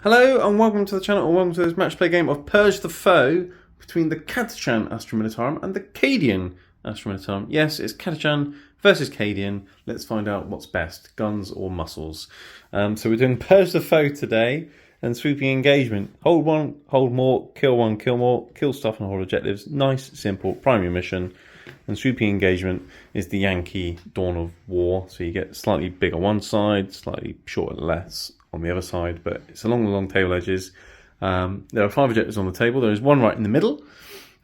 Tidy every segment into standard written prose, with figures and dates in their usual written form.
Hello and welcome to the channel and welcome to this match play game of Purge the Foe between the Catachan Astra Militarum and the Cadian Astra Militarum. Yes, it's Catachan versus Cadian. Let's find out what's best, guns or muscles. So we're doing Purge the Foe today and sweeping engagement. Hold one, hold more, kill one, kill more, kill stuff and hold objectives. Nice, simple, primary mission. And sweeping engagement is the Yankee Dawn of War. So you get slightly bigger one side, slightly shorter less on the other side, but it's along the long table edges. There are 5 objectives on the table. There is one right in the middle,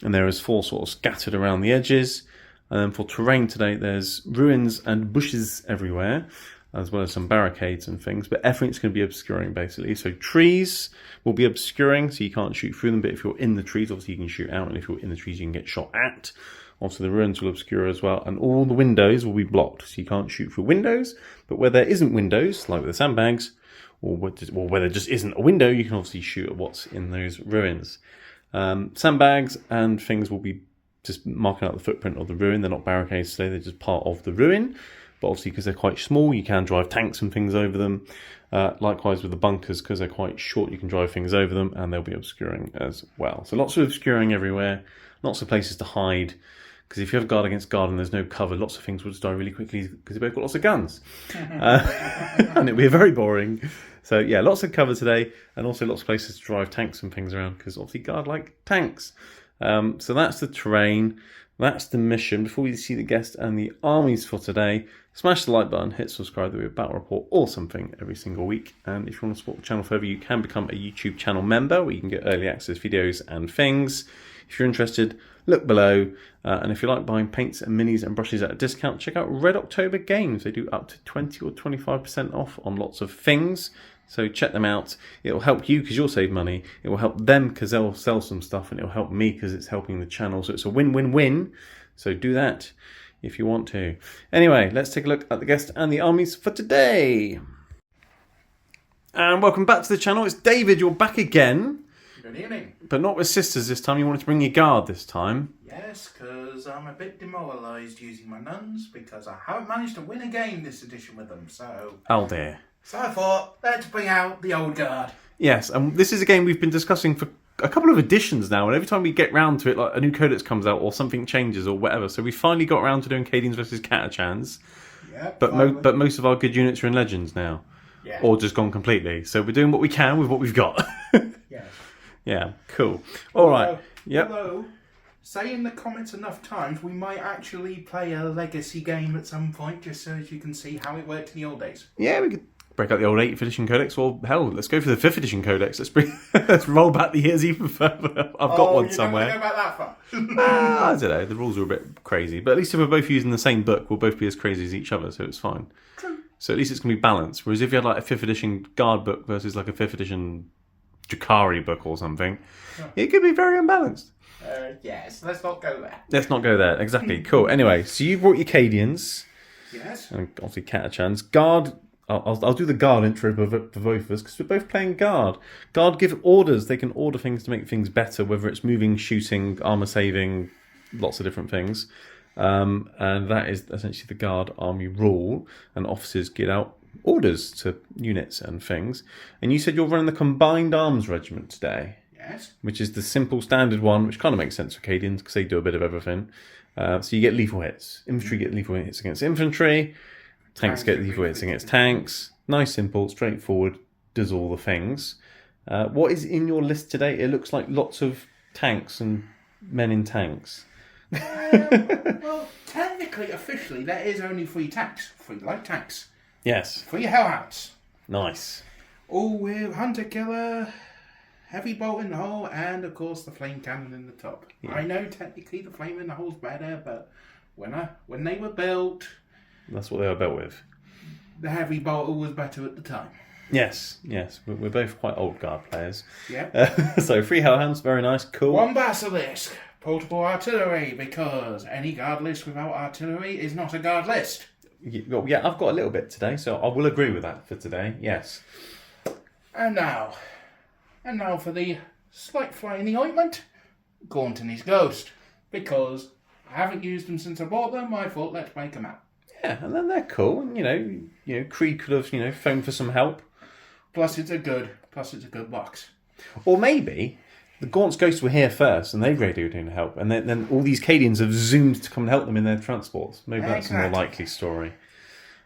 and there is 4 sort of scattered around the edges. And then for terrain today, there's ruins and bushes everywhere, as well as some barricades and things, but everything's going to be obscuring basically. So trees will be obscuring, so you can't shoot through them, but if you're in the trees, obviously you can shoot out, and if you're in the trees, you can get shot at. Also, the ruins will obscure as well, and all the windows will be blocked, so you can't shoot through windows, but where there isn't windows, like with the sandbags, or where there just isn't a window, you can obviously shoot at what's in those ruins. Sandbags and things will be just marking out the footprint of the ruin. They're not barricades today, they're just part of the ruin. But obviously, because they're quite small, you can drive tanks and things over them. Likewise with the bunkers, because they're quite short, you can drive things over them, and they'll be obscuring as well. So lots of obscuring everywhere, lots of places to hide. Because if you have a guard against guard and there's no cover, lots of things will just die really quickly because they've both got lots of guns. And it'll be very boring. So yeah, lots of cover today, and also lots of places to drive tanks and things around, because obviously guard like tanks. So that's the terrain, that's the mission. Before we see the guest and the armies for today, smash the like button, hit subscribe, there'll be a battle report or something every single week. And if you want to support the channel further, you can become a YouTube channel member, where you can get early access videos and things. If you're interested, look below. And if you like buying paints and minis and brushes at a discount, check out Red October Games. They do up to 20 or 25% off on lots of things. So check them out. It'll help you because you'll save money. It will help them because they'll sell some stuff, and it'll help me because it's helping the channel. So it's a win-win-win. So do that if you want to. Anyway, let's take a look at the guest and the armies for today. And welcome back to the channel. It's David. You're back again. Good evening. But not with sisters this time. You wanted to bring your guard this time. Yes, because I'm a bit demoralised using my nuns, because I haven't managed to win a game this edition with them, so... Oh dear. So I thought, let's bring out the old guard. Yes, and this is a game we've been discussing for a couple of editions now, and every time we get round to it, like a new codex comes out or something changes or whatever, so we finally got around to doing Cadians versus Catachans. Yeah, but most of our good units are in Legends now. Yeah. Or just gone completely. So we're doing what we can with what we've got. Yes. Yeah, cool. All right. Yep. Although, say in the comments enough times, we might actually play a legacy game at some point, just so as you can see how it worked in the old days. Yeah, we could break out the old 8th edition codex, or hell, let's go for the 5th edition codex. Let's roll back the years even further. I've got one somewhere. Don't go back that far. I don't know, the rules are a bit crazy, but at least if we're both using the same book, we'll both be as crazy as each other, so it's fine. True. So at least it's going to be balanced. Whereas if you had like a 5th edition guard book versus like a 5th edition Drakari book or something, it could be very unbalanced. Yes, let's not go there. Let's not go there. Exactly. Cool. Anyway, so you brought your Cadians. Yes. And obviously Catachans. Guard. I'll do the guard intro for both of us, because we're both playing guard. Guard give orders. They can order things to make things better, whether it's moving, shooting, armor saving, lots of different things. And that is essentially the guard army rule. And officers get out orders to units and things. And you said you're running the Combined Arms Regiment today. Yes. Which is the simple standard one, which kind of makes sense for Cadians because they do a bit of everything. So you get lethal hits. Infantry get lethal hits against infantry. Tanks get lethal hits against tanks. Nice, simple, straightforward, does all the things. What is in your list today? It looks like lots of tanks and men in tanks. Well, technically, officially, there is only 3 tanks. 3 light tanks. Yes. 3 hellhounds. Nice. All with hunter killer, heavy bolt in the hole, and of course the flame cannon in the top. Yeah. I know technically the flame in the hole's better, but when they were built, that's what they were built with. The heavy bolter was better at the time. Yes. We're both quite old guard players. Yeah. So 3 hellhounds, very nice, cool. 1 basilisk, portable artillery, because any guard list without artillery is not a guard list. Yeah, I've got a little bit today, so I will agree with that for today, yes. And now for the slight fly in the ointment, Gaunt and his ghost. Because I haven't used them since I bought them, I thought let's make them out. Yeah, and then they're cool, and you know, Creed could have, phoned for some help. Plus, it's a good box. Or maybe the Gaunt's Ghosts were here first, and they radioed in to help, and then all these Cadians have zoomed to come and help them in their transports. Maybe that's a more likely story.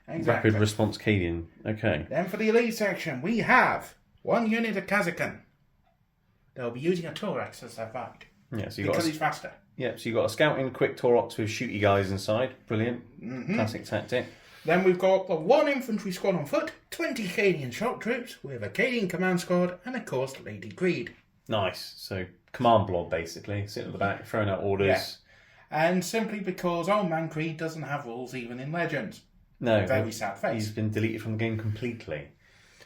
Exactly. Rapid response Cadian. Okay. Then for the elite section, we have 1 unit of Catachan. They'll be using a Torax as their fight. Yeah, so because he's faster. Yeah, so you've got a scouting quick Taurox with shooty guys inside. Brilliant. Classic tactic. Then we've got the 1 infantry squad on foot, 20 Cadian shock troops with a Cadian command squad, and of course Lady Greed. Nice. So command blob basically, sitting at the back, throwing out orders. Yeah. And simply because Old Man Creed doesn't have rules even in Legends. No. Very sad face. He's been deleted from the game completely.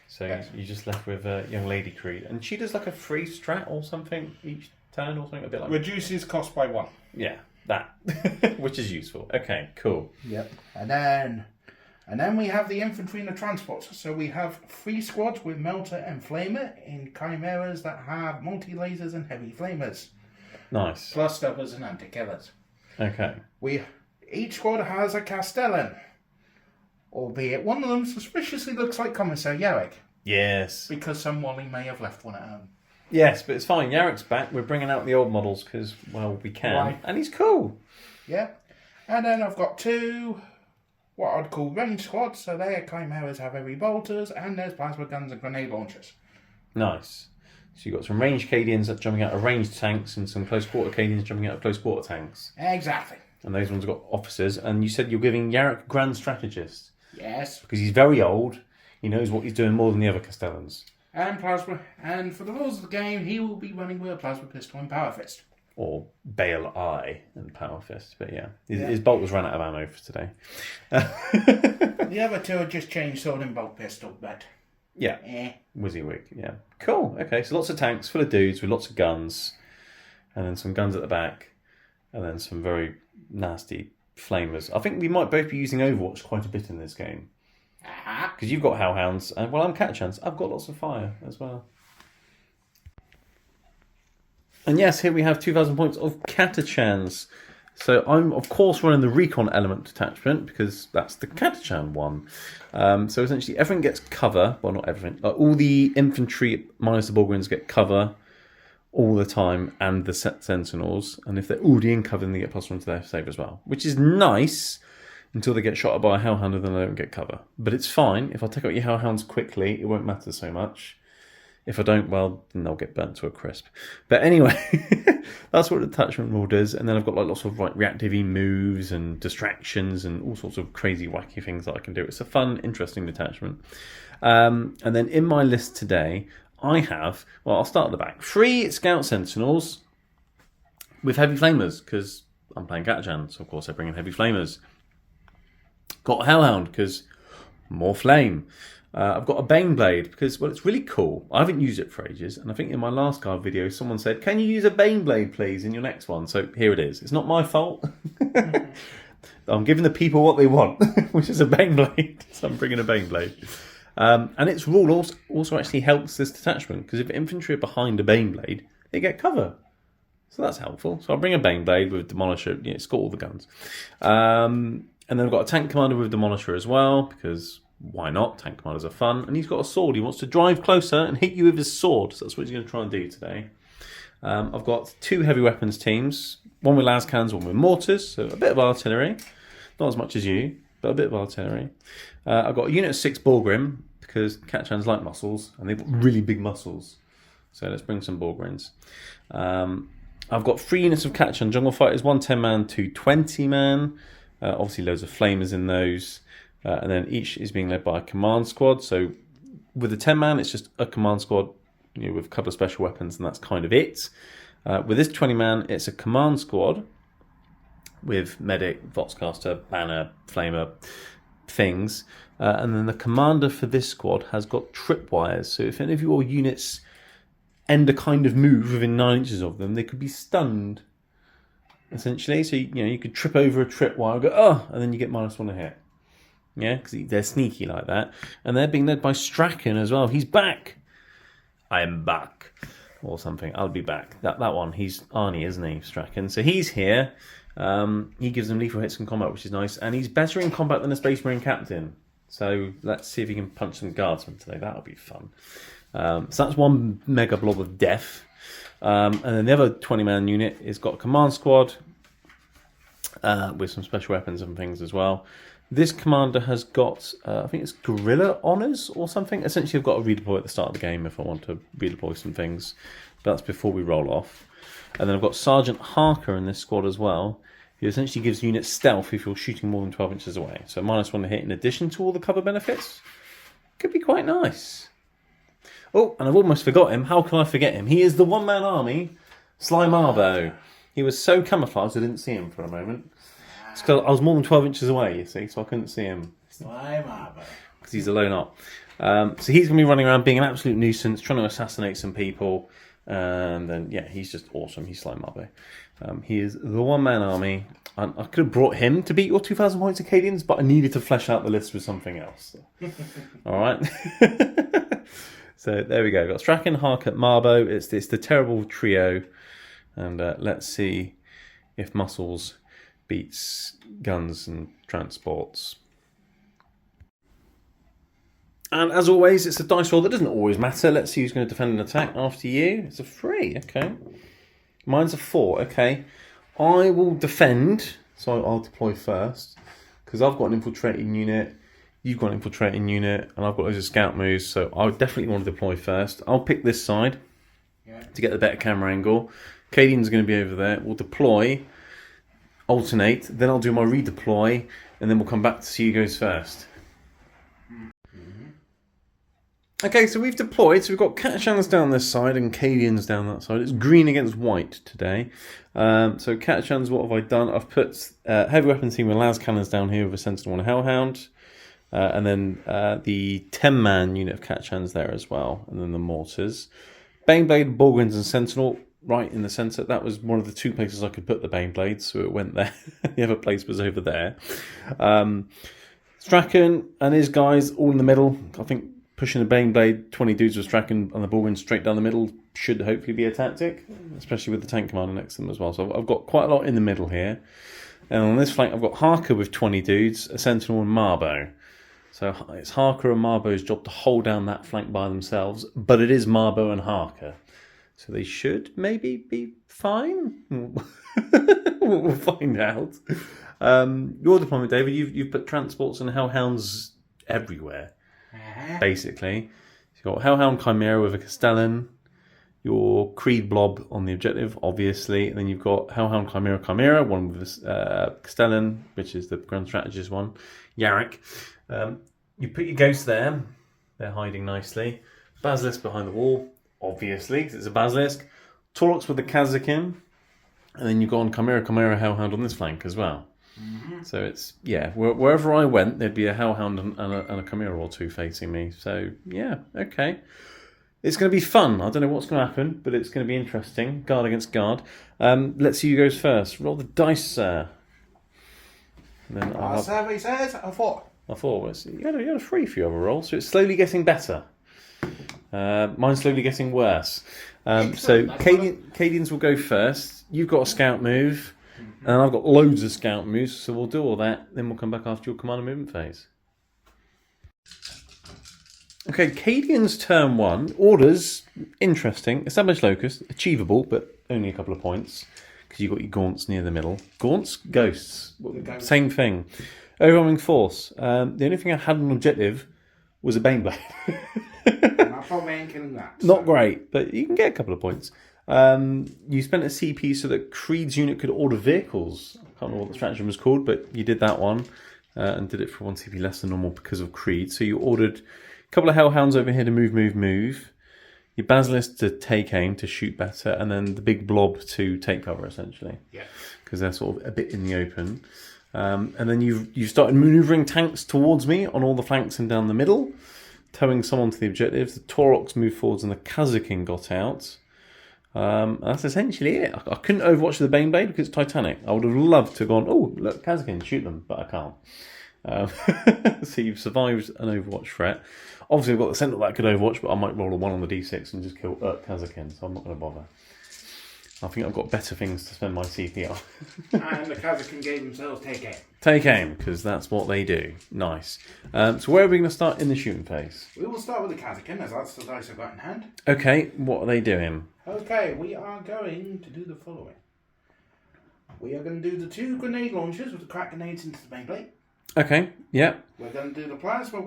So you're just left with young Lady Creed. And she does like a free strat or something each turn or something, a bit like Reduces cost by 1. Yeah, that. Which is useful. Okay, cool. Yep. And then we have the infantry and the transports. So we have 3 squads with Melter and Flamer in chimeras that have multi-lasers and heavy flamers. Nice. Plus stubbers and anti-killers. Okay. Each squad has a Castellan. Albeit one of them suspiciously looks like Commissar Yarrick. Yes. Because some Wally may have left one at home. Yes, but it's fine. Yarrick's back. We're bringing out the old models because, well, we can. Right. And he's cool. Yeah. And then I've got 2, what I'd call range squads. So their chimeras have heavy bolters and there's plasma guns and grenade launchers. Nice. So you've got some ranged Cadians jumping out of ranged tanks and some close quarter Cadians jumping out of close quarter tanks. Exactly. And those ones have got officers. And you said you're giving Yarrick Grand Strategist. Yes. Because he's very old. He knows what he's doing more than the other Castellans. And plasma. And for the rules of the game, he will be running with a plasma pistol and power fist. Or Bale Eye and Power Fist. But yeah, his bolt was run out of ammo for today. The other 2 are just chainsaw and bolt pistol, but... Yeah. WYSIWYG, yeah. Cool. Okay, so lots of tanks full of dudes with lots of guns. And then some guns at the back. And then some very nasty flamers. I think we might both be using Overwatch quite a bit in this game. Because you've got Hellhounds, and I'm Catachans. I've got lots of fire as well. And yes, here we have 2,000 points of Catachans. So I'm, of course, running the Recon element detachment, because that's the Catachan one. So essentially, everything gets cover. Well, not everything. All the infantry minus the Bulgarians get cover all the time, and the Sentinels. And if they're already in cover, then they get +1 to their save as well. Which is nice, until they get shot at by a Hellhound and then they don't get cover. But it's fine. If I take out your Hellhounds quickly, it won't matter so much. If I don't, well, then they'll get burnt to a crisp. But anyway, that's what the detachment rule does. And then I've got like lots of like reactive moves and distractions and all sorts of crazy, wacky things that I can do. It's a fun, interesting detachment. And then in my list today, I have, well, I'll start at the back. 3 Scout Sentinels with heavy flamers, because I'm playing Catachan, so of course I bring in heavy flamers. Got a Hellhound, because more flame. I've got a Baneblade, because, well, it's really cool. I haven't used it for ages, and I think in my last card video, someone said, can you use a Baneblade, please, in your next one? So here it is. It's not my fault. I'm giving the people what they want, which is a Baneblade. So I'm bringing a Baneblade. And its rule also actually helps this detachment, because if infantry are behind a Baneblade, they get cover. So that's helpful. So I'll bring a Baneblade with Demolisher. Yeah, it's got all the guns. And then I've got a Tank Commander with Demolisher as well, because why not? Tank Commanders are fun. And he's got a sword. He wants to drive closer and hit you with his sword. So that's what he's going to try and do today. I've got 2 heavy weapons teams. One with lascans, one with mortars. So a bit of artillery. Not as much as you, but a bit of artillery. I've got a unit of 6 Borgrim, because Catachans like muscles, and they've got really big muscles. So let's bring some Borgrims. I've got 3 units of Catachan Jungle Fighters, 1 10-man, 2 20-man. Obviously loads of flamers in those. And then each is being led by a command squad. So with the 10-man, it's just a command squad, with a couple of special weapons, and that's kind of it. With this 20-man, it's a command squad with medic, Voxcaster, banner, flamer, things. And then the commander for this squad has got tripwires. So if any of your units end a kind of move within 9 inches of them, they could be stunned, essentially. So you could trip over a tripwire, go, oh, and then you get -1 a hit. Yeah, because they're sneaky like that. And they're being led by Strachan as well. He's back. I am back. Or something. I'll be back. That one, he's Arnie, isn't he, Strachan? So he's here. He gives them lethal hits in combat, which is nice. And he's better in combat than a Space Marine captain. So let's see if he can punch some guardsmen today. That'll be fun. So that's one mega blob of death. And then the other 20-man unit has got a command squad with some special weapons and things as well. This commander has got, I think it's guerrilla honours or something. Essentially, I've got to redeploy at the start of the game if I want to redeploy some things. But that's before we roll off. And then I've got Sergeant Harker in this squad as well. He essentially gives units stealth if you're shooting more than 12 inches away. So -1 to hit in addition to all the cover benefits. Could be quite nice. Oh, and I've almost forgot him. How can I forget him? He is the one-man army, Sly Marbo. He was so camouflaged I didn't see him for a moment. It's because I was more than 12 inches away, you see, so I couldn't see him. Sly Marbo. Because he's a lone op. So he's going to be running around being an absolute nuisance, trying to assassinate some people. And then, yeah, he's just awesome. He's Sly Marbo. He is the one-man army. I could have brought him to beat your 2,000 points Acadians, but I needed to flesh out the list with something else. All right. So there we go. Got Strachan, Harker, Marbo. It's the terrible trio. And let's see if muscles beats guns and transports. And as always, it's a dice roll that doesn't always matter. Let's see who's going to defend and attack after you. It's a 3, okay. Mine's a 4, okay. I will defend, so I'll deploy first, because I've got an infiltrating unit, you've got an infiltrating unit, and I've got loads of scout moves, so I would definitely want to deploy first. I'll pick this side to get the better camera angle. Cadian's going to be over there. We'll deploy, alternate, then I'll do my redeploy, and then we'll come back to see who goes first. Okay, so we've deployed. So we've got Catachans down this side and Cadians down that side. It's green against white today. So Catachans, what have I done? I've put heavy weapons team with las cannons down here with a Sentinel and a Hellhound. And then the 10-man unit of Catachans there as well. And then the mortars. Baneblade, Borgwins and Sentinel right in the centre. That was one of the 2 places I could put the Baneblade, so it went there. The other place was over there. Strachan and his guys all in the middle. I think pushing the Baneblade, 20 dudes with Strachan and the Borgwins straight down the middle should hopefully be a tactic, especially with the tank commander next to them as well. So I've got quite a lot in the middle here. And on this flank, I've got Harker with 20 dudes, a Sentinel and Marbo. So it's Harker and Marbo's job to hold down that flank by themselves, but it is Marbo and Harker. So they should maybe be fine. We'll find out. Your deployment, David, you've put transports and hellhounds everywhere. Basically, you've got Hellhound Chimera with a Castellan, your Creed Blob on the objective, obviously, and then you've got Hellhound Chimera, one with a Castellan, which is the Grand Strategist one, Yarrick. You put your ghosts there, they're hiding nicely. Basilisk behind the wall, obviously, because it's a Basilisk. Torlox with the Catachan, and then you've got Chimera, Hellhound on this flank as well. Mm-hmm. So it's, yeah, wherever I went, there'd be a Hellhound and a Chimera or 2 facing me. So, yeah, okay. It's going to be fun. I don't know what's going to happen, but it's going to be interesting. Guard against guard. Let's see who goes first. Roll the dice, sir. And then Our survey says a 4. A 4. You had a 3 for your other roll, so it's slowly getting better. Mine's slowly getting worse. So Cadians will go first. You've got a scout move. And I've got loads of scout moves, so we'll do all that. Then we'll come back after your command and movement phase. Okay, Cadian's turn 1. Orders, interesting. Established locus, achievable, but only a couple of points. Because you've got your gaunts near the middle. Gaunts? Ghosts. Same thing. Overwhelming force. The only thing I had on objective was a Baneblade. I probably ain't killing that. So. Not great, but you can get a couple of points. You spent a CP so that Creed's unit could order vehicles. I can't remember what the stratagem was called, but you did that one and did it for 1 CP less than normal because of Creed. So you ordered a couple of Hellhounds over here to move. Your Basilisk to take aim, to shoot better, and then the big blob to take cover, essentially. Yeah. Because they're sort of a bit in the open. And then you've started manoeuvring tanks towards me on all the flanks and down the middle, towing someone to the objectives. The Torlox moved forwards and the Catachan got out. That's essentially it. I couldn't overwatch the Baneblade because it's Titanic. I would have loved to have gone, oh, look, Catachan, shoot them, but I can't. So you've survived an Overwatch threat. Obviously, I've got the Sentinel that could Overwatch, but I might roll a 1 on the D6 and just kill Catachan, so I'm not going to bother. I think I've got better things to spend my CP on. And the Catachan gave themselves take aim. Take aim, because that's what they do. Nice. So where are we going to start in the shooting phase? We will start with the Catachan, as that's the dice I've got in hand. Okay, what are they doing? Okay, we are going to do the following. We are going to do the 2 grenade launchers with the crack grenades into the main plate. Okay, yeah. We're going to do the plasma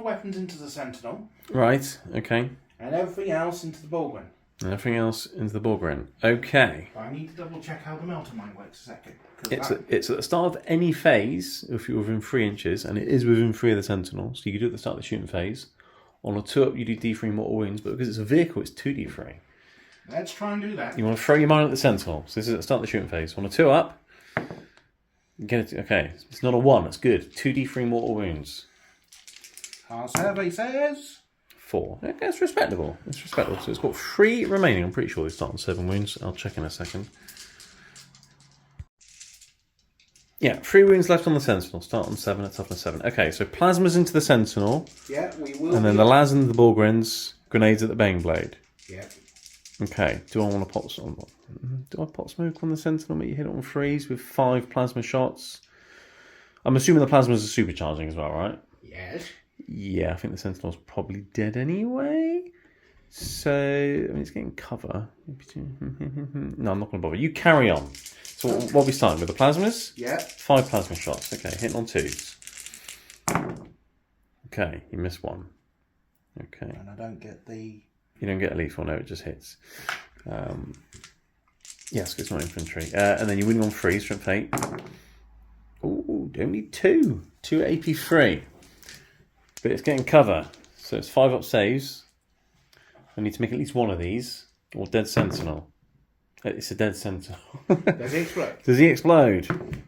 weapons into the Sentinel. Right, okay. And everything else into the Bullgren. And everything else into the Bullgren. Okay. I need to double check how the melter mine works a second. It's at the start of any phase, if you're within 3 inches, and it is within 3 of the Sentinels, so you can do it at the start of the shooting phase. On a 2-up, you do D3 mortal wounds, but because it's a vehicle, it's 2D3. Let's try and do that. You want to throw your mine at the Sentinel. So this is at the start of the shooting phase. On a 2-up, get it. Okay, it's not a 1. That's good. 2D3 mortal wounds. Our survey says 4. Okay, it's respectable. It's respectable. So it's got 3 remaining. I'm pretty sure they start on 7 wounds. I'll check in a second. Yeah, 3 wounds left on the Sentinel. Start on 7 at toughness 7. Okay, so plasmas into the Sentinel. Yeah, we will. And then the las into the Bullgrens. Grenades at the Bane Blade. Yeah. Okay, do I want to pop some? Do I pop smoke on the Sentinel? Make you hit it on 3s with 5 plasma shots. I'm assuming the plasmas are supercharging as well, right? Yes. Yeah, I think the Sentinel's probably dead anyway. So, I mean, it's getting cover. No, I'm not going to bother. You carry on. So, what are we starting with? The plasmas? Yeah. 5 plasma shots. Okay, hitting on 2s. Okay, you missed 1. Okay. And I don't get the... You don't get a lethal, no, it just hits. Yes, it's not infantry. And then you're winning on 3, strength 8. Ooh, only 2. 2 AP3. But it's getting cover. So it's 5-up saves. I need to make at least 1 of these. Or dead sentinel. It's a dead sentinel. Does he explode? Does he explode?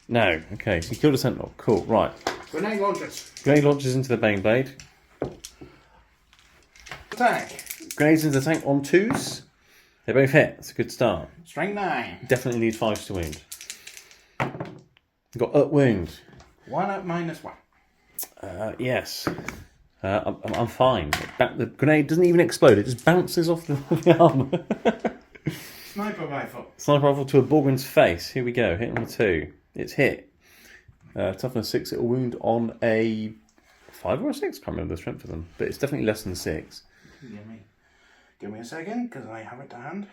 No. Okay, so you killed a sentinel. Cool, right. Grenade launchers. Grenade launches into the Bane Blade. Attack. Grenades into the tank on 2s. They both hit. It's a good start. Strength 9. Definitely need 5s to wound. You've got up wound. 1 up minus 1. Yes. I'm fine. The grenade doesn't even explode. It just bounces off the armour. Sniper rifle. Sniper rifle to a Bullgren's face. Here we go. Hit on a 2. It's hit. Toughness 6. It'll wound on a 5 or a 6. Can't remember the strength of them. But it's definitely less than 6. Give me a second, because I have it to hand.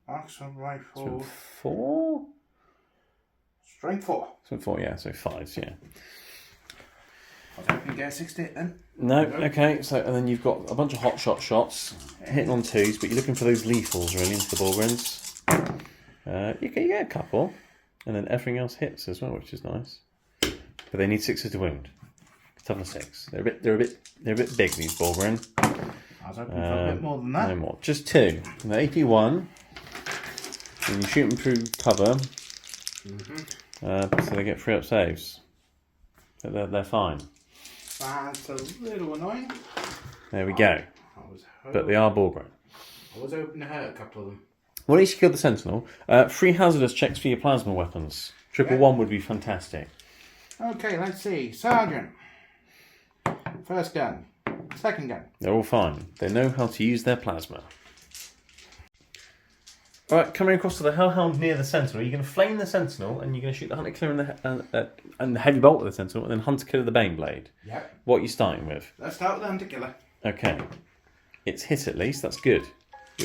Astra rifle. 4? Strength 4. Strength 4, yeah. So 5s, yeah. I was hoping to get a 6 hit then. No, okay. So, and then you've got a bunch of hot shot shots. Hitting on 2s, but you're looking for those lethals, really, into the Bullgrens. You get a couple. And then everything else hits as well, which is nice. But they need 6s to wound. Toughness 6. They're a bit big, these Bullgren. I was hoping for a bit more than that. No more. Just 2. And the AP1. And you shoot them through cover. So they get 3-up saves. They're fine. That's a little annoying. There we go. But they are Bullgren. I was hoping to hurt a couple of them. Well, at least you killed the Sentinel. 3 hazardous checks for your plasma weapons. Triple 1 would be fantastic. Okay, let's see. Sergeant. First gun. Second gun. They're all fine. They know how to use their plasma. Alright, coming across to the Hellhound near the Sentinel. You're going to flame the Sentinel and you're going to shoot the Hunter Killer and the Heavy Bolt of the Sentinel and then Hunter Killer the Bane Blade. Yep. What are you starting with? Let's start with the Hunter Killer. Okay. It's hit at least. That's good.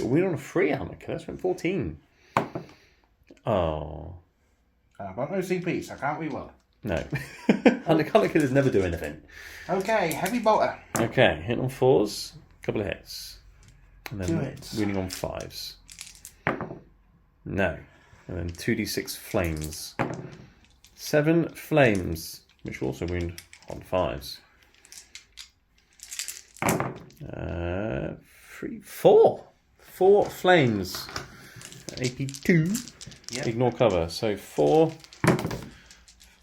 We're on a free Hunter Killer. That's 14. Oh. I've got no CP, so I can't reroll. No. Hunter Killers never do anything. Okay, Heavy Bolter. Okay, hit on 4s. Couple of hits. And then 2 hits. winning on 5s. No. And then 2d6 flames. 7 flames, which also wound on 5s. 4 flames. AP2. Yep. Ignore cover. So 4,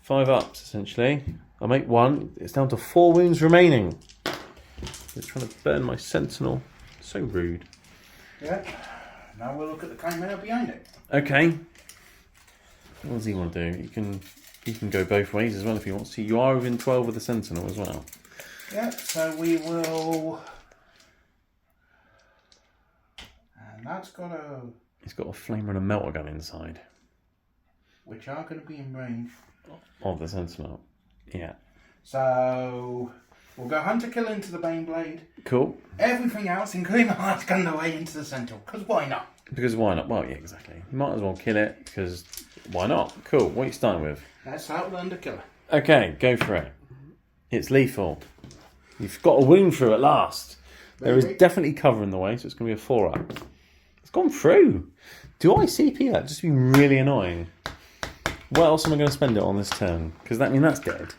5 ups essentially. I make 1. It's down to 4 wounds remaining. They're trying to burn my Sentinel. So rude. Yep. Now we'll look at the Chimera behind it. Okay. What does he want to do? He can go both ways as well if he wants to. You are within 12 with the Sentinel as well. Yep, so we will And that's got a... It's got a flamer and a melter gun inside. Which are going to be in range. Of the Sentinel. Yeah. So, we'll go Hunter Killer into the Baneblade. Cool. Everything else, including the last gun away into the Sentinel. Because why not? Because why not? Well, yeah, exactly. You might as well kill it, because why not? Cool. What are you starting with? Let's start with Hunter Killer. Okay, go for it. It's lethal. You've got a wound through at last. There is definitely cover in the way, so it's going to be a 4-up. It's gone through. Do I CP that? Just be really annoying. What else am I going to spend it on this turn? Because that's dead.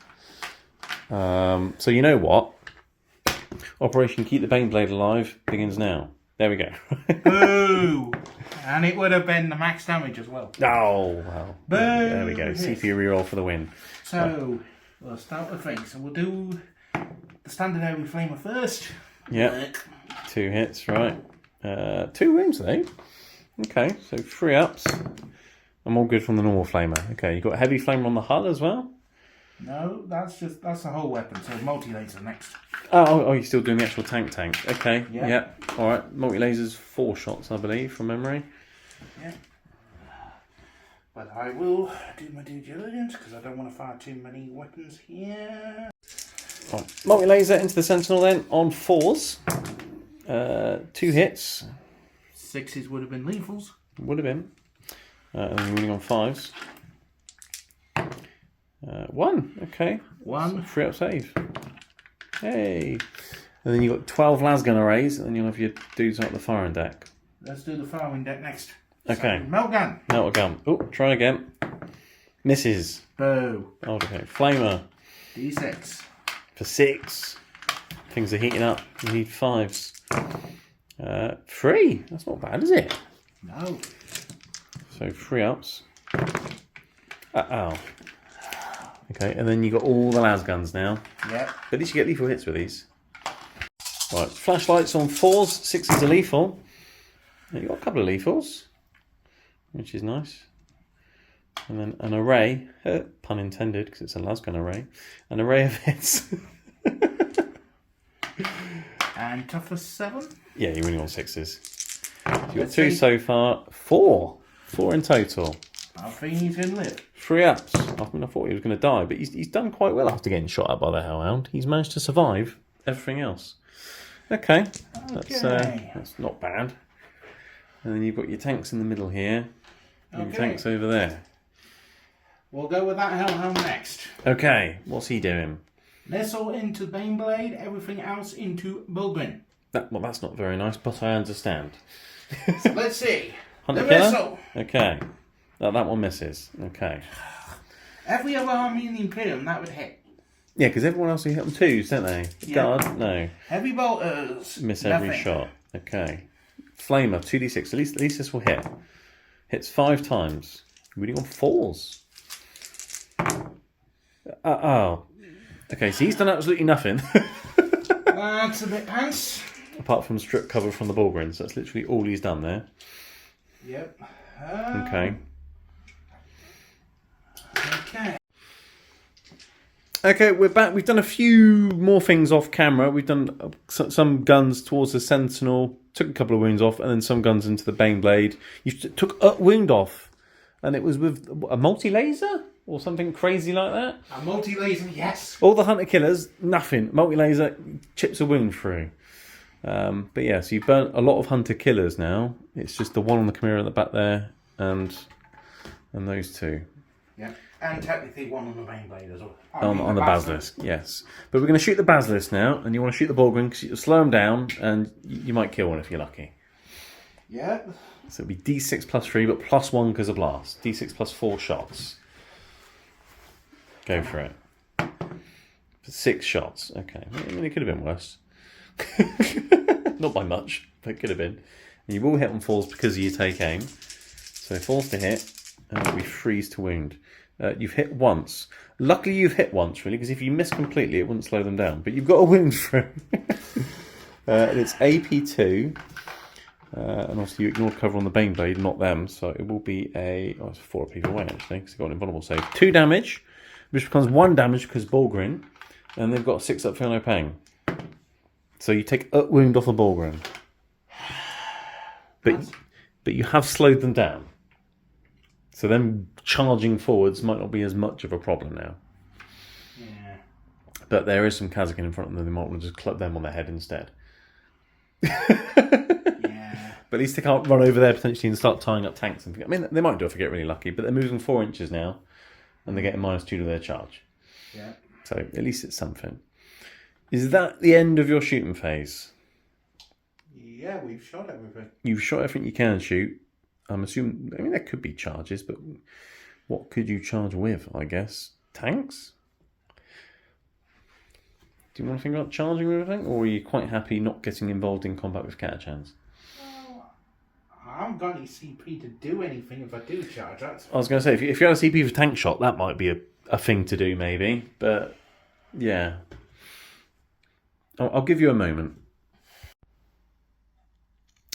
So you know what? Operation Keep the Baneblade Alive begins now. There we go. Boo! And it would have been the max damage as well. Oh, well. Boo! There we go. CP reroll for the win. So, we'll start with things. So we'll do the standard AoE Flamer first. Yeah. 2 hits, right. 2 wounds though. Okay, so 3 ups. I'm all good from the normal flamer. Okay, you've got a heavy flamer on the hull as well? No, that's the whole weapon. So multi-laser next. Oh, you're still doing the actual tank. Okay, yeah. Alright, multi-lasers 4 shots, I believe, from memory. Yeah. But I will do my due diligence because I don't want to fire too many weapons here. Right. Multi-laser into the Sentinel then on 4s. 2 hits. 6s would have been lethals. Would have been. And then you're winning on 5s. 1, okay. 1. 3 up save. Hey. And then you've got 12 lasgun arrays, and then you'll have your dudes out the firing deck. Let's do the firing deck next. Okay. So, melt gun. Melt gun. Oh, try again. Misses. Boo. Oh, okay. Flamer. D6. For 6. Things are heating up. You need 5s. 3. That's not bad, is it? No. So 3 ups. Uh-oh. Okay, and then you got all the lasguns now. Yep. But at least you get lethal hits with these. Right, flashlights on 4s, 6s are lethal. Now you've got a couple of lethals, which is nice. And then an array, pun intended, because it's a lasgun array, an array of hits. And toughness 7? Yeah, you're winning on 6s. So you've got 2 so far, 4. 4 in total. I think he's going to live. 3 ups. I thought he was going to die, but he's done quite well after getting shot at by the Hellhound. He's managed to survive everything else. Okay. That's not bad. And then you've got your tanks in the middle here, and your tanks over there. We'll go with that Hellhound next. Okay, what's he doing? Missile into Baneblade, everything else into Bulgrin. Well, that's not very nice, but I understand. So let's see. Hunter The killer? missile. Okay. That one misses. Okay. Every other army in the Imperium, that would hit. Yeah, because everyone else hit them twos, don't they? Yeah. Guard? No. Heavy bolters. Miss nothing. every shot. Okay. Flamer, 2d6. At least this will hit. Hits 5 times. Really on 4s. Oh. Okay, so he's done absolutely nothing. That's a bit pants. Apart from strip cover from the Bulgrin, so that's literally all he's done there. Yep. Okay. Okay. Okay, we're back. We've done a few more things off camera. We've done some guns towards the Sentinel, took a couple of wounds off, and then some guns into the Baneblade. You took a wound off, and it was with a multi-laser or something crazy like that. A multi-laser, yes. All the Hunter Killers, nothing. Multi-laser chips a wound through. But yeah, so you've burnt a lot of Hunter Killers now. It's just the one on the Chimera at the back there, and those 2. Yeah, and technically one on the Baneblade as well. On the Basilisk, yes. But we're going to shoot the Basilisk now, and you want to shoot the Bulgrin because you'll slow them down, and you might kill one if you're lucky. Yeah. So it'll be D6 plus 3, but plus 1 because of blast. D6 plus 4 shots. Go for it. For 6 shots. Okay. I mean, it could have been worse. Not by much, but it could have been. And you will hit on 4s because of your take aim. So 4s to hit, and it'll be 3s to wound. You've hit once. Luckily you've hit once, really, because if you miss completely, it wouldn't slow them down. But you've got a wound through. And it's AP2. And also you ignore cover on the Baneblade, not them. So it will be it's 4 up either way, actually, because they've got an invulnerable save. 2 damage, which becomes 1 damage because Bulgrin. And they've got 6 up, feel no pain. So you take a wound off a Bulgrin. But you have slowed them down. So them charging forwards might not be as much of a problem now. Yeah. But there is some Catachan in front of them. They might want to just club them on their head instead. Yeah. But at least they can't run over there potentially and start tying up tanks. I mean, they might do if they get really lucky, but they're moving 4 inches now, and they're getting -2 to their charge. Yeah. So at least it's something. Is that the end of your shooting phase? Yeah, we've shot everything. You've shot everything you can shoot. I'm assuming, I mean, there could be charges, but what could you charge with, I guess? Tanks? Do you want to think about charging with anything, or are you quite happy not getting involved in combat with Catachans? Well, I haven't got any CP to do anything if I do charge. That's... I was going to say, if you had a CP for tank shot, that might be a thing to do, maybe. But, yeah. I'll give you a moment.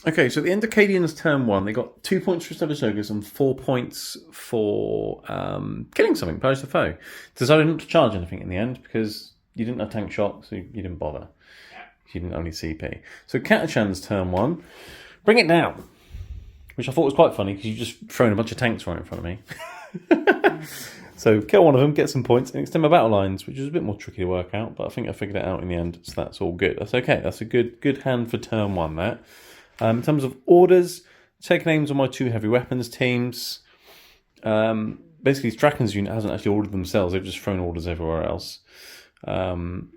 Okay, so at the end of Cadian's turn 1, they got 2 points for Establish and 4 points for killing something, pose the foe. Decided not to charge anything in the end because you didn't have tank shot, so you didn't bother. You didn't only CP. So Catachan's turn 1, bring it down, which I thought was quite funny because you just thrown a bunch of tanks right in front of me. So kill one of them, get some points, and extend my battle lines, which is a bit more tricky to work out, but I think I figured it out in the end, so that's all good. That's okay. That's a good hand for turn 1, that. In terms of orders, take names on my 2 heavy weapons teams. Basically, Draken's unit hasn't actually ordered themselves. They've just thrown orders everywhere else. Tank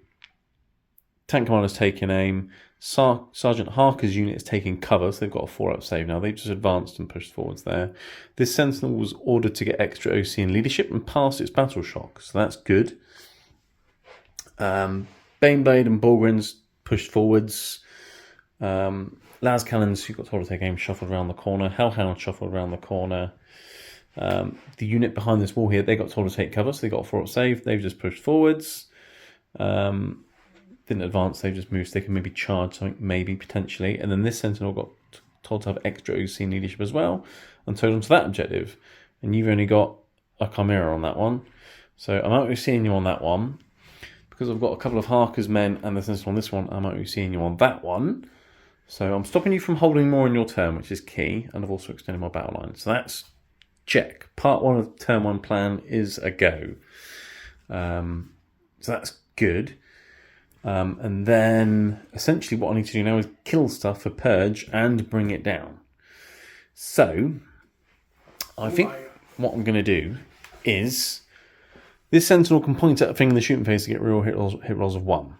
commander's taking aim. Sergeant Harker's unit is taking cover, so they've got a 4-up save now. They've just advanced and pushed forwards there. This Sentinel was ordered to get extra OC and leadership and pass its battle shock, so that's good. Baneblade and Bullgryns pushed forwards. Las Cannons, who got told to take aim, shuffled around the corner. Hellhound shuffled around the corner. The unit behind this wall here, they got told to take cover, so they got a 4-up save. They've just pushed forwards. Didn't advance, they just moved, so they can maybe charge something, maybe, potentially. And then this Sentinel got told to have extra OC and leadership as well, and told them to that objective. And you've only got a Chimera on that one. So I'm out seeing you on that one. Because I've got a couple of Harker's men and the Sentinel on this one, I'm out seeing you on that one. So I'm stopping you from holding more in your turn, which is key, and I've also extended my battle line. So that's check. Part 1 of the turn 1 plan is a go. So that's good. And then essentially what I need to do now is kill stuff for purge and bring it down. So I think what I'm going to do is this Sentinel can point at a thing in the shooting phase to get real hit rolls of 1.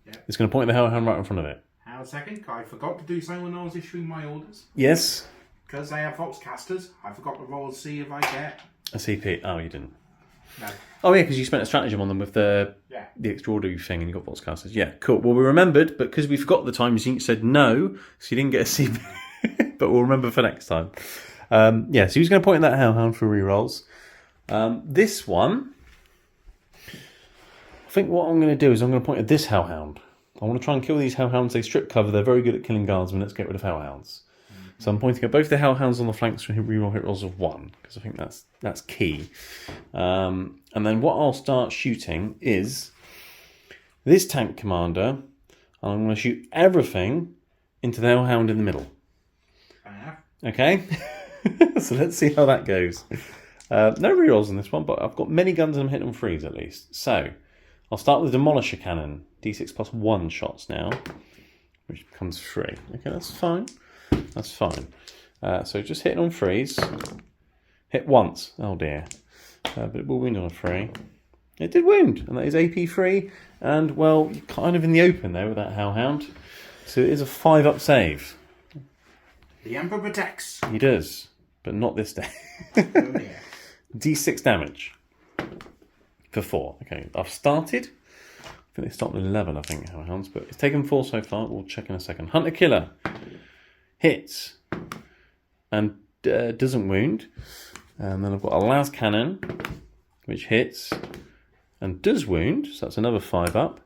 Yep. It's going to point the Hellhound right in front of it. Hang on a second, I forgot to do so when I was issuing my orders. Yes. Because they have Voxcasters, I forgot to roll to see if I get a CP. Oh, you didn't. No. Oh yeah, because you spent a stratagem on them with the extraordinary thing, and you got Voxcasters. Yeah, cool. Well, we remembered, but because we forgot the time, you said no, so you didn't get a CP. But we'll remember for next time. Yeah, so he's going to point at that Hellhound for rerolls. This one, I think what I'm going to do is I'm going to point at this Hellhound. I want to try and kill these Hellhounds. They strip cover. They're very good at killing guardsmen. Let's get rid of Hellhounds. So I'm pointing at both the Hellhounds on the flanks for reroll hit rolls of 1, because I think that's key. And then what I'll start shooting is this tank commander, and I'm going to shoot everything into the Hellhound in the middle. Okay? So let's see how that goes. No rerolls on this one, but I've got many guns and I'm hitting on 3s at least. So I'll start with the Demolisher Cannon. D6 plus 1 shots now, which becomes 3. Okay, that's fine. That's fine. So just hitting on 3s. Hit once. Oh dear. But it will wound on a 3. It did wound, and that is AP 3. And, well, you're kind of in the open there with that Hellhound. So it is a 5-up save. The Emperor protects. He does, but not this day. Oh dear. D6 damage. For 4. Okay, I've started. I think they start with 11, I think, Hellhounds. But it's taken 4 so far. We'll check in a second. Hunter Killer. Hits. And doesn't wound. And then I've got a Las Cannon, which hits and does wound. So that's another 5-up.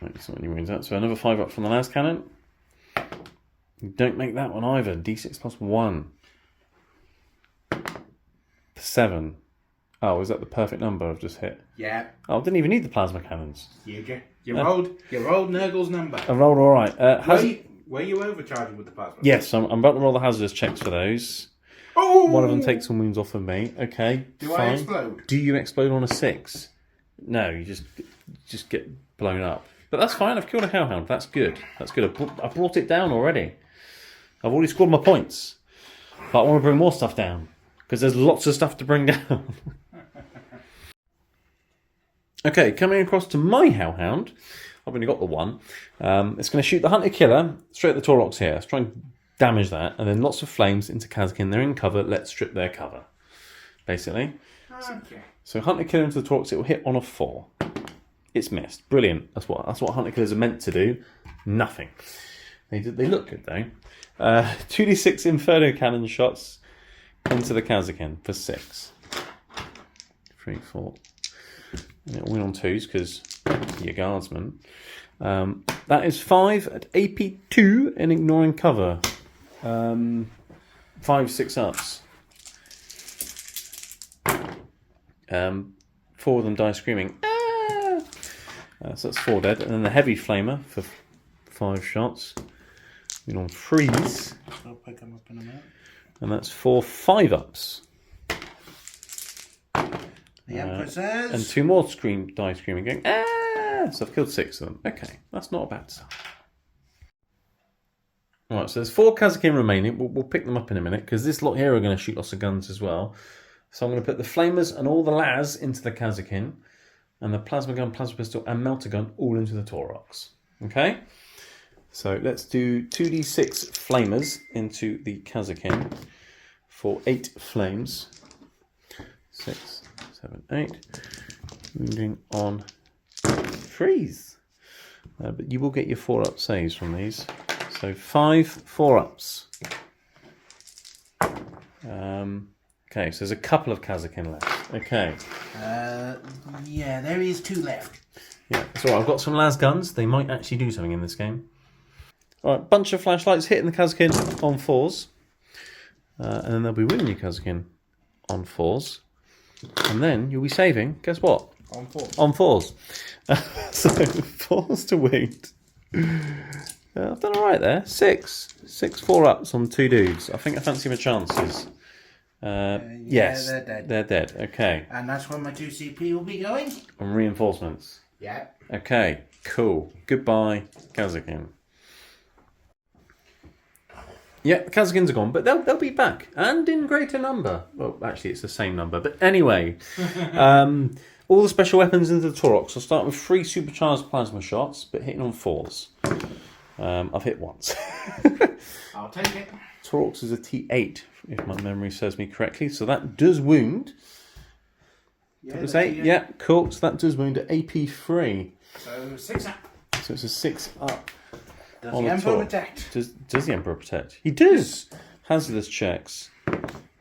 Right, so many wounds out. So another 5-up from the Las Cannon. You don't make that one either. D6 plus 1. 7. Oh, is that the perfect number I've just hit? Yeah. Oh, I didn't even need the plasma cannons. You rolled Nurgle's number. I rolled all right. Were you overcharging with the plasma? Yes, I'm about to roll the hazardous checks for those. Oh! One of them takes some wounds off of me. Okay, Do fine. I explode? Do you explode on a 6? No, you just get blown up. But that's fine. I've killed a hellhound. That's good. That's good. I brought it down already. I've already scored my points. But I want to bring more stuff down because there's lots of stuff to bring down. Okay, coming across to my hellhound. I've only got the one. It's going to shoot the hunter killer straight at the Taurox here. Let's try and damage that, and then lots of flames into Catachan. They're in cover. Let's strip their cover, basically. Okay. So hunter killer into the Taurox. It will hit on a 4. It's missed. Brilliant. That's what hunter killers are meant to do. Nothing. They look good though. 2d6 Inferno cannon shots into the Catachan for 6. 3, 4. And it'll win on 2s because you're a guardsman. That is 5 at AP2 and ignoring cover. 5 6-ups. 4 of them die screaming. Ah! So that's 4 dead. And then the heavy flamer for 5 shots. Win on 3s. I'll pick them up in a minute. And that's 4 5-ups. The Emperor says... And 2 more die screaming going, ah! So I've killed 6 of them. Okay, that's not a bad start. Alright, so there's 4 Catachan remaining. We'll pick them up in a minute, because this lot here are going to shoot lots of guns as well. So I'm going to put the flamers and all the las into the Catachan, and the plasma gun, plasma pistol, and melter gun all into the Taurox. Okay? So let's do 2d6 flamers into the Catachan for 8 flames. 6, 7, 8. Wounding on 3s. But you will get your 4-up saves from these. So 5 4-ups. Okay, so there's a couple of Catachan left. Okay. Yeah, there is 2 left. Yeah, that's all right. I've got some las guns. They might actually do something in this game. All right, bunch of flashlights hitting the Catachan on 4s. And then they'll be winning your Catachan on 4s. And then you'll be saving, guess what? On 4s. On 4s. So 4s to wound. I've done alright there. 6 4-ups on 2 dudes. I think I fancy my chances. Yes, they're dead. They're dead. Okay. And that's where my 2 CP will be going. And reinforcements. Yeah. Okay, cool. Goodbye, Catachan. Yeah, the Catachans are gone, but they'll be back. And in greater number. Well, actually, it's the same number. But anyway, all the special weapons into the Taurox. I'll start with 3 supercharged plasma shots, but hitting on 4s. I've hit once. I'll take it. Taurox is a T8, if my memory serves me correctly. So that does wound. Yeah, That was 8. Yeah, cool. So that does wound at AP3. So 6 up. So it's a 6 up. Does on the a Emperor Taurox. protect? Does the Emperor protect? He does. Hazardous checks.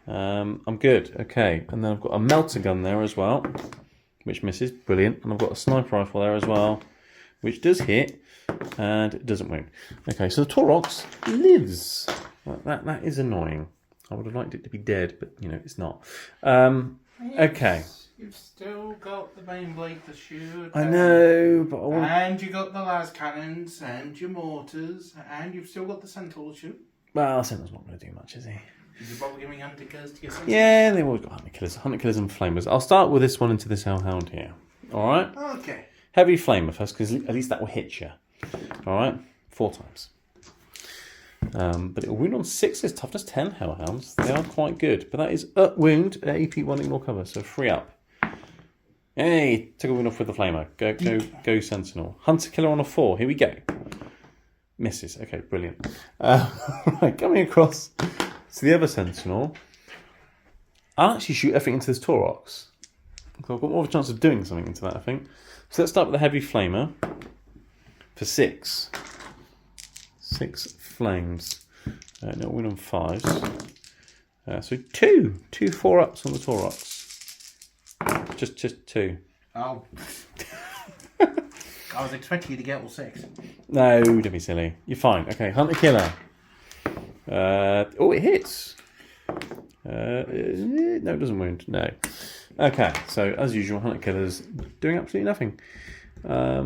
I'm good. Okay. And then I've got a melter gun there as well, which misses. Brilliant. And I've got a sniper rifle there as well, which does hit and it doesn't wound. Okay, so the Taurox lives. That is annoying. I would have liked it to be dead, but you know it's not. Okay. You've still got the main blade to shoot. I know, but I want. And you got the las cannons and your mortars, and you've still got the centaur to shoot. Well, Sentinel's not going to do much, is he? Did you bother giving hunter killers to your centaurs? Yeah, they've always got hunter killers and flamers. I'll start with this one into this hellhound here. All right. Okay. Heavy flamer first, because at least that will hit you. All right, 4 times. But it will wound on 6s, toughness 10 hellhounds. They are quite good, but that is up wound at AP1 ignore cover, so 3 up. Hey, took a wound off with the flamer. Go Sentinel. Hunter killer on a 4. Here we go. Misses. Okay, brilliant. Right, coming across to the other Sentinel. I'll actually shoot everything into this Taurox. So I've got more of a chance of doing something into that, I think. So let's start with the heavy flamer for 6. 6 flames. No, win on 5s. So 2 4-ups on the Taurox. Just 2. Oh. I was expecting you to get all 6. No, don't be silly. You're fine. Okay, hunter killer. Oh, it hits. No, it doesn't wound. No. Okay, so as usual, Hunter Killer's doing absolutely nothing. Yeah,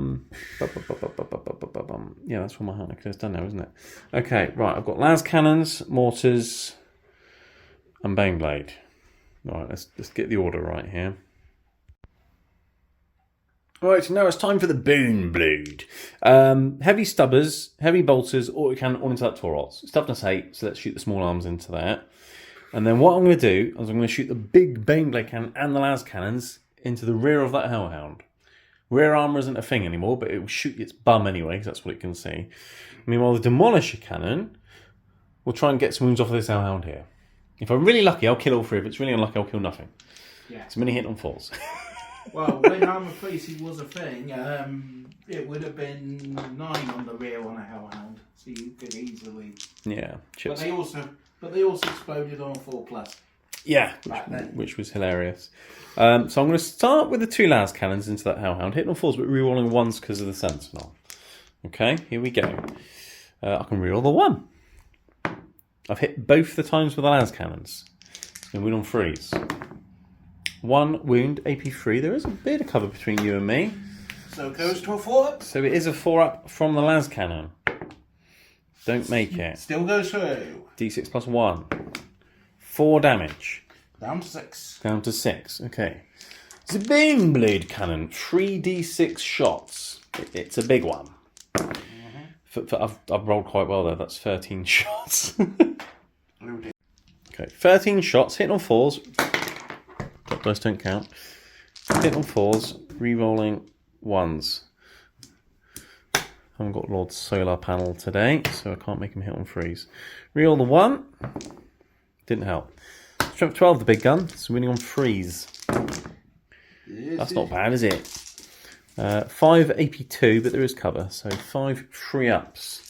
that's what my Hunter Killer's done now, isn't it? Okay, right, I've got las cannons, mortars, and Baneblade. Right, let's get the order right here. Right, so now it's time for the Baneblade. Heavy stubbers, heavy bolters, autocannon, all into that Tauros. Stuffness 8, so let's shoot the small arms into that. And then what I'm going to do is I'm going to shoot the big Baneblade cannon and the las cannons into the rear of that Hellhound. Rear armour isn't a thing anymore, but it will shoot its bum anyway, because that's what it can see. Meanwhile, the Demolisher cannon will try and get some wounds off of this Hellhound here. If I'm really lucky, I'll kill all three. If it's really unlucky, I'll kill nothing. Yeah. It's a mini hit on falls. Well, when armour freezing was a thing, it would have been 9 on the rear on a Hellhound, so you could easily. Yeah, chips. But they also exploded on 4+. Yeah, which was hilarious. So I'm going to start with the 2 las cannons into that Hellhound, hitting on 4s but rerolling 1s because of the Sentinel. Okay, here we go. I can reroll the 1. I've hit both the times with the las cannons. It's going to win on 3s. 1 wound, AP3. There is a bit of cover between you and me. So it goes to a 4-up. So it is a 4-up from the las cannon. Don't make it. Still goes through. D6 plus 1. 4 damage. Down to 6. Down to 6. Okay. The Baneblade cannon. 3d6 shots. It's a big one. I've rolled quite well there. That's 13 shots. Okay, 13 shots. Hitting on 4s. Dice don't count. Hitting on 4s. Rerolling 1s. I haven't got Lord's Solar Panel today, so I can't make him hit on 3s. Reroll the 1. Didn't help. Strength 12, the big gun. It's winning on 3s. That's not bad, is it? 5 AP2, but there is cover, so 5 3-ups.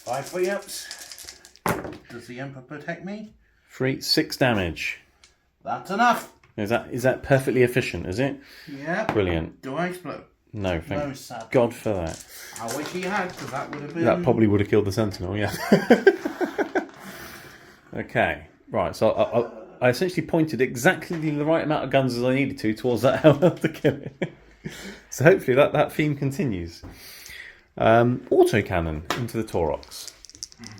5 3-ups. Does the Emperor protect me? 6 damage. That's enough. Is that perfectly efficient, is it? Yeah. Brilliant. Do I explode? No, thank sadly. God for that. I wish he had, because that would have been... That probably would have killed the Sentinel, yeah. Okay, right, so I essentially pointed exactly the right amount of guns as I needed to towards that Hellhound to kill it. So hopefully that theme continues. Autocannon into the Tauros.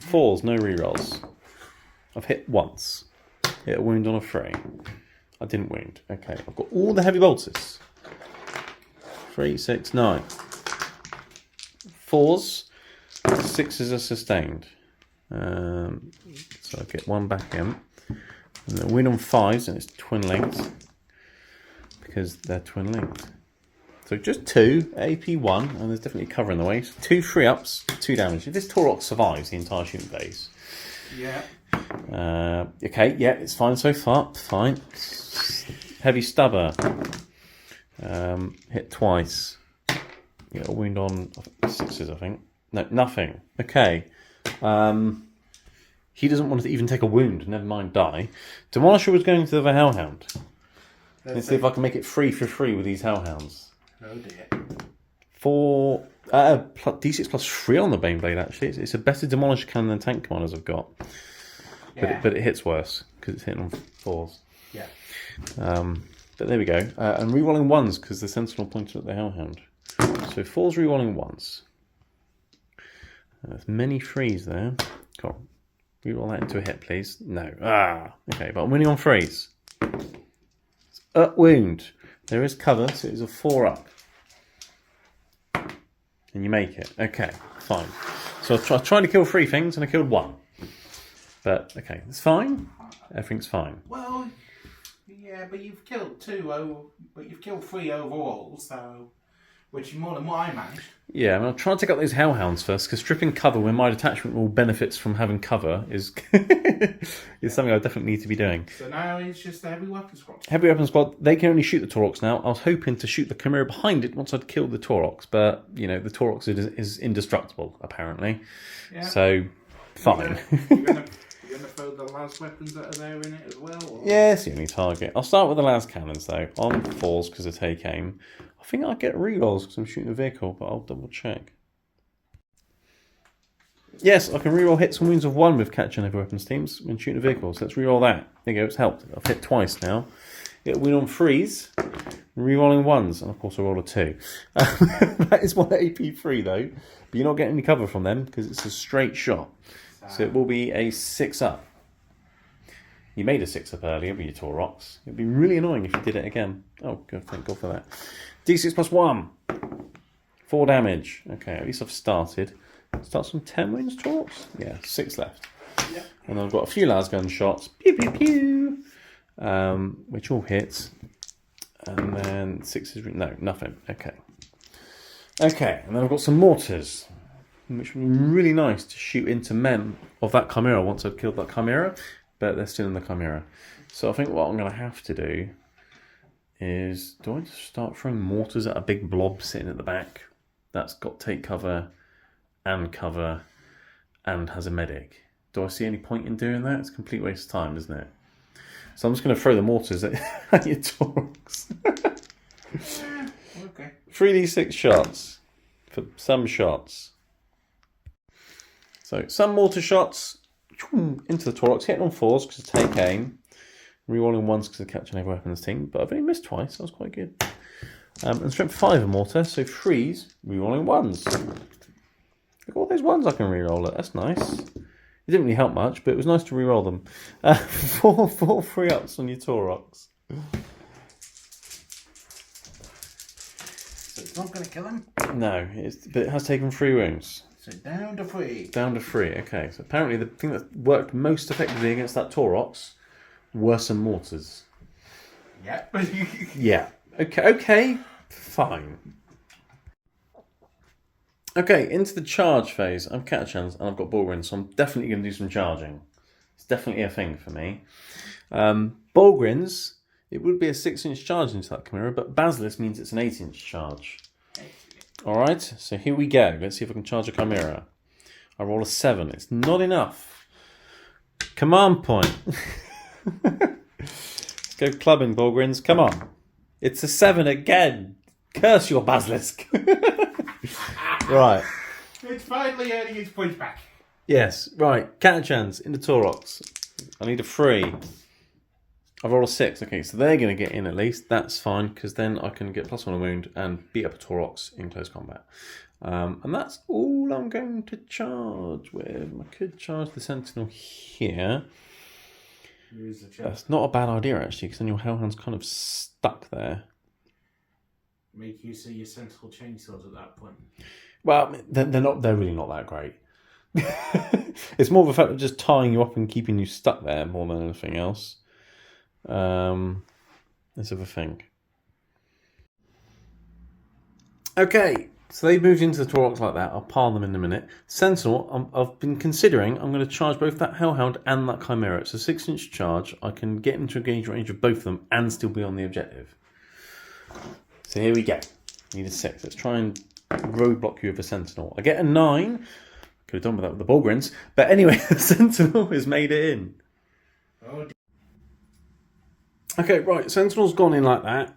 4s, no rerolls. I've hit once. Hit a wound on a 3. I didn't wound. Okay, I've got all the heavy bolters. 3, 6, 9. 4s, 6s are sustained. So I get 1 back in. And then win on 5s, and it's twin linked. Because they're twin linked. So just 2, AP1, and there's definitely cover in the way. So 2 3-ups, 2 damage. If this Tauros survives the entire shooting phase. Yeah. Okay, yeah, it's fine so far. Fine. Heavy stubber. Hit twice. Get a wound on 6s, I think. No, nothing. Okay. He doesn't want to even take a wound, never mind die. Demolisher was going to the Hellhound. Let's see if I can make it 3 for 3 with these Hellhounds. Oh dear. 4 D6 plus 3 on the Baneblade, actually. It's a better Demolisher cannon than Tank Commanders I've got. Yeah. But it hits worse, because it's hitting on 4s. Yeah. But there we go. And rerolling 1s, because the Sentinel pointed at the Hellhound. So 4s rerolling 1s. There's many 3s there. Cool. Reroll that into a hit, please. No. Okay, but I'm winning on 3s. Wound. There is cover, so it's a 4-up. And you make it. Okay, fine. So I tried to kill 3 things, and I killed 1. But, okay, it's fine. Everything's fine. Well, yeah, but you've killed 2, but you've killed 3 overall, so... Which is more than what I managed. Yeah, I mean, I'll try and take out those Hellhounds first, because stripping cover when my detachment all benefits from having cover is is something I definitely need to be doing. So now it's just the heavy weapon squad. Heavy weapon squad, they can only shoot the Tauros now. I was hoping to shoot the Chimera behind it once I'd killed the Tauros, but, you know, the Tauros is indestructible, apparently. Yeah. So, fine. You're going to throw the las weapons that are there in it as well? Or? Yeah, it's the only target. I'll start with the las cannons, though, on 4s because of take aim. I think I'll get rerolls because I'm shooting a vehicle, but I'll double check. Yes, I can reroll hits and wounds of 1 with Catachan heavy weapons teams when shooting a vehicle, so let's reroll that. There you go, it's helped. I've hit twice now. It'll win on 3s, rerolling 1s, and of course a roll of 2. That is 1 AP free though, but you're not getting any cover from them because it's a straight shot. So it will be a 6-up. You made a 6-up earlier with your Taurox. It'd be really annoying if you did it again. Oh, good, thank God for that. D6 plus 1. 4 damage. Okay, at least I've started. Starts from 10 wounds, Taurox? Yeah, 6 left. Yep. And I've got a few lasgun shots. Pew, pew, pew. Which all hits. And then 6 is... No, nothing. Okay. Okay, and then I've got some mortars, which would be really nice to shoot into men of that Chimera once I've killed that Chimera, but they're still in the Chimera. So I think what I'm going to have to do is... Do I just start throwing mortars at a big blob sitting at the back that's got take cover and has a medic? Do I see any point in doing that? It's a complete waste of time, isn't it? So I'm just going to throw the mortars at your Taurox. Okay. 3d6 shots for some shots. So some mortar shots into the Taurox, hitting on 4s because of take aim, rerolling 1s because of catching heavy weapons team, but I've only missed twice, so that was quite good. And strength 5 of mortar, so 3s, rerolling 1s. Look at all those 1s I can reroll it, that's nice. It didn't really help much, but it was nice to reroll them. 4 3-ups on your Taurox. So it's not going to kill him? No, but it has taken 3 wounds. So down to 3. Down to 3, okay. So apparently the thing that worked most effectively against that Taurox were some mortars. Yep. Yeah. Okay, fine. Okay, into the charge phase. I'm Catachans and I've got Bulgrins, so I'm definitely going to do some charging. It's definitely a thing for me. Bulgrins, it would be a 6-inch charge into that Chimera, but Basilisk means it's an 8-inch charge. Alright, so here we go. Let's see if I can charge a Chimera. I roll a 7. It's not enough. Command point. Let's go clubbing, Bulgrins. Come on. It's a 7 again. Curse your Basilisk. Right. It's finally earning its points back. Yes, right. Catachans in the Taurox. I need a 3. I've rolled a 6. Okay, so they're going to get in at least. That's fine, because then I can get +1 a wound and beat up a Taurox in close combat. And that's all I'm going to charge with. I could charge the Sentinel here. That's not a bad idea, actually, because then your Hellhound's kind of stuck there. Make use of your Sentinel chainsaws at that point. Well, they're really not that great. It's more of a fact of just tying you up and keeping you stuck there more than anything else. Let's have a think. Okay, so they've moved into the Taurox like that. I'll pile them in a minute. Sentinel, I've been considering I'm going to charge both that Hellhound and that Chimera. It's a 6-inch charge. I can get into engage range of both of them and still be on the objective. So here we go. Need a 6. Let's try and roadblock you with a Sentinel. I get a 9. Could have done with that with the Bulgrins. But anyway, the Sentinel has made it in. Oh. Okay, right. Sentinel's gone in like that.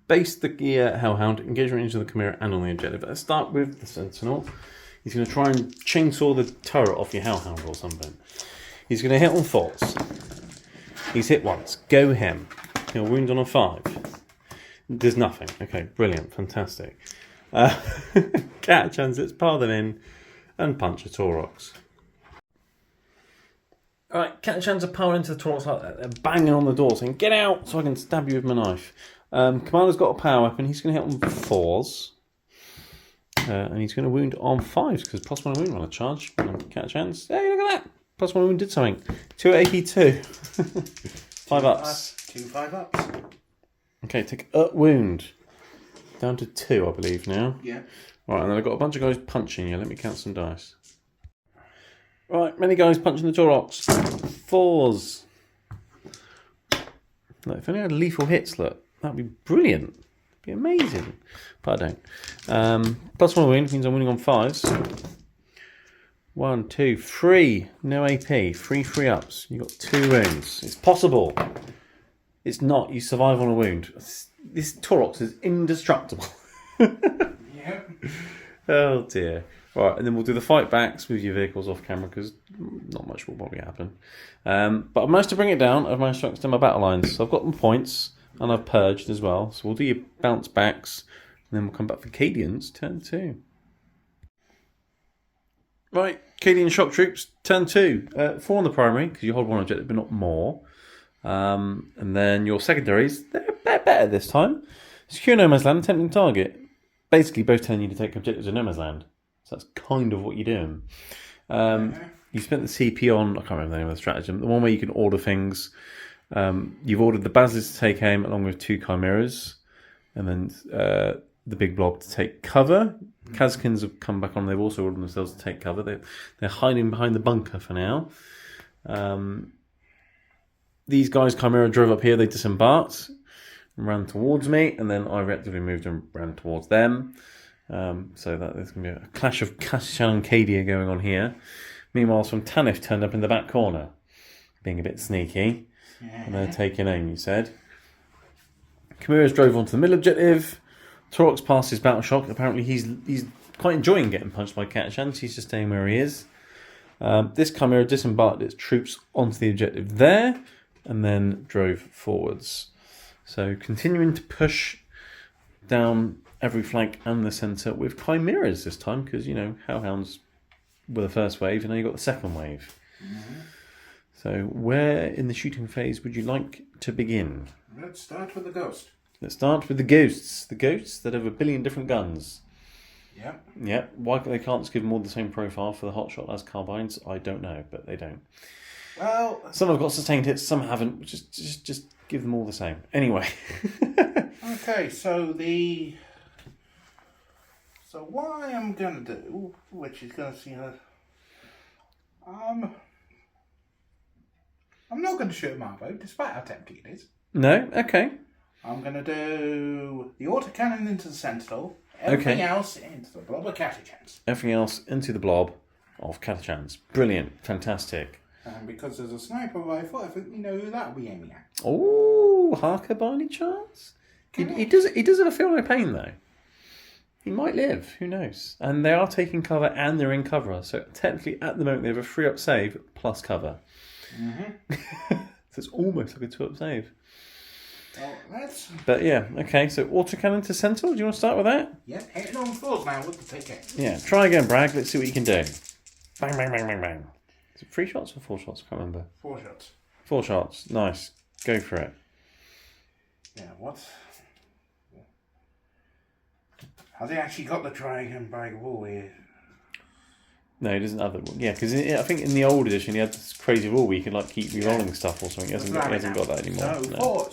Base the Hellhound, engage range of the Chimera and on the objective. Let's start with the Sentinel. He's going to try and chainsaw the turret off your Hellhound or something. He's going to hit on 4s. He's hit once. Go him. He'll wound on a 5. There's nothing. Okay, brilliant. Fantastic. Catachans, let's pile them in and punch a Taurox. Alright, Catachans are piling into the Taurox like that. They're banging on the door saying, get out so I can stab you with my knife. Commander's got a power weapon. He's going to hit on 4s. And he's going to wound on 5s because +1 wound on a charge. Catachans. Hey, look at that. +1 wound did something. 2 AP 2. 5 ups. 2 5-ups. Okay, take a wound. Down to 2, I believe, now. Yeah. Right, and then I've got a bunch of guys punching you. Let me count some dice. Right, many guys punching the Taurox. 4s. Look, if only I had lethal hits, look. That'd be brilliant. It'd be amazing. But I don't. +1 wound means I'm winning on 5s. 1, 2, 3. No AP. 3 ups. You've got 2 wounds. It's possible. It's not. You survive on a wound. This Taurox is indestructible. Yeah. Oh dear. Right, and then we'll do the fight backs with your vehicles off camera because not much will probably happen. But I've managed to bring it down. I've managed to extend my battle lines. So I've got my points. And I've purged as well. So we'll do your bounce backs. And then we'll come back for Cadians, turn 2. Right, Cadian shock troops, turn 2. 4 on the primary, because you hold 1 objective, but not more. And then your secondaries, they're a bit better this time. Secure no man's land, tempting target. Basically, both telling you to take objectives in no man's land. So that's kind of what you're doing. You spent the CP on, I can't remember the name of the stratagem, the one where you can order things. You've ordered the Basilisk to take aim along with 2 Chimeras. And then the big blob to take cover. Catachans have come back on. They've also ordered themselves to take cover. They're hiding behind the bunker for now. These guys, Chimera, drove up here. They disembarked and ran towards me. And then I reactively moved and ran towards them. So that there's going to be a clash of Catachan and Cadia going on here. Meanwhile, some Tanith turned up in the back corner, being a bit sneaky. And they're taking aim, you said. Chimeras drove onto the middle objective. Torox passed his battle shock. Apparently he's quite enjoying getting punched by Catachan. He's just staying where he is. This Chimera disembarked its troops onto the objective there and then drove forwards. So continuing to push down every flank and the centre with Chimeras this time because, you know, Hellhounds were the first wave and now you've got the second wave. So where in the shooting phase would you like to begin? Let's start with the ghost. Let's start with the ghosts. The ghosts that have a billion different guns. Yep. Yep. Why they can't just give them all the same profile for the hotshot as carbines, I don't know, but they don't. Well, some have got sustained hits, some haven't. Just give them all the same. Anyway. Okay, so what I am gonna do, which is gonna see her, I'm not gonna shoot a Marbo, despite how tempting it is. No? Okay. I'm going to do the autocannon into the Sentinel, everything else into the blob of Catachans. Everything else into the blob of Catachans. Brilliant. Fantastic. And because there's a sniper rifle, I think we know who that'll be aiming at. Oh, Harker by any chance? He does have feel no pain though. He might live, who knows? And they are taking cover and they're in cover, so technically at the moment they have a 3-up save plus cover. So it's almost like a 2-up save. Well, But yeah, okay, so autocannon to Sentinel, do you want to start with that? Yeah, hitting on 4s now with the PK. Yeah, try again, Bragg, let's see what you can do. Bang, bang, bang, bang, bang. Is it 3 shots or 4 shots? I can't remember. 4 shots. 4 shots, nice. Go for it. Yeah, what? Has he actually got the try again bag of wool here? No, he doesn't have it. Yeah, because I think in the old edition he had this crazy rule where you could like keep re-rolling stuff or something. He hasn't got that anymore. No.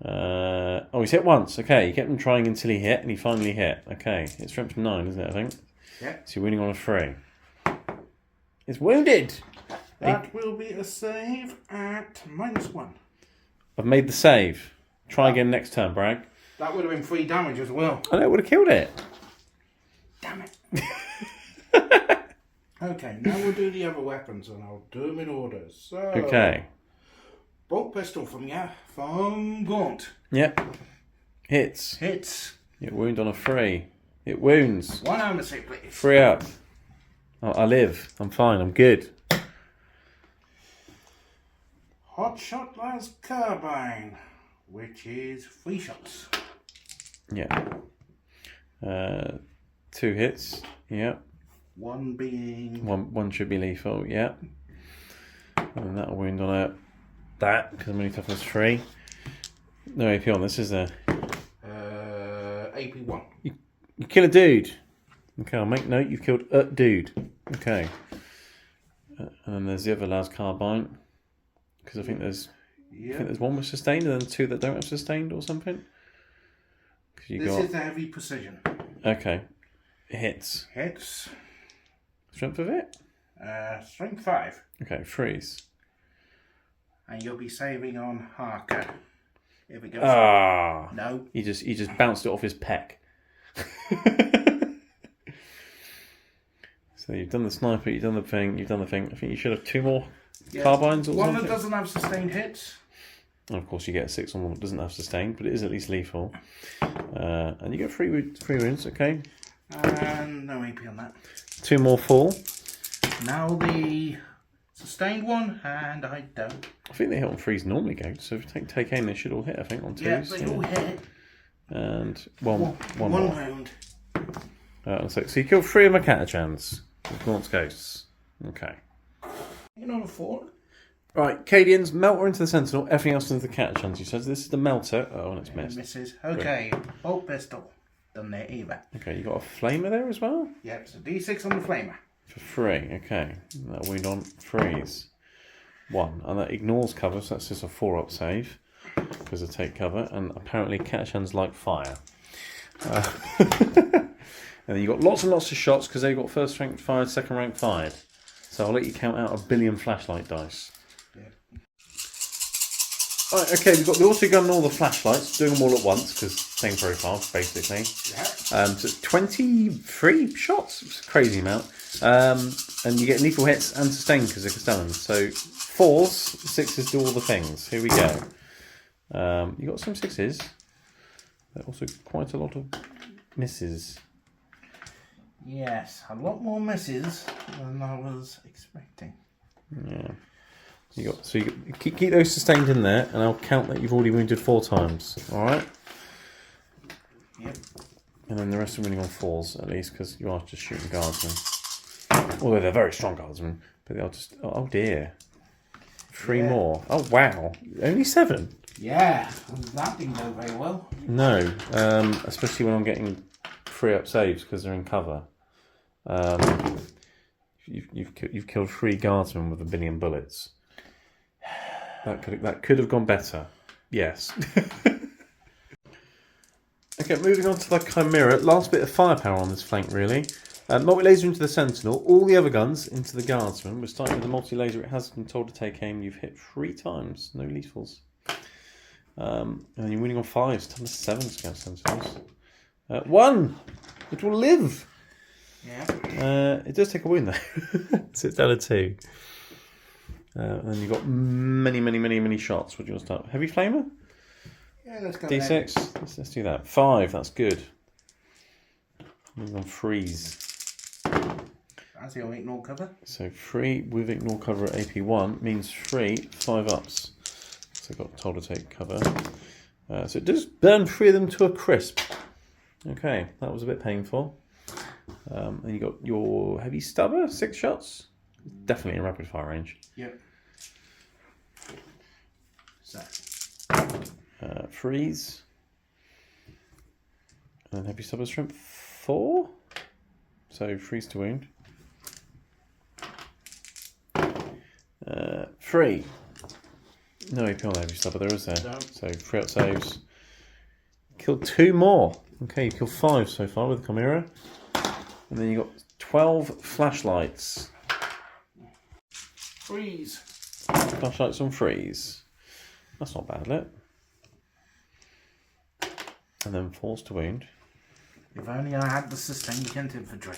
4s. He's hit once. Okay, he kept him trying until he hit, and he finally hit. Okay, it's strength 9, isn't it? I think. Yeah. So you're winning on a 3. It's wounded. That will be a save at -1. I've made the save. Try again next turn, Bragg. That would have been 3 damage as well. I know, it would have killed it. Damn it. Okay, now we'll do the other weapons and I'll do them in order. So, Okay. bolt pistol from Gaunt. Yep. Hits. It wound on a 3. It wounds. 1 armor save, please. 3 up. Oh, I live. I'm fine. I'm good. Hot shot las carbine, which is 3 shots. Yeah. 2 hits. Yep. 1 being... One should be lethal. Yep. And that'll wound on that because I'm only toughness 3. No AP on this, is there? AP 1. You kill a dude. Okay, I'll make note. You've killed a dude. Okay. And then there's the other las carbine. Because I think there's one with sustained and then 2 that don't have sustained or something. This is a heavy precision. Okay. It hits. Strength of it? Strength 5. Okay, freeze. And you'll be saving on Harker. If it goes no. He just bounced it off his peck. So you've done the sniper, you've done the thing. I think you should have 2 more carbines or one something. that doesn't have sustained hits. And of course you get a 6 on one that doesn't have sustained, but it is at least lethal. And you get 3 wounds, okay. And no AP on that. 2 more fall. Now the sustained one, and I don't. I think they hit on threes normally go. So if you take aim, they should all hit. I think on twos. Yeah, they all hit. And one more. round. So you killed 3 of my Catachans with Gaunt's Ghosts. Okay. You know the 4. Right, Cadians, Melter into the Sentinel, everything else into the Catachans. You said this is the Melter. Oh, and it's missed. Misses. Okay, bolt pistol. Done there either. Okay, you got a Flamer there as well? Yep, so D6 on the flamer. For 3, okay. That wound on 3s. 1, and that ignores cover, so that's just a 4-up save. Because I take cover, and apparently Catachans like fire. And then you got lots and lots of shots because they've got first rank fired, second rank fired. So I'll let you count out 1 billion flashlight dice. Yeah. Right, okay, we've got the auto gun and all the flashlights, doing them all at once because same profile basically. Yeah. So it's 23 shots, it's a crazy amount. And you get lethal hits and sustain because they're Castellans. So 4s, 6s do all the things. Here we go. You got some 6s, but also quite a lot of misses. Yes, a lot more misses than I was expecting. Yeah. You keep those sustained in there, and I'll count that you've already wounded 4 times. All right. Yep. And then the rest are winning on 4s at least, because you are just shooting guardsmen. Although they're very strong guardsmen, but they'll just. Oh dear. 3 more. Oh wow. Only 7. Yeah, that didn't go very well. No, especially when I'm getting 3-up saves because they're in cover. You've killed 3 guardsmen with 1 billion bullets. That could have gone better. Yes. Okay, moving on to the Chimera. Last bit of firepower on this flank, really. Multi-laser into the Sentinel. All the other guns into the Guardsman. We're starting with the multi-laser. It has been told to take aim. You've hit 3 times. No lethals. And you're winning on 5s. Time to 7s against Sentinels. 1! It will live! Yeah. It does take a wound though. So it's down to 2. And then you've got many shots. What do you want to start? Heavy Flamer? Yeah, let's go D6? Let's do that. 5, that's good. Moving on 3s. That's the only ignore cover. So 3 with ignore cover at AP1 means 3 5-ups. So I got told to take cover. So it does burn 3 of them to a crisp. Okay, that was a bit painful. And you got your heavy stubber, 6 shots. Definitely in rapid fire range. Yep. So. 3s. And then heavy stubber shrimp 4. So 3s to wound. 3. No AP on the heavy stubber there, is there? No. So 3-up saves. Killed 2 more. Okay, you killed 5 so far with the Chimera. And then you got 12 flashlights. 3s. Flashlights on 3s. That's not bad, is it? And then 4s to wound. If only I had the sustained Kent infantry.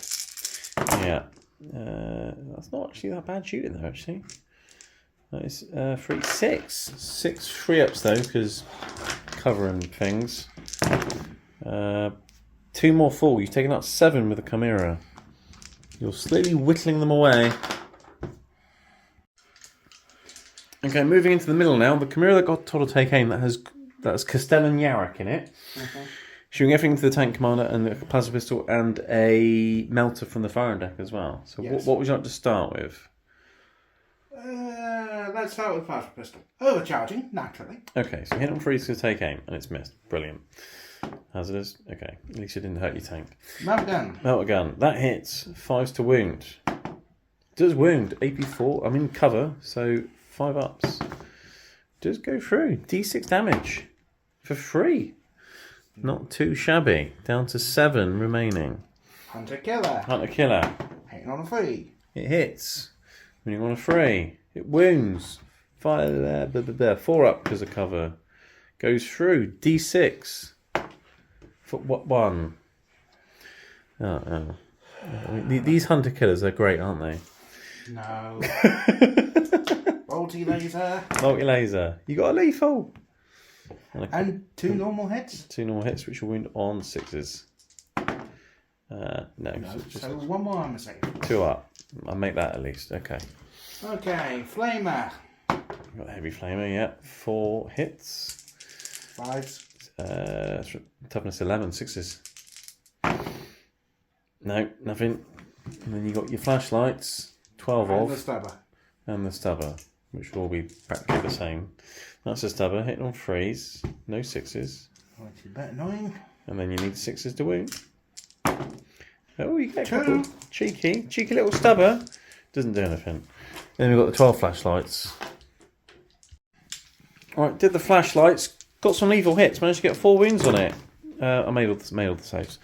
Yeah. That's not actually that bad shooting though, actually. That is 3, 6. 6 3-ups though, because cover and things. 2 more full. You've taken out 7 with the Chimera. You're slowly whittling them away. Okay, moving into the middle now. The Chimera that got told to take aim, that's Castellan Yarrak in it. Mm-hmm. Shooting everything to the tank commander and the plasma pistol and a melter from the firing deck as well. So yes. what would you like to start with? Let's start with plasma pistol. Overcharging, naturally. Okay, so hit on 3 to take aim and it's missed. Brilliant. Hazardous. Okay, at least it didn't hurt your tank. Melt gun. Melter gun. That hits. 5s to wound. Does wound. AP4. I'm in cover, so 5-ups. Does go through. D6 damage. For 3. Not too shabby. Down to 7 remaining. Hunter killer. Hunter killer. Hitting on a 3. It hits. Winning on a 3. It wounds. 4-up because of cover. Goes through. D6. For what 1? Oh. These hunter killers are great, aren't they? No. Multi-laser. Multi-laser. You got a lethal. And 2 normal hits? 2 normal hits, which will wound on 6s. No. So 1 more armor save. 2 up. I'll make that at least. Okay. Okay, Flamer. Got the heavy flamer, yeah. 4 hits. 5s. Toughness 11, 6s. No, nothing. And then you got your flashlights, 12 And of. the Stabber. And the stubber, which will be practically the same. That's a stubber, hitting on 3s, no 6s. Which is a bit annoying. And then you need 6s to wound. Oh, you get a 2. couple. Cheeky little stubber. Doesn't do anything. Then we've got the 12 flashlights. Alright, did the flashlights. Got some lethal hits. Managed to get 4 wounds on it. I made all the saves.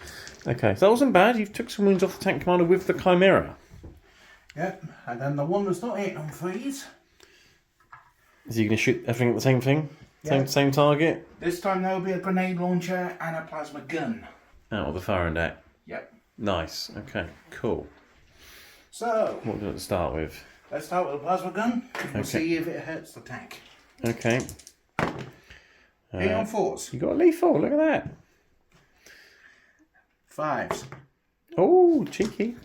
Okay, so that wasn't bad. You took some wounds off the tank commander with the Chimera. Yep, and then the one that's not hitting on 3s. Is he going to shoot everything at the same thing? Yeah. Same target? This time there will be a grenade launcher and a plasma gun. Out of the firing deck. Yep. Nice. Okay, cool. So, What do we start with? let's start with the plasma gun. We'll Okay. see if it hurts the tank. Okay. Hit on 4s. You got a lethal, look at that. 5s. Oh, cheeky.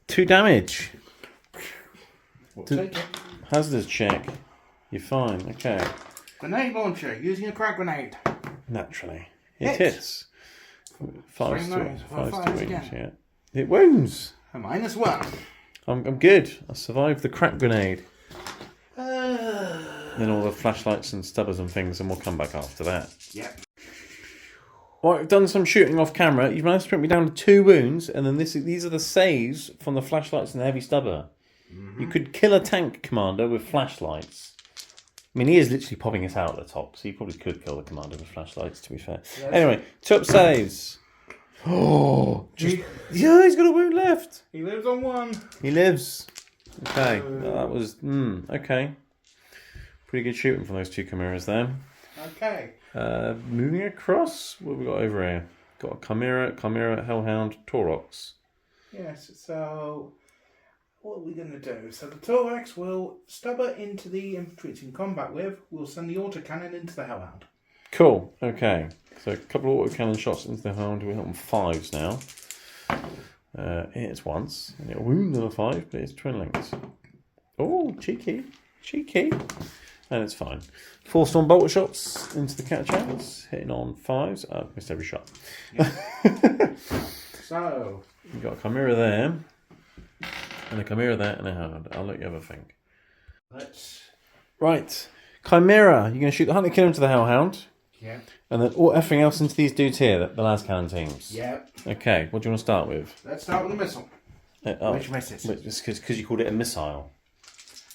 2 damage. We'll take it. Hazards check. You're fine. Okay. Grenade launcher using a crack grenade. Naturally. It Hit. hits. 5 Same to noise. wounds, Fives yeah. again. It wounds. A -1. I'm good. I survived the crack grenade. Then all the flashlights and stubbers and things, and we'll come back after that. Yep. Right, I've done some shooting off camera. You've managed to put me down to 2 wounds, and then these are the saves from the flashlights and the heavy stubber. You could kill a tank commander with flashlights. I mean, he is literally popping us out at the top, so you probably could kill the commander with flashlights, to be fair. Yes. Anyway, 2 up saves. Oh, yeah, he's got a wound left. He lives on 1. He lives. Okay, that was, okay. Pretty good shooting from those 2 chimeras there. Okay. Moving across, what have we got over here? Got a Chimera, Hellhound, Taurox. Yes, so what are we going to do? So the Thorax will stubber into the infantry it's in combat with. We'll send the autocannon into the Hellhound. Cool, okay. So a couple of autocannon shots into the Hound. We're on 5s now. It hits once, and it'll wound another 5, but it's twin links. Oh, cheeky. And it's fine. 4 storm bolter shots into the Catachans, hitting on 5s. Oh, missed every shot. So You've got a Chimera there, and a Chimera there, and a Hound. I'll let you have a think. let's. Right, Chimera. You're going to shoot the Hunter Killer into the Hellhound, Yeah. and then all everything else into these dudes here, the last cannon teams. Yep. Okay, what do you want to start with? Let's start with the missile. Which misses? It's because you called it a missile.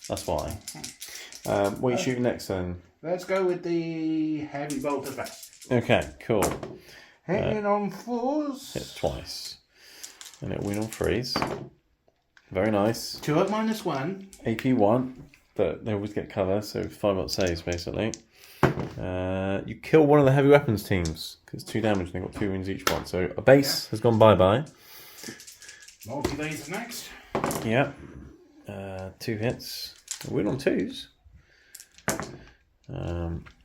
That's why. What are you shooting next then? Let's go with the heavy bolter vest. Okay, cool. Hitting on 4s. Hit twice. And it'll win on 3s. Very nice. 2 up -1. AP1, but they always get cover, so 5 up saves basically. You kill one of the heavy weapons teams, because 2 damage and they've got 2 wounds each one. So a base has gone bye-bye. Multi-laser next. Yeah. 2 hits. A win on 2s.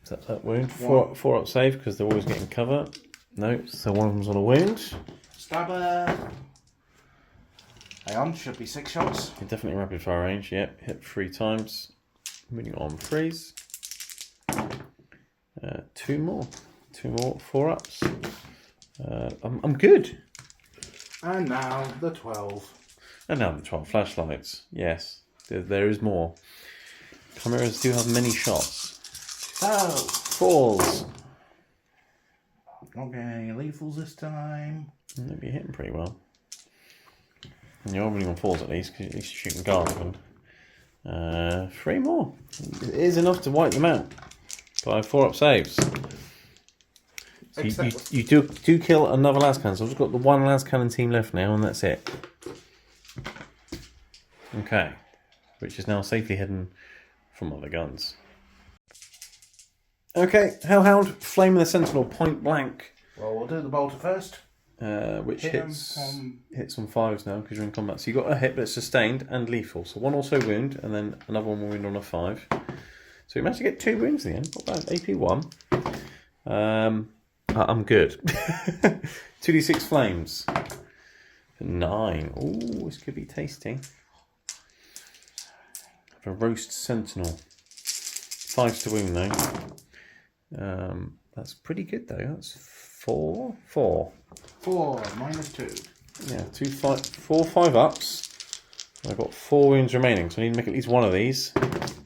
So that wound. 4 up save, because they're always getting cover. No, so one of them's on a wound. Stabber. Hang on, should be 6 shots. Definitely rapid fire range, yep. Hit 3 times. Moving on 3s. 2 more. 2 more, 4 ups. I'm good. And now the 12. And now the 12 flashlights. Yes, there is more. Chimeras do have many shots. So, 4s. okay, lethals this time. Maybe you're hitting pretty well. And you're winning on 4s at least, because at least you're shooting guard with them. 3 more. It is enough to wipe them out by 4 up saves. So you do kill another last cannon. So I've just got the 1 last cannon team left now, and that's it. Okay. Which is now safely hidden from other guns. Okay, Hellhound, Flame of the Sentinel, point blank. Well, we'll do the bolter first. Which hits on... hits on 5s now because you're in combat. So you got a hit, but it's sustained and lethal. So 1 also wound, and then another 1 will wound on a 5. So you managed to get 2 wounds in the end. Not bad. AP1. I'm good. 2d6 flames. 9. Ooh, this could be tasty. The roast sentinel. 5 to wound though. That's pretty good though. That's 4. 4 minus 2. Yeah, 4 5 ups. I've got 4 wounds remaining, so I need to make at least one of these.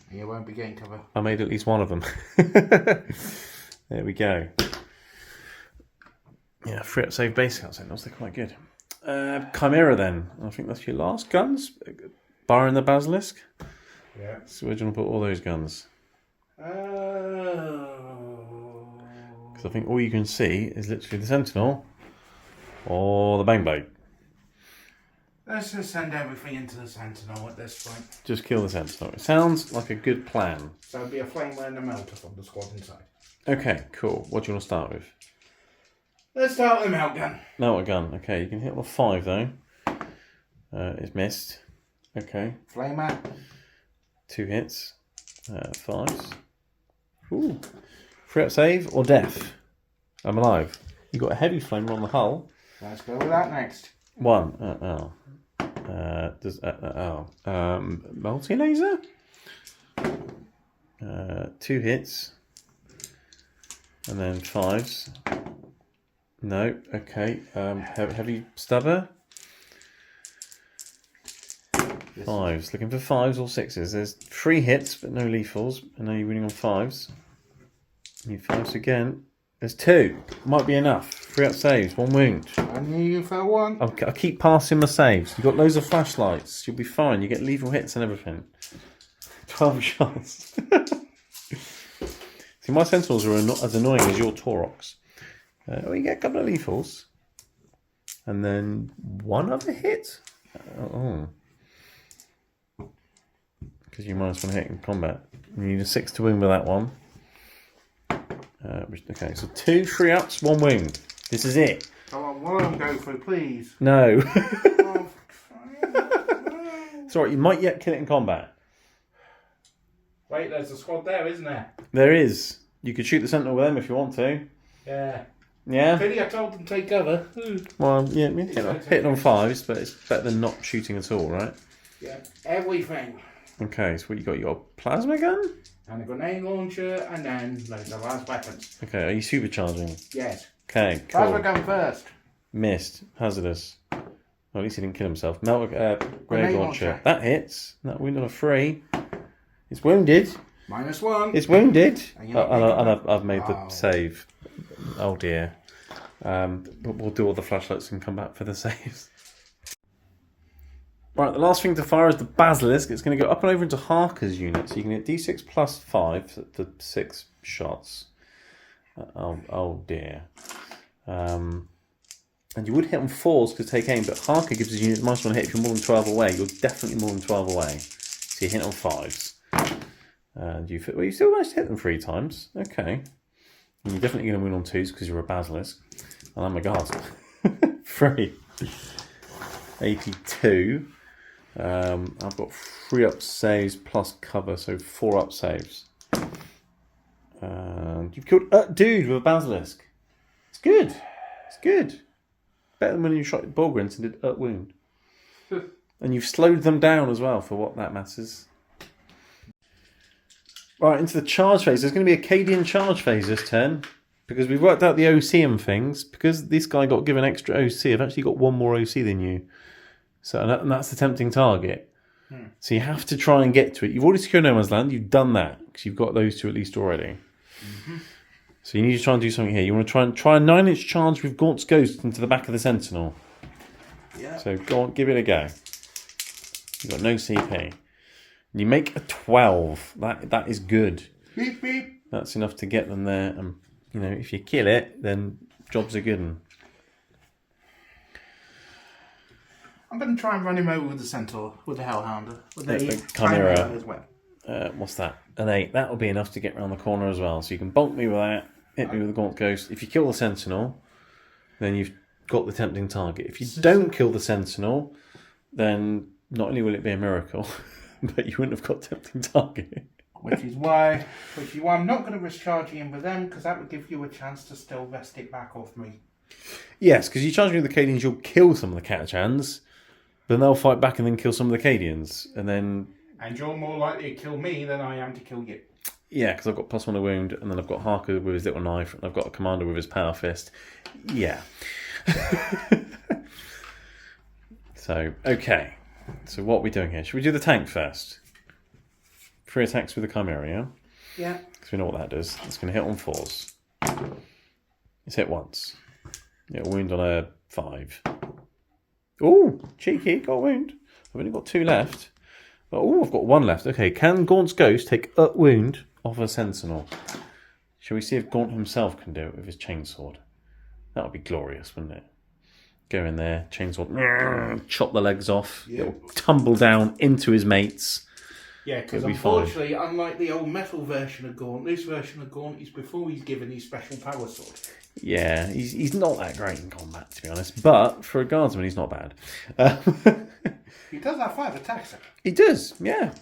You won't be getting cover. I made at least one of them. There we go. Yeah, free up save basic out sentinels, they're quite good. Chimera then. I think that's your last guns. Barring the basilisk. Yeah. So where do you want to put all those guns? Because I think all you can see is literally the sentinel or the bang blade. Let's just send everything into the sentinel at this point. Just kill the sentinel. It sounds like a good plan. So it'll be a flamer and a melter from the squad inside. Okay, cool. What do you want to start with? Let's start with the melt gun. Melter gun. Okay, you can hit on a 5 though. It's missed. Okay. Flamer. 2 hits. 5s. Ooh. Free up save or death? I'm alive. You got a heavy flamer on the hull. Let's go with that next. 1. Multi-laser? 2 hits. And then 5s. No, okay. Heavy stubber. 5s. Looking for 5s or 6s. There's 3 hits, but no lethals. And now you're winning on 5s. Need 5s again. There's 2. Might be enough. 3 up saves. 1 wound. I knew you for 1. I keep passing my saves. You've got loads of flashlights. You'll be fine. You get lethal hits and everything. 12 shots. See, my sentinels are not as annoying as your Taurox. You get a couple of lethals. And then 1 other hit. Because you minus 1 hit in combat. You need a 6 to win with that one. Okay, so 2 free ups, 1 wound. This is it. Come on, one of them go through, please. No. It's alright, you might yet kill it in combat. Wait, there's a squad there, isn't there? There is. You could shoot the sentinel with them if you want to. Yeah. Yeah? Really, I told them to take cover. Well, yeah, hitting on 5s, but it's better than not shooting at all, right? Yeah, everything. Okay, so what you got? You got a plasma gun? And a grenade launcher, and then loads of last weapons. Okay, are you supercharging? Yes. Okay, cool. Plasma gun first. Missed. Hazardous. Well, at least he didn't kill himself. Grenade launcher. launcher. That hits. That wound on a 3. It's wounded. Minus 1. It's wounded. And I've made the save. Oh dear. But we'll do all the flashlights and come back for the saves. Right, the last thing to fire is the basilisk. It's going to go up and over into Harker's unit, so you can hit d6 plus 5 for 6 shots. Oh dear. And you would hit on 4s to take aim, but Harker gives his unit minus 1 hit if you're more than 12 away. You're definitely more than 12 away. So you hit on 5s. And you still managed to hit them 3 times. Okay. And you're definitely going to win on 2s because you're a basilisk. And I'm a guard. 3. 82. I've got 3 up saves plus cover, so 4 up saves. And you've killed a dude with a basilisk. It's good. It's good. Better than when you shot Borgrins and did wound. And you've slowed them down as well, for what that matters. Right, into the charge phase. There's going to be a Cadian charge phase this turn. Because we've worked out the OC and things. Because this guy got given extra OC, I've actually got 1 more OC than you. So, and that's the tempting target. So you have to try and get to it. You've already secured No Man's Land. You've done that. Because you've got those 2 at least already. Mm-hmm. So you need to try and do something here. You want to try a 9-inch charge with Gaunt's Ghost into the back of the Sentinel. Yeah. So go on, give it a go. You've got no CP. You make a 12. That is good. Beep, beep. That's enough to get them there. And, if you kill it, then jobs are good. I'm going to try and run him over with the Centaur, with the Hellhounder, with the Chimera as well. What's that? An 8. That'll be enough to get around the corner as well. So you can bonk me with that, hit me with the Gaunt Ghost. If you kill the Sentinel, then you've got the tempting target. If you don't kill the Sentinel, then not only will it be a miracle, but you wouldn't have got tempting target. Which is why I'm not going to risk charging in with them, because that would give you a chance to still vest it back off me. Yes, because you charge me with the Cadians, you'll kill some of the Catachans, then they'll fight back and then kill some of the Cadians, and then And you're more likely to kill me than I am to kill you. Yeah, because I've got +1 a wound, and then I've got Harker with his little knife, and I've got a commander with his power fist. Yeah. So, okay. So what are we doing here? Should we do the tank first? 3 attacks with the Chimera, yeah? Yeah. Because we know what that does. It's going to hit on 4s. It's hit once. Yeah, a wound on a 5. Ooh, cheeky, got a wound. I've only got 2 left. Oh, I've got 1 left. Okay, can Gaunt's Ghost take a wound off a Sentinel? Shall we see if Gaunt himself can do it with his chainsword? That would be glorious, wouldn't it? Go in there, chainsword, chop the legs off. Yeah. It'll tumble down into his mates. Yeah, because It'll be unfortunately, unlike the old metal version of Gaunt, this version of Gaunt is before he's given his special power sword. Yeah, he's not that great in combat, to be honest. But for a guardsman, he's not bad. He does have 5 attacks. He does, yeah.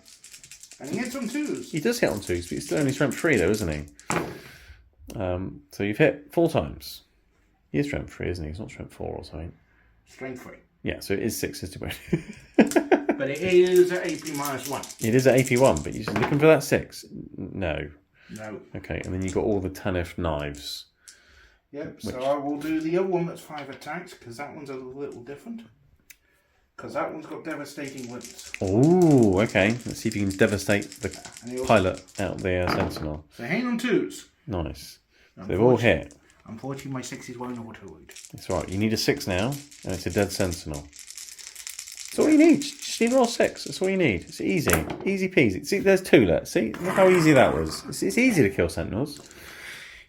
And he hits on 2s. He does hit on 2s, but he's still only strength 3, though, isn't he? So you've hit 4 times. He is strength 3, isn't he? He's not strength 4 or something. Strength 3. Yeah, so it is 6 to win. But it is at AP -1. It is at AP 1, but you're looking for that 6? No. No. Okay, and then you've got all the Tanith knives. Yep, so I will do the other one that's 5 attacks, because that one's a little different. Because that one's got devastating wounds. Oh, okay. Let's see if you can devastate the And pilot out the Sentinel. So hang on 2s. Nice. So they've all hit. Unfortunately, my 6s won't auto-wound. It's right. You need a 6 now, and it's a dead Sentinel. That's all you need. Just need to roll 6. That's all you need. It's easy. Easy peasy. See, there's 2 left. See? Look how easy that was. It's easy to kill Sentinels.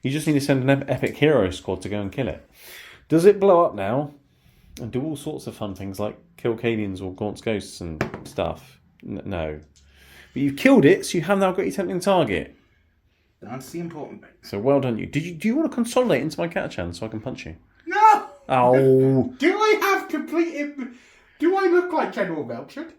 You just need to send an epic hero squad to go and kill it. Does it blow up now and do all sorts of fun things like kill Cadians or Gaunt's Ghosts and stuff? No. But you've killed it, so you have now got your tempting target. That's the important bit. So well done you. Do you want to consolidate into my Catachan so I can punch you? No! Oh. Do I have complete... Do I look like General Melchett?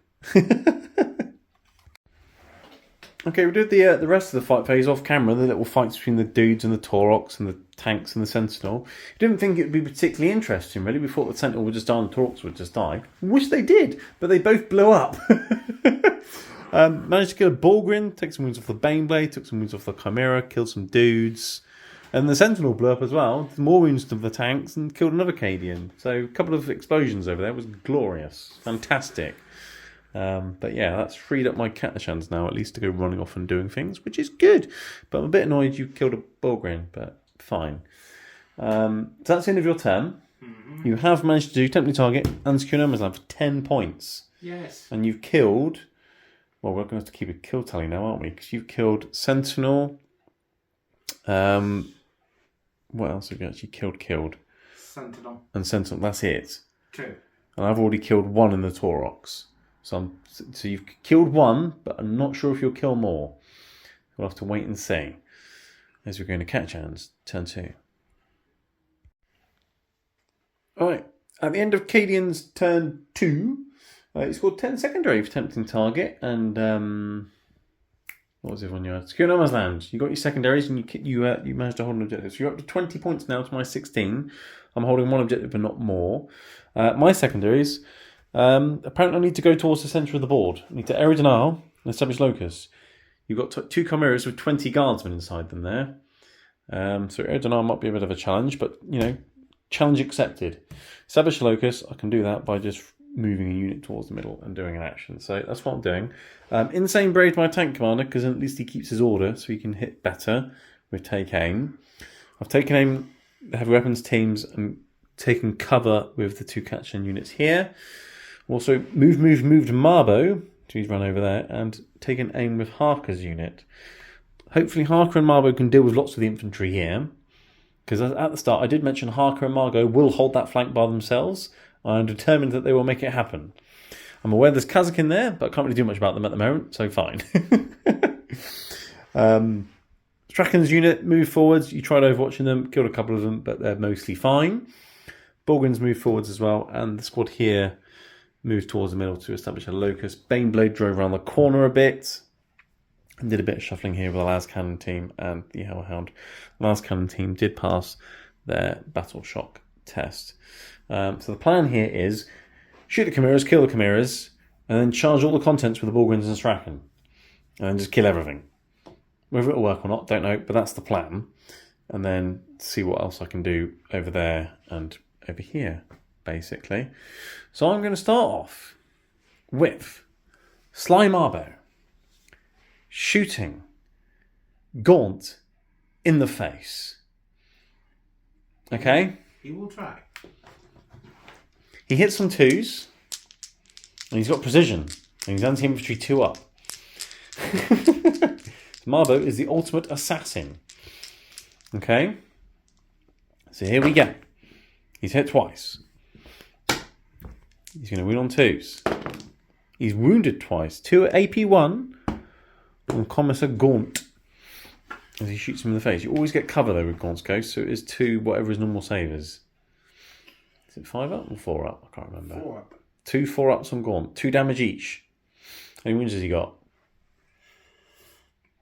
Okay, we did the rest of the fight phase off camera, the little fights between the dudes and the Taurox and the tanks and the Sentinel. Didn't think it would be particularly interesting, really. We thought the Sentinel would just die and the Taurox would just die. Wish they did, but they both blew up. Managed to kill a Bulgrin, take some wounds off the Baneblade, took some wounds off the Chimera, killed some dudes. And the Sentinel blew up as well, more wounds to the tanks, and killed another Cadian. So a couple of explosions over there. It was glorious. Fantastic. But yeah, that's freed up my Catachans now, at least, to go running off and doing things, which is good. But I'm a bit annoyed you killed a Bulgrin, but fine. So that's the end of your turn. Mm-hmm. You have managed to do Tempting Target and Secure No Man's Land for 10 points. Yes. And you've killed... Well, we're going to have to keep a kill tally now, aren't we? Because you've killed Sentinel. What else have you actually killed? Sentinel. And Sentinel, that's it. 2. And I've already killed 1 in the Taurox. So you've killed 1, but I'm not sure if you'll kill more. We'll have to wait and see. As we're going to Catachan's turn 2. Alright, at the end of Cadian's turn 2, he scored 10 secondary for Tempting Target, and what was the other one you had? Secure No Man's Land. You got your secondaries, and you managed to hold an objective. So you're up to 20 points now to my 16. I'm holding 1 objective, but not more. My secondaries... apparently I need to go towards the centre of the board. I need to Eridanar and establish Locus. You've got 2 Chimeras with 20 guardsmen inside them there. So Eridanar might be a bit of a challenge, but, challenge accepted. Establish Locus, I can do that by just moving a unit towards the middle and doing an action. So that's what I'm doing. Insane Brave, my tank commander, because at least he keeps his order, so he can hit better with Take Aim. I've taken aim, the heavy weapons teams, and taken cover with the 2 Catachan units here. Also, moved Marbo, so he's run over there, and taken aim with Harker's unit. Hopefully Harker and Marbo can deal with lots of the infantry here, because at the start I did mention Harker and Margo will hold that flank by themselves. I'm determined that they will make it happen. I'm aware there's Catachan there, but I can't really do much about them at the moment, so fine. Strachan's unit moved forwards. You tried overwatching them, killed a couple of them, but they're mostly fine. Bulgrin's moved forwards as well, and the squad here moved towards the middle to establish a Locus. Baneblade drove around the corner a bit and did a bit of shuffling here with the Las Cannon team and the Hellhound. The Las Cannon team did pass their Battle Shock test. So the plan here is shoot the Chimeras, kill the Chimeras, and then charge all the contents with the Borgwins and Strachan, and then just kill everything. Whether it'll work or not, don't know, but that's the plan. And then see what else I can do over there and over here, basically. So I'm going to start off with Sly Marbo shooting Gaunt in the face. Okay? He will try. He hits on 2s, and he's got precision, and he's anti-infantry 2 up. Marbo is the ultimate assassin. Okay? So here we go. He's hit twice. He's going to win on 2s. He's wounded twice. 2 at AP1 on Commissar Gaunt as he shoots him in the face. You always get cover though with Gaunt's Ghost, so it is 2 whatever his normal save is. Is it 5 up or 4 up? I can't remember. 4 up. 2 4-ups on Gaunt. 2 damage each. How many wounds has he got?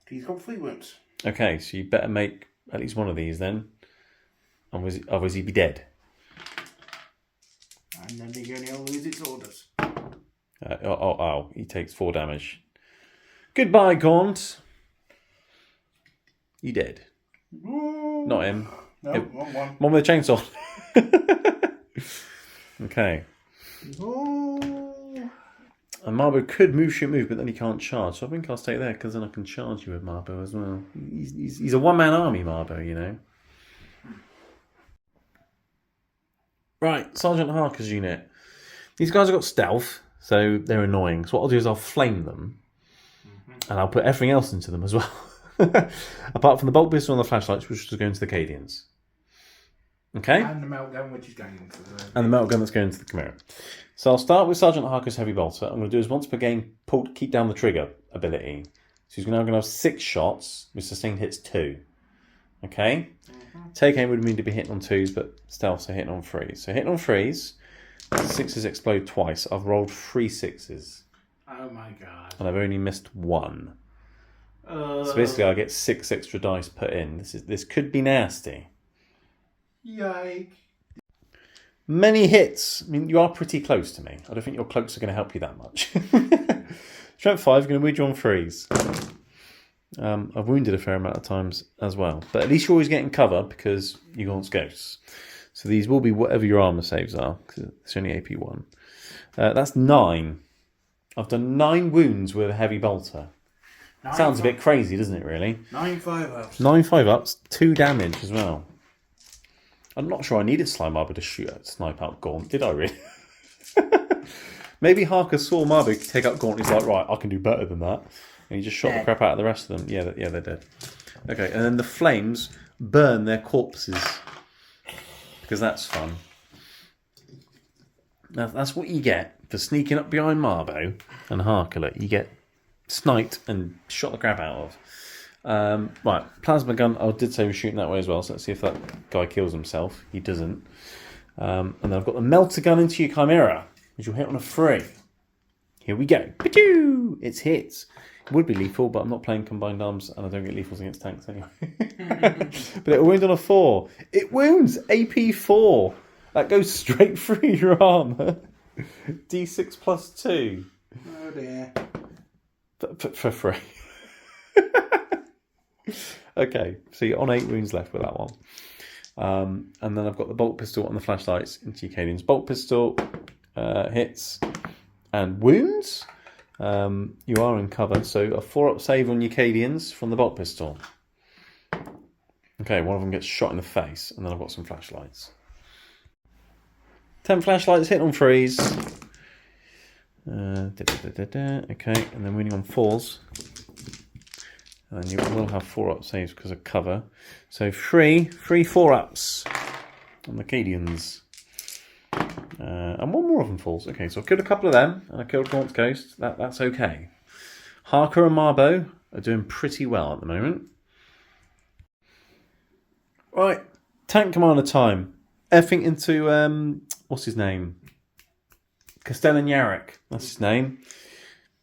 He's got 3 wounds. Okay, so you better make at least one of these then. Otherwise he'd be dead. And then the only lose its orders. He takes 4 damage. Goodbye, Gaunt. You dead. Ooh. Not him. No, wrong one. One with a chainsaw. Okay. Ooh. And Marbo could shoot move, but then he can't charge. So I think I'll stay there because then I can charge you with Marbo as well. He's a one-man army, Marbo, you know. Right, Sergeant Harker's unit. These guys have got stealth, so they're annoying. So what I'll do is I'll flame them, and I'll put everything else into them as well. Apart from the bolt pistol and the flashlights, which is going to the Cadians. Okay? And the meltgun, which is going into the... And the meltgun gun that's going to the Chimera. So I'll start with Sergeant Harker's heavy bolter. I'm going to do his once per game keep down the trigger ability. So he's now going to have 6 shots with sustained hits 2. Okay? Take aim would mean to be hitting on 2s, but stealth, so hitting on 3s. So hitting on 3s, 6s explode twice. I've rolled 3 6s. Oh my god. And I've only missed 1. So basically I get 6 extra dice put in. This could be nasty. Yikes. Many hits. I mean, you are pretty close to me. I don't think your cloaks are going to help you that much. Strength 5, going to wound you on 3s. I've wounded a fair amount of times as well. But at least you're always getting cover because you're Gaunt's Ghosts. So these will be whatever your armour saves are. Because it's only AP1. That's 9. I've done 9 wounds with a heavy bolter. Sounds a bit crazy, doesn't it, really? 9 5-ups. 9 5-ups, 2 damage as well. I'm not sure I needed Sly Marbo to snipe out Gaunt, did I really? Maybe Harker saw Marbo take out Gaunt, he's like, right, I can do better than that. And he just shot the crap out of the rest of them. Yeah, they're dead. Okay, and then the flames burn their corpses. Because that's fun. Now, that's what you get for sneaking up behind Marbo and Harker. You get sniped and shot the crap out of. Right, plasma gun, I did say we're shooting that way as well, so let's see if that guy kills himself. He doesn't. And then I've got the melter gun into your Chimera, which will hit on a 3. Here we go. Pachoo! It's hit. It would be lethal, but I'm not playing combined arms, and I don't get lethals against tanks anyway. But it will wound on a 4. It wounds AP4. That goes straight through your armour. D6 plus 2. Oh dear. For free. Okay, so you're on 8 wounds left with that one. And then I've got the bolt pistol and the flashlights into Cadian's bolt pistol. Hits and wounds. You are in cover, so a 4-up save on your Cadians from the bolt pistol. Okay, one of them gets shot in the face, and then I've got some flashlights. 10 flashlights hit on 3s. Okay, and then winning on 4s. And you will have 4-up saves because of cover. So 3 4-ups on the Cadians. And one more of them falls. Okay, so I've killed a couple of them, and I killed Gaunt's Ghost. That's okay. Harker and Marbo are doing pretty well at the moment. Right, tank commander time. Effing into, what's his name? Castellan Yarrick, that's his name.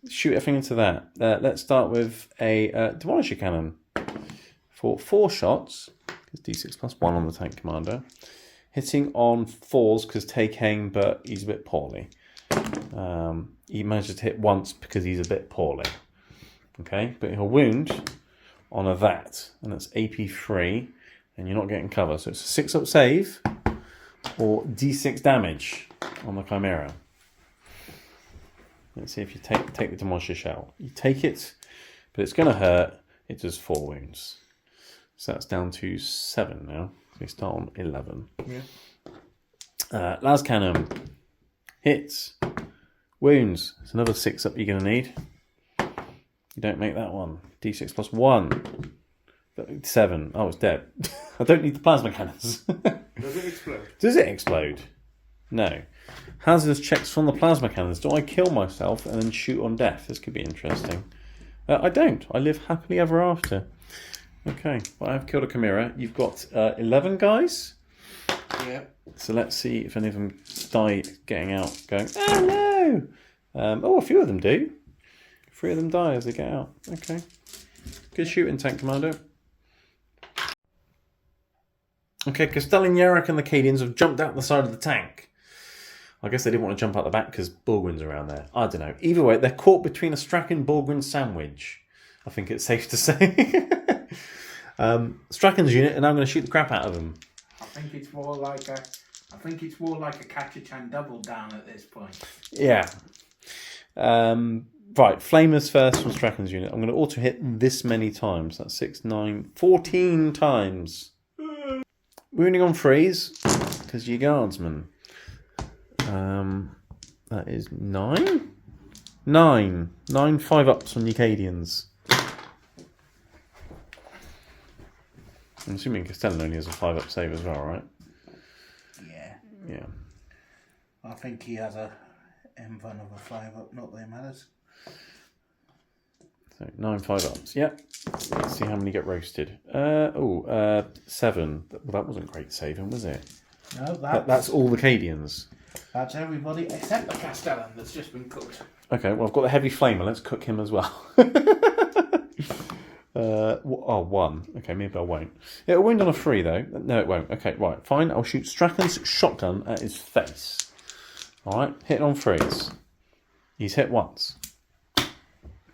Shoot everything into that. Let's start with a Demolisher Cannon. For 4 shots, it's D6 plus 1 on the tank commander. Hitting on 4s because take aim, but he's a bit poorly. He manages to hit once because he's a bit poorly. Okay, but he'll wound on a that, and it's AP3, and you're not getting cover. So it's a 6-up save or D6 damage on the Chimera. Let's see if you take the Demonstrator Shell. You take it, but it's going to hurt. It does 4 wounds. So that's down to 7 now. So you start on 11. Yeah. Las Cannon. Hits. Wounds. It's another 6-up you're going to need. You don't make that one. D6 plus 1. 7. Oh, it's dead. I don't need the plasma cannons. Does it explode? Does it explode? No. Hazardous checks from the plasma cannons. Do I kill myself and then shoot on death? This could be interesting. I don't. I live happily ever after. Okay. Well, I've killed a Chimera. You've got 11 guys. Yeah. So let's see if any of them die getting out. Going, oh no! A few of them do. 3 of them die as they get out. Okay. Good shooting, Tank Commander. Okay, Castellan Yarok and the Cadians have jumped out the side of the tank. I guess they didn't want to jump out the back because Borgwyn's around there. I don't know. Either way, they're caught between a Strachan-Borgwyn sandwich. I think it's safe to say. Strachan's unit, and I'm going to shoot the crap out of them. I think it's more like a Catachan double down at this point. Yeah. Right, Flamers first from Strachan's unit. I'm going to auto hit this many times. That's 6, 9, 14 times. Wounding on freeze, because you're guardsman. That is 9? 9 5-ups on your Cadians. I'm assuming Castellan only has a 5-up save as well, right? Yeah. Yeah. I think he has a M1 of a 5-up, not that it matters. So 9 5-ups. Yep. Let's see how many get roasted. 7. Well, that wasn't great saving, was it? No, That's all the Cadians. That's everybody except the Castellan that's just been cooked. Okay, well, I've got the heavy flamer. Let's cook him as well. 1. Okay, maybe I won't. It'll wound on a 3, though. No, it won't. Okay, right, fine. I'll shoot Strachan's shotgun at his face. All right, hit on 3s. He's hit once.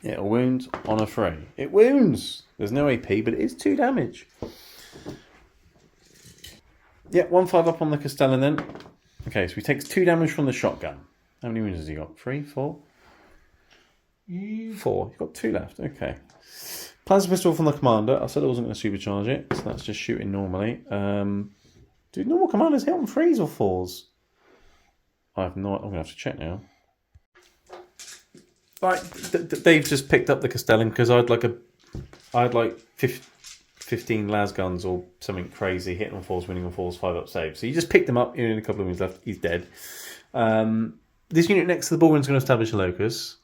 It'll wound on a 3. It wounds. There's no AP, but it is 2 damage. Yeah, 1 5-up on the Castellan then. Okay, so he takes 2 damage from the shotgun. How many wounds has he got? 3, 4? 4. You've got 2 left. Okay. Plasma pistol from the commander. I said I wasn't going to supercharge it, so that's just shooting normally. Do normal commanders hit on 3s or 4s? I have no. I'm going to have to check now. Right, Dave just picked up the Castellan because I'd like 15 las guns or something crazy, hitting on 4s, winning on 4s, 5-up saves. So you just picked them up. You're in a couple of wounds left. He's dead. This unit next to the Borgwyn's going to establish a locus.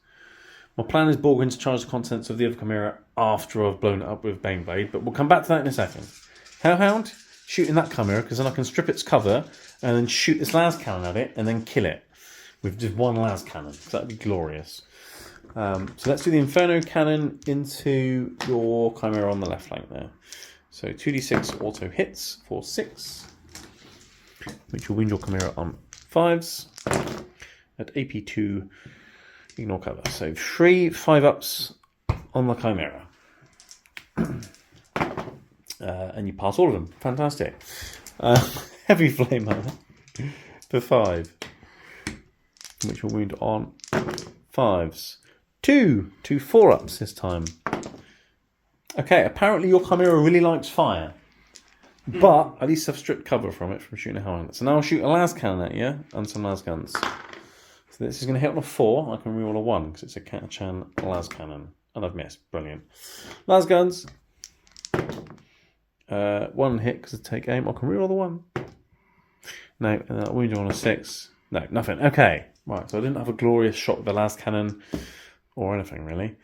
My plan is Borgwyn to charge the contents of the other Chimera after I've blown it up with Baneblade, but we'll come back to that in a second. Hellhound, shooting that Chimera because then I can strip its cover and then shoot this las cannon at it and then kill it with just 1 las cannon. So that'd be glorious. So let's do the Inferno Cannon into your Chimera on the left flank there. So 2d6 auto hits for 6, which will wound your Chimera on 5s. At AP2, ignore cover. So 3 5-ups on the Chimera. And you pass all of them. Fantastic. Heavy Flamer for 5, which will wound on 5s. 2 4-ups this time. Okay, apparently your Chimera really likes fire. But at least I've stripped cover from it from shooting a Hellhound. So now I'll shoot a las cannon at you and some las guns. So this is going to hit on a 4. I can reroll a 1 because it's a Catachan las cannon. And I've missed. Brilliant. Las guns. 1 hit because I take aim. I can reroll the 1. No, and that'll wound you on a 6. No, nothing. Okay. Right, so I didn't have a glorious shot with the las cannon. Or anything, really.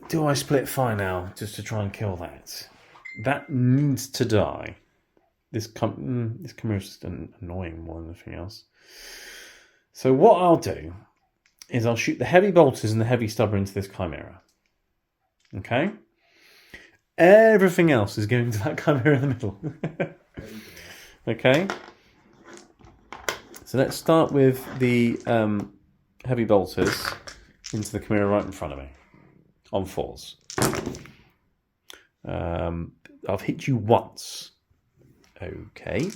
Do I split fire now, just to try and kill that? That needs to die. This Chimera is just annoying more than anything else. So what I'll do is I'll shoot the heavy bolters and the heavy stubber into this Chimera. Okay? Everything else is going to that Chimera in the middle. Okay? So let's start with the heavy bolters into the Chimera right in front of me on 4s. I've hit you once. Okay.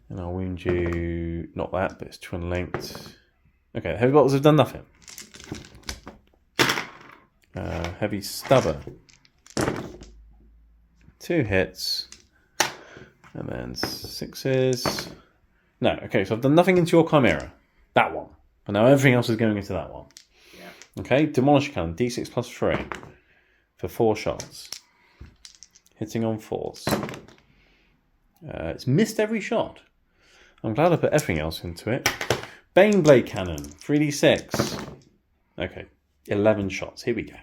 And I'll wound you, not that, but it's twin linked. Okay, the heavy bolters have done nothing. Heavy stubber. 2 hits. And then 6s. No, okay, so I've done nothing into your Chimera. That one. And now everything else is going into that one. Yeah. Okay, Demolish Cannon, D6 plus 3 for 4 shots. Hitting on 4s. It's missed every shot. I'm glad I put everything else into it. Baneblade Cannon, 3d6. Okay, 11 shots. Here we go.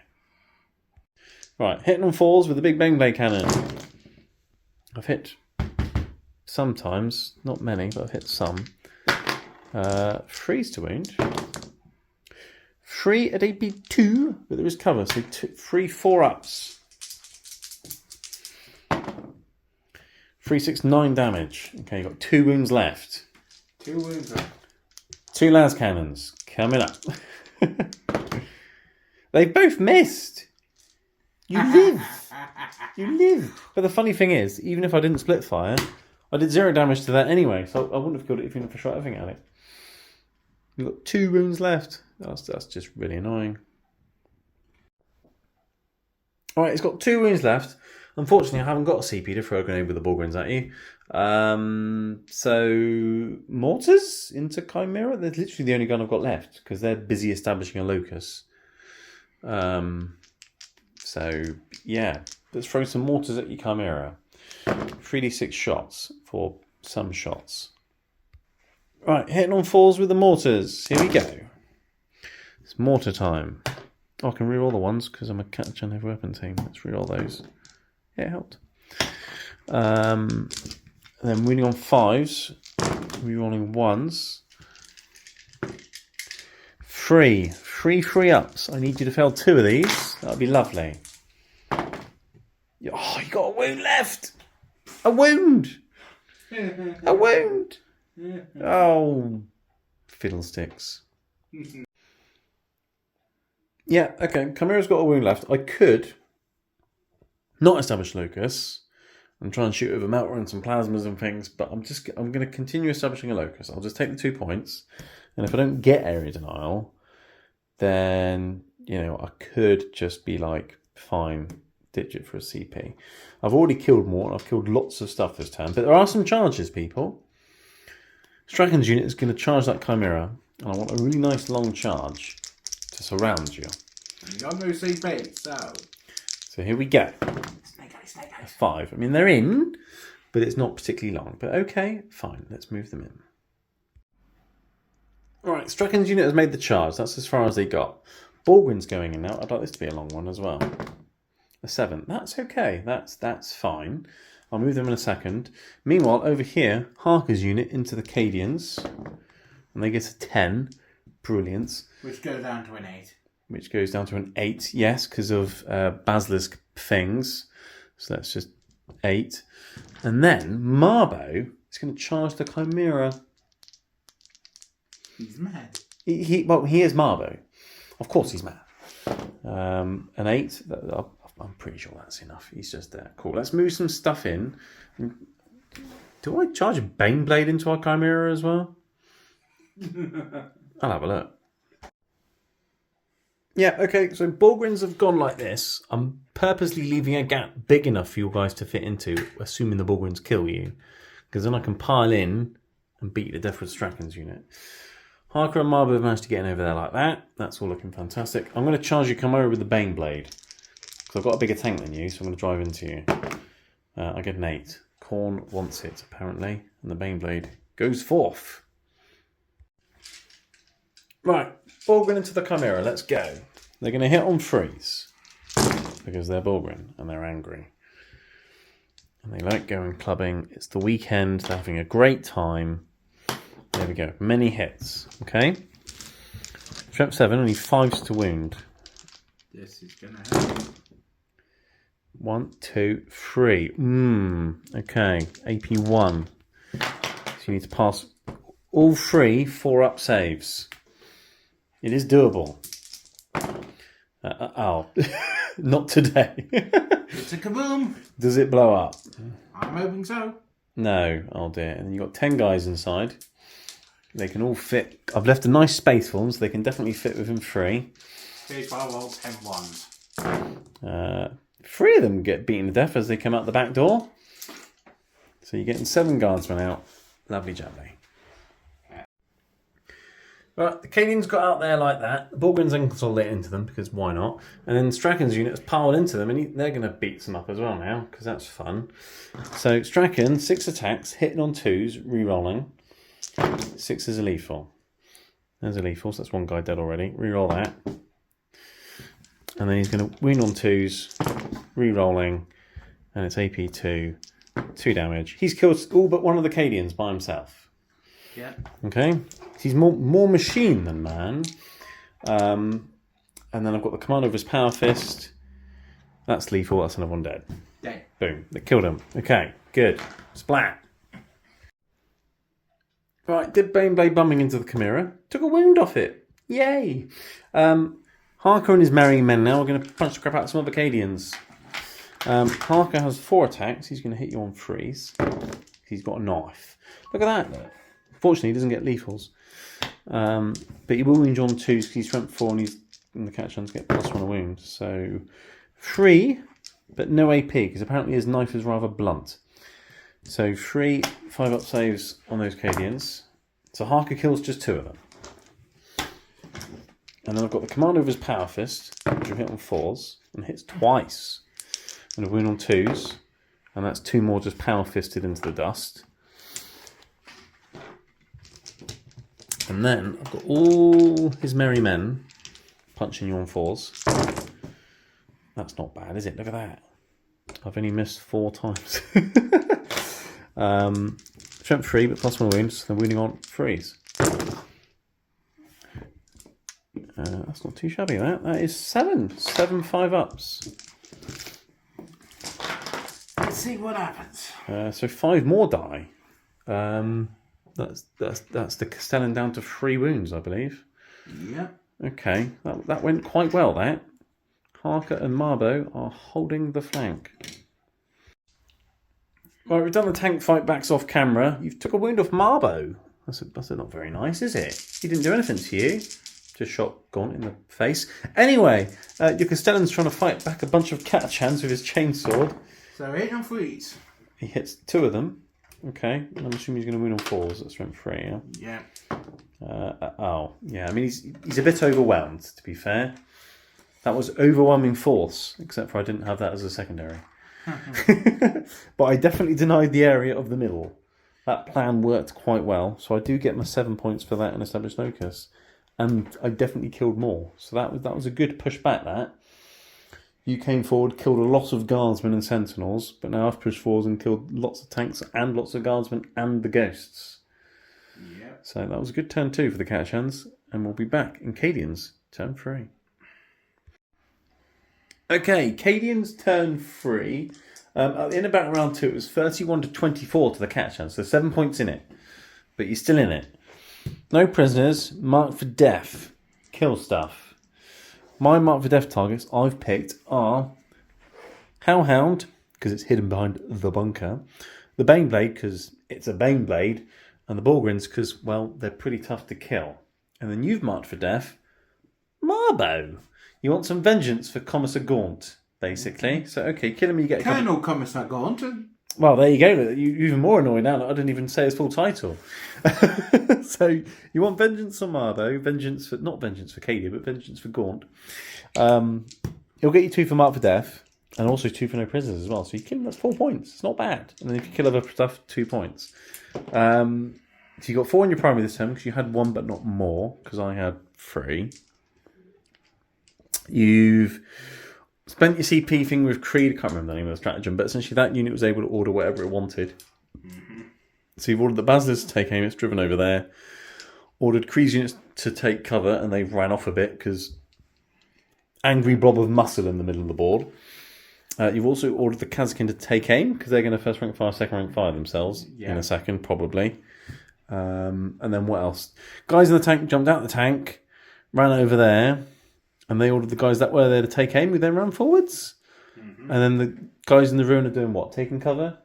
Right, hitting on 4s with the big Baneblade Cannon. I've hit sometimes, not many, but I've hit some. 3s to wound. 3 at AP 2, but there is cover, so 3 4-ups. 3, 6, 9 damage. Okay, you've got 2 wounds left. 2 wounds left. 2 las cannons coming up. They both missed. You live. You live. But the funny thing is, even if I didn't split fire, I did 0 damage to that anyway, so I wouldn't have killed it even if I shot everything at it. You've got 2 wounds left. That's just really annoying. Alright, it's got 2 wounds left. Unfortunately, I haven't got a CP to throw a grenade with the Bullgryns at you. So, mortars into Chimera? That's literally the only gun I've got left, because they're busy establishing a locus. So, yeah, let's throw some mortars at your Chimera. 3d6 shots for some shots. Right, hitting on 4s with the mortars. Here we go. It's mortar time. Oh, I can reroll the ones because I'm a Catachan heavy weapon team. Let's reroll those. Yeah, it helped. And then moving on 5s. Rerolling 1s. 3 3-ups. I need you to fail 2 of these. That would be lovely. Oh, you got a wound left. A wound. A wound. Oh, fiddlesticks. Yeah, okay. Chimera's got a wound left. I could not establish locus and try and shoot over Melter and some plasmas and things, but I'm going to continue establishing a locus. I'll just take the 2 points, and if I don't get area denial, then I could just be like, fine, ditch it for a CP. I've already killed more, and I've killed lots of stuff this turn, but there are some charges, people. Straken's unit is going to charge that Chimera, and I want a really nice long charge to surround you. You got no CP, So here we go. Snake eyes. 5. I mean, they're in, but it's not particularly long. But okay, fine. Let's move them in. All right, Straken's unit has made the charge. That's as far as they got. Borgwyn's going in now. I'd like this to be a long one as well. A 7. That's okay. That's fine. I'll move them in a second. Meanwhile, over here, Harker's unit into the Cadians. And they get a 10. Brilliant. Which goes down to an 8. Which goes down to an 8, yes, because of Basilisk things. So that's just 8. And then Marbo is going to charge the Chimera. He's mad. He is Marbo. Of course he's mad. An 8, I'm pretty sure that's enough. He's just there. Cool. Let's move some stuff in. Do I charge a Baneblade into our Chimera as well? I'll have a look. Yeah, okay, so Borgryns have gone like this. I'm purposely leaving a gap big enough for you guys to fit into, assuming the Borgryns kill you. Because then I can pile in and beat the death with Straken's unit. Harker and Marbo have managed to get in over there like that. That's all looking fantastic. I'm going to charge you Chimera with the Baneblade. Because I've got a bigger tank than you, so I'm going to drive into you. I get an 8. Khorne wants it, apparently. And the Baneblade goes forth. Right, Borgryn into the Chimera, let's go. They're going to hit on 3s. Because they're Borgryn and they're angry. And they like going clubbing. It's the weekend, they're having a great time. There we go, many hits. Okay. Strength 7, only 5s to wound. This is going to happen. 1, 2, 3. Okay, AP 1. So you need to pass all 3 4-up saves. It is doable. Not today. It's a kaboom. Does it blow up? I'm hoping so. No. Oh dear. And then you've got 10 guys inside. They can all fit. I've left a nice space for them, so they can definitely fit within 3. Here's my roll 10 ones. 3 of them get beaten to death as they come out the back door. So you're getting 7 guardsmen out. Lovely jubbly. Right, the Cadians got out there like that. The Borgans then consolidate into them, because why not? And then Strachan's unit has piled into them, and they're going to beat them up as well now, because that's fun. So Strachan, 6 attacks, hitting on 2s, re-rolling. 6 is a lethal. There's a lethal, so that's 1 guy dead already. Re-roll that. And then he's going to wound on 2s, re-rolling, and it's AP2, 2 damage. He's killed all but 1 of the Cadians by himself. Yeah. Okay. He's more machine than man. And then I've got the command of his power fist. That's lethal. That's another 1 dead. Dead. Boom. They killed him. Okay. Good. Splat. Right. Did Baneblade bumming into the Chimera. Took a wound off it. Yay. Harker and his merry men now are going to punch the crap out of some other Cadians. Harker has 4 attacks. He's going to hit you on 3s. He's got a knife. Look at that. Fortunately, he doesn't get lethals. But he will wound you on 2s because he's strength 4 and he's in the Catachan to get +1 a wound. So 3, but no AP because apparently his knife is rather blunt. So 3 5-up saves on those Cadians. So Harker kills just 2 of them. And then I've got the command of his power fist, which will hit on 4s and hits twice. And a wound on 2s, and that's 2 more just power fisted into the dust. And then I've got all his merry men punching you on 4s. That's not bad, is it? Look at that. I've only missed 4 times. Strength 3, but +1 wounds. They're wounding on 3s. That's not too shabby, that. That is 7 5-ups. Let's see what happens. So 5 more die. That's the Castellan down to 3 wounds, I believe. Yeah. Okay, that went quite well, that. Harker and Marbo are holding the flank. Right, we've done the tank fight backs off camera. You took a wound off Marbo. That's not very nice, is it? He didn't do anything to you. Just shot Gaunt in the face. Anyway, your Castellan's trying to fight back a bunch of Catachans with his chainsword. So 8 on 3s. He hits 2 of them. Okay, I'm assuming he's going to win on 4s at strength 3, yeah? Yeah. Yeah, I mean, he's a bit overwhelmed, to be fair. That was overwhelming force, except for I didn't have that as a secondary. But I definitely denied the area of the middle. That plan worked quite well, so I do get my 7 points for that in Established Locus. And I definitely killed more. So that was a good pushback, that. You came forward, killed a lot of guardsmen and sentinels, but now I've pushed forward and killed lots of tanks and lots of guardsmen and the ghosts. Yep. So that was a good turn 2 for the Catachans, and we'll be back in Cadians turn 3. Okay, Cadians turn 3. In about round 2, it was 31 to 24 to the Catachans, so 7 points in it, but you're still in it. No prisoners, marked for death. Kill stuff. My marked for death targets I've picked are Hellhound, because it's hidden behind the bunker. The Baneblade, because it's a Baneblade. And the Borgrins, because, well, they're pretty tough to kill. And then you've marked for death Marbo. You want some vengeance for Commissar Gaunt, basically. So, okay, kill him, you get... Colonel Commissar Gaunt. Well, there you go. You're even more annoyed now that I didn't even say his full title. So, you want vengeance on Marbo, not vengeance for Cadia, but vengeance for Gaunt. He'll get you 2 for mark for death, and also 2 for no prisoners as well. So you kill him, that's 4 points. It's not bad. And then if you kill other stuff, 2 points. So you got 4 in your primary this time, because you had 1 but not more, because I had 3. You've spent your CP thing with Creed. I can't remember the name of the stratagem, but essentially that unit was able to order whatever it wanted. Mm-hmm. So you've ordered the Basilisk to take aim, it's driven over there. Ordered Creed's units to take cover, and they've ran off a bit because angry blob of muscle in the middle of the board. You've also ordered the Catachan to take aim, because they're going to first rank fire, second rank fire themselves in a second, probably. And then what else? Guys in the tank jumped out the tank, ran over there, and they ordered the guys that were there to take aim, who then ran forwards. And then the guys in the ruin are doing what? Taking cover?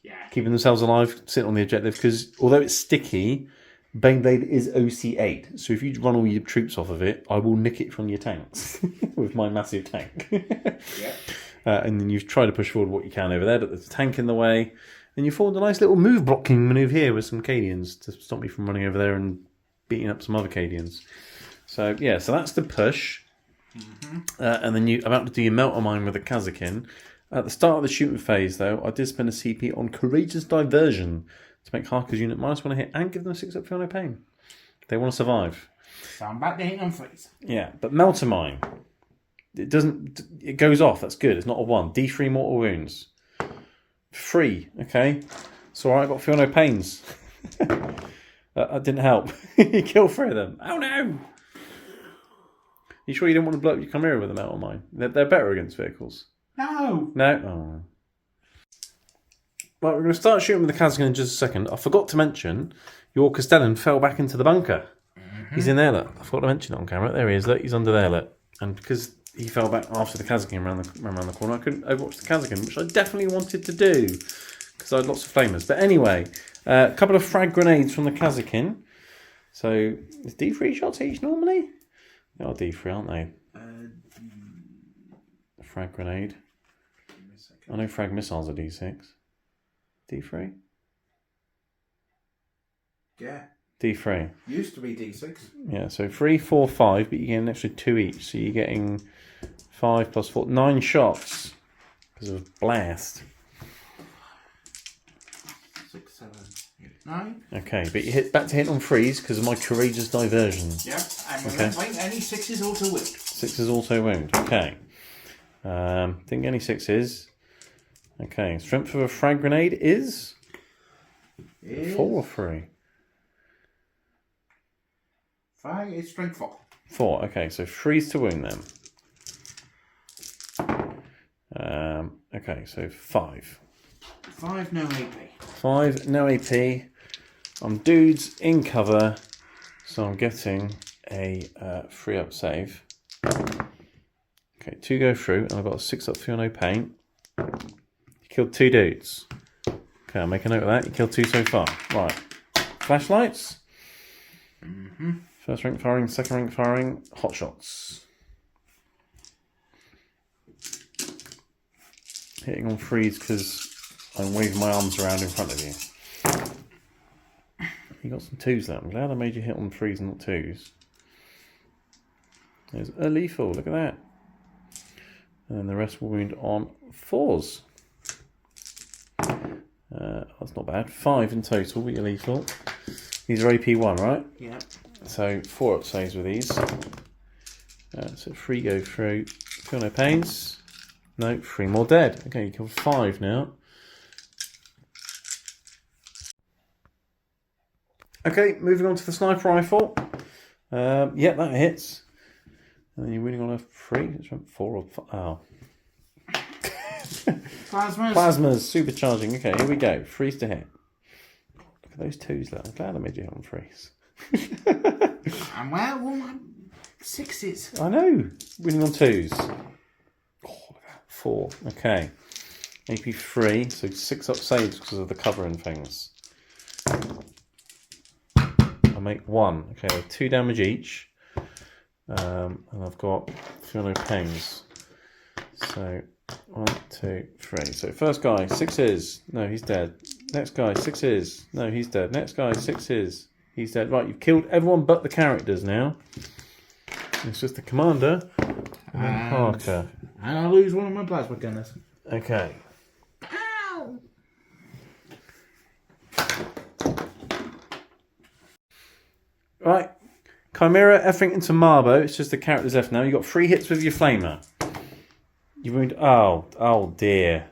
Yeah. Keeping themselves alive, sitting on the objective, because although it's sticky, Baneblade is OC8. So if you run all your troops off of it, I will nick it from your tanks with my massive tank. Yeah. And then you try to push forward what you can over there, but there's a tank in the way. And you formed a nice little move blocking manoeuvre here with some Cadians to stop me from running over there and beating up some other Cadians. So yeah, so that's the push. And then you're about to do your melter mine with the Catachan. At the start of the shooting phase, though, I did spend a CP on Courageous Diversion to make Harker's unit -1 hit and give them 6 up Fiona Pain. They want to survive. So I'm back to hitting on freeze. Yeah, but melter mine, it goes off. That's good. It's not a 1. D3 mortal wounds. 3. Okay, so I got Fiona Pains. That didn't help. You killed 3 of them. Oh no! You sure you didn't want to blow up your Chimera with a melter mine? They're better against vehicles. No. No? Oh. Right, we're going to start shooting with the Catachan in just a second. I forgot to mention, your Castellan fell back into the bunker. He's in there, look. I forgot to mention it on camera. There he is, look. He's under there, look. And because he fell back after the Catachan ran around the corner, I couldn't overwatch the Catachan, which I definitely wanted to do, because I had lots of flamers. But anyway, a couple of frag grenades from the Catachan. So, is D3 shots each normally? They are D3, aren't they? A frag grenade. I know frag missiles are D6. D3? Yeah. D3. Used to be D6. Yeah, so 3, 4, 5, but you get an extra 2 each. So you're getting 5 plus 4, 9 shots because of blast. 6, 7, 8, 9. Okay, but you hit back to hit on freeze because of my Courageous Diversion. Yeah, and remember, any 6s auto wound. 6s auto wound. Okay. Didn't get any 6s. Okay, strength of a frag grenade is 4 or 3? 5 is strength 4. 4, okay, so 3's to wound them. Okay, so 5. 5, no AP. 5, no AP. I'm dudes in cover, so I'm getting a 3 up save. Okay, 2 go through, and I've got a 6 up Fiona Paint. You killed 2 dudes. Okay, I'll make a note of that. You killed 2 so far. Right. Flashlights. First rank firing, second rank firing, hot shots. Hitting on freeze because I'm waving my arms around in front of you. You got some 2s there. I'm glad I made you hit on 3s, not 2s. There's a lethal, look at that. And then the rest will wound on 4s. That's not bad. 5 in total, but you're lethal. These are AP1, right? Yeah. So 4 up saves with these. So 3 go through. Feel no pains. No, 3 more dead. Okay, you killed 5 now. Okay, moving on to the sniper rifle. Yeah, that hits. And then you're winning on a 3. It's 4 or 5. Oh. Plasmas. Plasmas, supercharging. Okay, here we go. 3's to hit. Look at those 2s there. I'm glad I made you hit on 3s. And well, all 6s. I know. Winning on 2s. Oh, look at that. 4. Okay. AP 3, so 6 up saves because of the cover and things. I make 1. Okay, 2 damage each. And I've got Fiona Pains. So 1, 2, 3. So first guy, 6s. No, he's dead. Next guy, 6s. No, he's dead. Next guy, 6s. He's dead. Right, you've killed everyone but the characters now. It's just the commander and Parker. And I lose one of my plasma gunners. Okay. Ow! Right. Chimera effing into Marbo. It's just the character's F now. You got 3 hits with your flamer. You wound. Oh dear.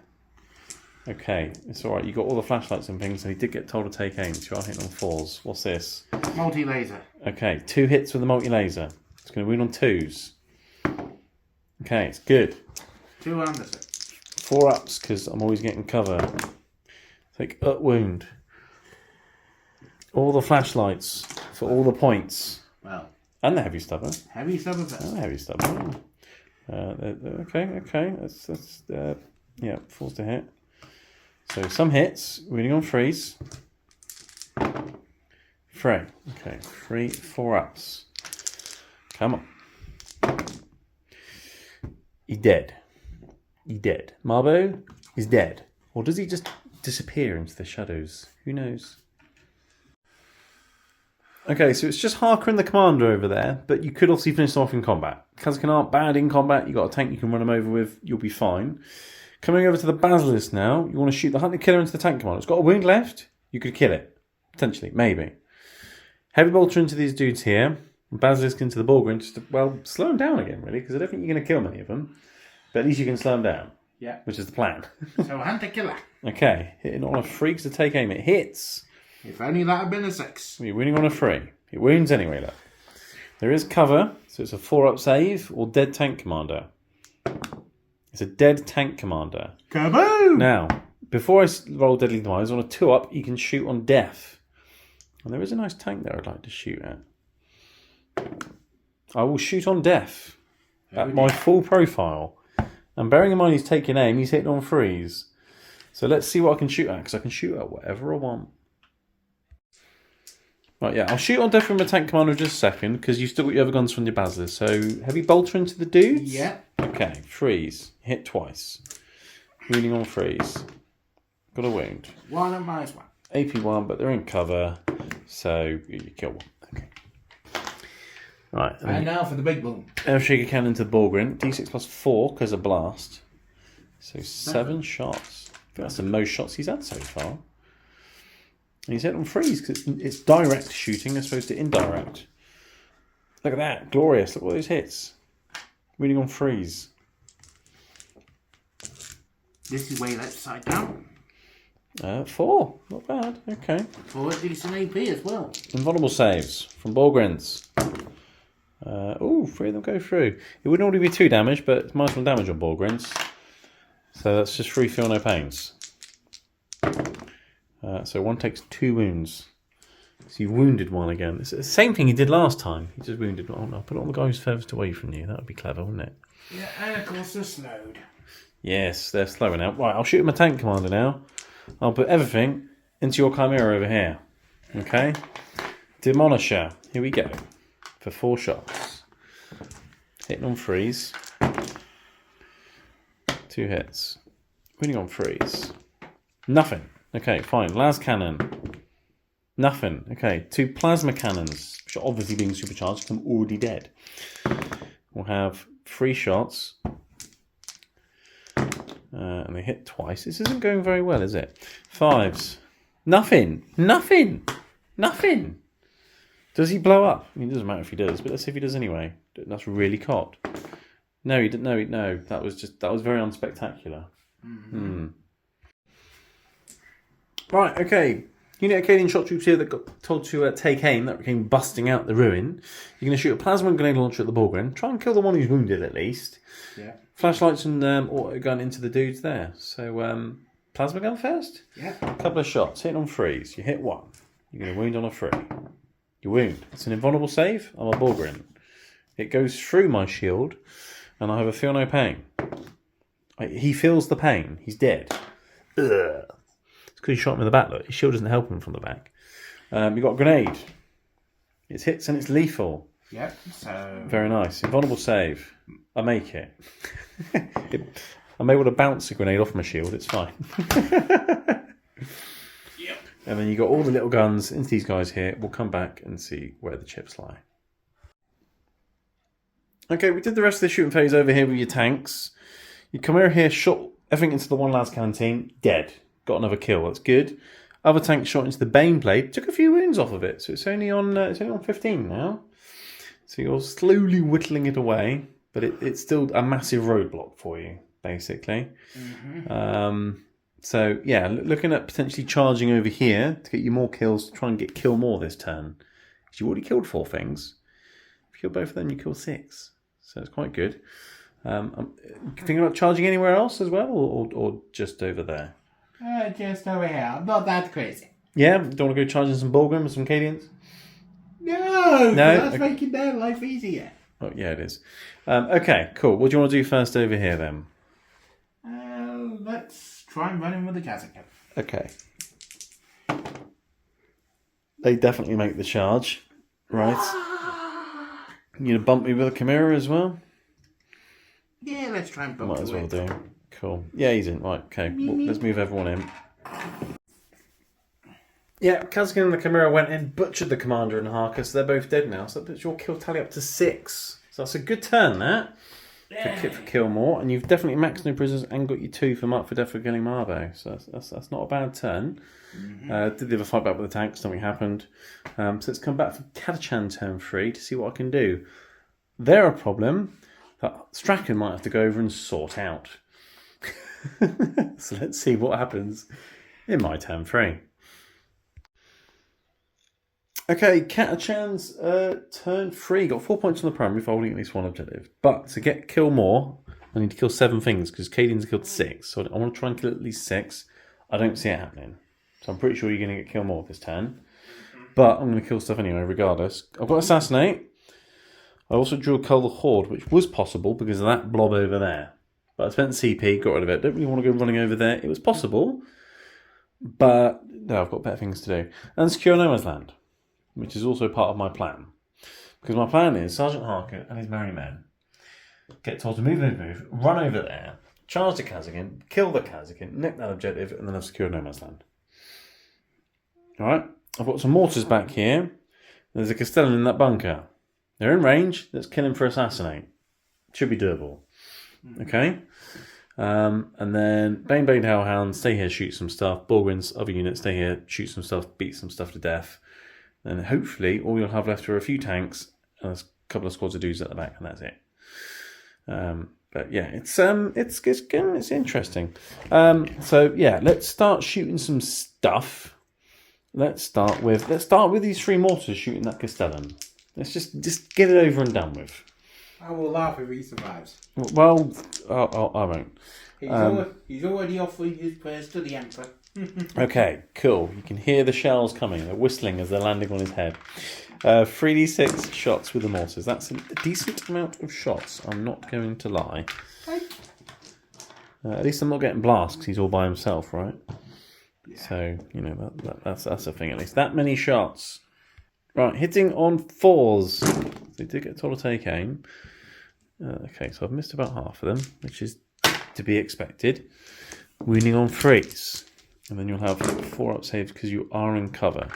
Okay, it's alright. You got all the flashlights and things, so he did get told to take aim. So you are hitting on 4s. What's this? Multi-laser. Okay, 2 hits with the multi-laser. It's going to wound on 2s. Okay, it's good. 2 under 6. 4 ups, because I'm always getting cover. Take up wound. All the flashlights for all the points. Well. And the heavy stubber. Heavy stubber first. And the heavy stubber. Okay. That's yeah, falls to hit. So some hits. Winning on freeze. 3. Okay, 3, 4 ups. Come on. He's dead. He's dead. Marbo is dead. Or does he just disappear into the shadows? Who knows? Okay, so it's just Harker and the commander over there, but you could obviously finish them off in combat. Catachan aren't bad in combat. You've got a tank you can run them over with. You'll be fine. Coming over to the Basilisk now, you want to shoot the Hunter Killer into the tank commander. It's got a wound left. You could kill it. Potentially. Maybe. Heavy bolter into these dudes here. And Basilisk into the Borgren. Just to, well, slow them down again, really, because I don't think you're going to kill many of them. But at least you can slow them down. Yeah. Which is the plan. So Hunter Killer. Okay. Hitting on a 3 to take aim. It hits. If only that had been a 6. You're winning on a 3. It wounds anyway, look. There is cover, so it's a 4-up save or dead tank commander. It's a dead tank commander. Kaboom! Now, before I roll Deadly Demise, on a 2-up, you can shoot on death. And there is a nice tank there I'd like to shoot at. I will shoot on death at my full profile. And bearing in mind he's taking aim, he's hitting on freeze. So let's see what I can shoot at, because I can shoot at whatever I want. Right, yeah, I'll shoot on death from a tank commander in just a second, because you've still got your other guns from your Basilisk. So, heavy bolter into the dudes? Yeah. Okay, freeze. Hit twice. Wounding on freeze. Got a wound. 1 and minus 1. AP 1, but they're in cover, so you kill one. Okay. Right. And now for the big boom. Earthshaker cannon into the Borgren. D6 plus 4, because of blast. So 7 shots. I think that's the most shots he's had so far. And he's hit on freeze because it's direct shooting as opposed to indirect. Look at that. Glorious. Look at all those hits. Winning on freeze. This is way left side down. 4. Not bad. Okay. 4 decent AP as well. Invulnerable saves from Borgrens. 3 of them go through. It would normally be 2 damage, but it's -1 damage on Borgrens. So that's just 3 feel no pains. So 1 takes 2 wounds. So you wounded 1 again. It's the same thing he did last time. He just wounded 1. I'll put it on the guy who's furthest away from you. That would be clever, wouldn't it? Yeah, and of course they're slowed. Yes, they're slower now. Right, I'll shoot my tank commander now. I'll put everything into your Chimera over here. Okay? Demolisher. Here we go. For 4 shots. Hitting on freeze. 2 hits. Winning on freeze. Nothing. Okay, fine. Las cannon. Nothing. Okay, 2 plasma cannons, which are obviously being supercharged because I'm already dead. We'll have 3 shots. And they hit twice. This isn't going very well, is it? 5s. Nothing. Does he blow up? I mean, it doesn't matter if he does, but let's see if he does anyway. That's really cocked. No, he didn't. No. That was very unspectacular. Mm-hmm. Right, okay. Unit of Cadian shot troops here that got told to take aim. That came busting out the ruin. You're going to shoot a plasma and grenade launcher at the Borgren. Try and kill the one who's wounded at least. Yeah. Flashlights and auto gun into the dudes there. So, plasma gun first? Yeah. A couple of shots. Hit on freeze. You hit 1. You're going to wound on a 3. You wound. It's an invulnerable save. I'm a Borgren. It goes through my shield, and I have a feel no pain. He feels the pain. He's dead. Ugh. Because he shot him in the back. Look, his shield doesn't help him from the back. You've got a grenade. It hits and it's lethal. Yep. So very nice. Invulnerable save. I make it. I'm able to bounce a grenade off my shield. It's fine. Yep. And then you got all the little guns into these guys here. We'll come back and see where the chips lie. Okay, we did the rest of the shooting phase over here with your tanks. You come over here, shot everything into the one last canteen. Dead. Got another kill. That's good. Other tank shot into the Bane blade. Took a few wounds off of it, so it's only on 15 now. So you're slowly whittling it away, but it's still a massive roadblock for you, basically. Mm-hmm. So yeah, looking at potentially charging over here to get you more kills, to try and kill more this turn. Because you already killed 4 things. If you kill both of them, you kill 6. So it's quite good. I'm thinking about charging anywhere else as well, or just over there. Just over here. I'm not that crazy. Yeah, don't want to go charging some Borgren with some Cadians? No, No? that's Okay. making their life easier. Oh, yeah, it is. Okay, cool. What do you want to do first over here then? Let's try and run in with the Catachan. Okay. They definitely make the charge. Right. You gonna bump me with a Chimera as well? Yeah, let's try and bump Might as well it. do. Cool. Yeah, he's in. Right, okay. Well, let's move everyone in. Yeah, Catachan and the Chimera went in, butchered the commander and Harker, so they're both dead now. So that puts your kill tally up to 6. So that's a good turn, that. For kill more, and you've definitely maxed no prisoners and got your 2 for mark for death for killing Marbo. So that's not a bad turn. Did the other fight back with the tanks, nothing happened. So let's come back for Catachan turn 3 to see what I can do. They're a problem that Strachan might have to go over and sort out. So let's see what happens in my turn 3. Okay, Catachan's turn 3. Got 4 points on the primary for holding at least one objective. But to kill more, I need to kill 7 things because Cadian's killed 6. So I want to try and kill at least 6. I don't see it happening. So I'm pretty sure you're going to get kill more this turn. But I'm going to kill stuff anyway, regardless. I've got Assassinate. I also drew a Cull the Horde, which was possible because of that blob over there. But I spent CP, got rid of it. Don't really want to go running over there. It was possible. But no, I've got better things to do. And secure No Man's Land, which is also part of my plan. Because my plan is Sergeant Harker and his merry men get told to move, run over there, charge the Catachan, kill the Catachan, nick that objective, and then I've secured No Man's Land. Alright, I've got some mortars back here. There's a Castellan in that bunker. They're in range, let's kill him for Assassinate. Should be doable. Okay? And then Baneblade Hellhound, stay here, shoot some stuff. Borgwins, other units, stay here, shoot some stuff, beat some stuff to death. And hopefully all you'll have left are a few tanks and a couple of squads of dudes at the back, and that's it. But yeah, it's interesting. So yeah, let's start shooting some stuff. Let's start with these 3 mortars shooting that Castellan. Let's just get it over and done with. I will laugh if he survives. Well, I won't. He's already offering his prayers to the Emperor. Okay, cool. You can hear the shells coming. They're whistling as they're landing on his head. 3d6 shots with the mortars. That's a decent amount of shots. I'm not going to lie. At least I'm not getting blast because he's all by himself, right? Yeah. So, you know, that's a thing at least. That many shots. Right, hitting on 4s. They did get told to take aim. Okay, so I've missed about half of them, which is to be expected. Wounding on 3s. And then you'll have 4-up saves because you are in cover.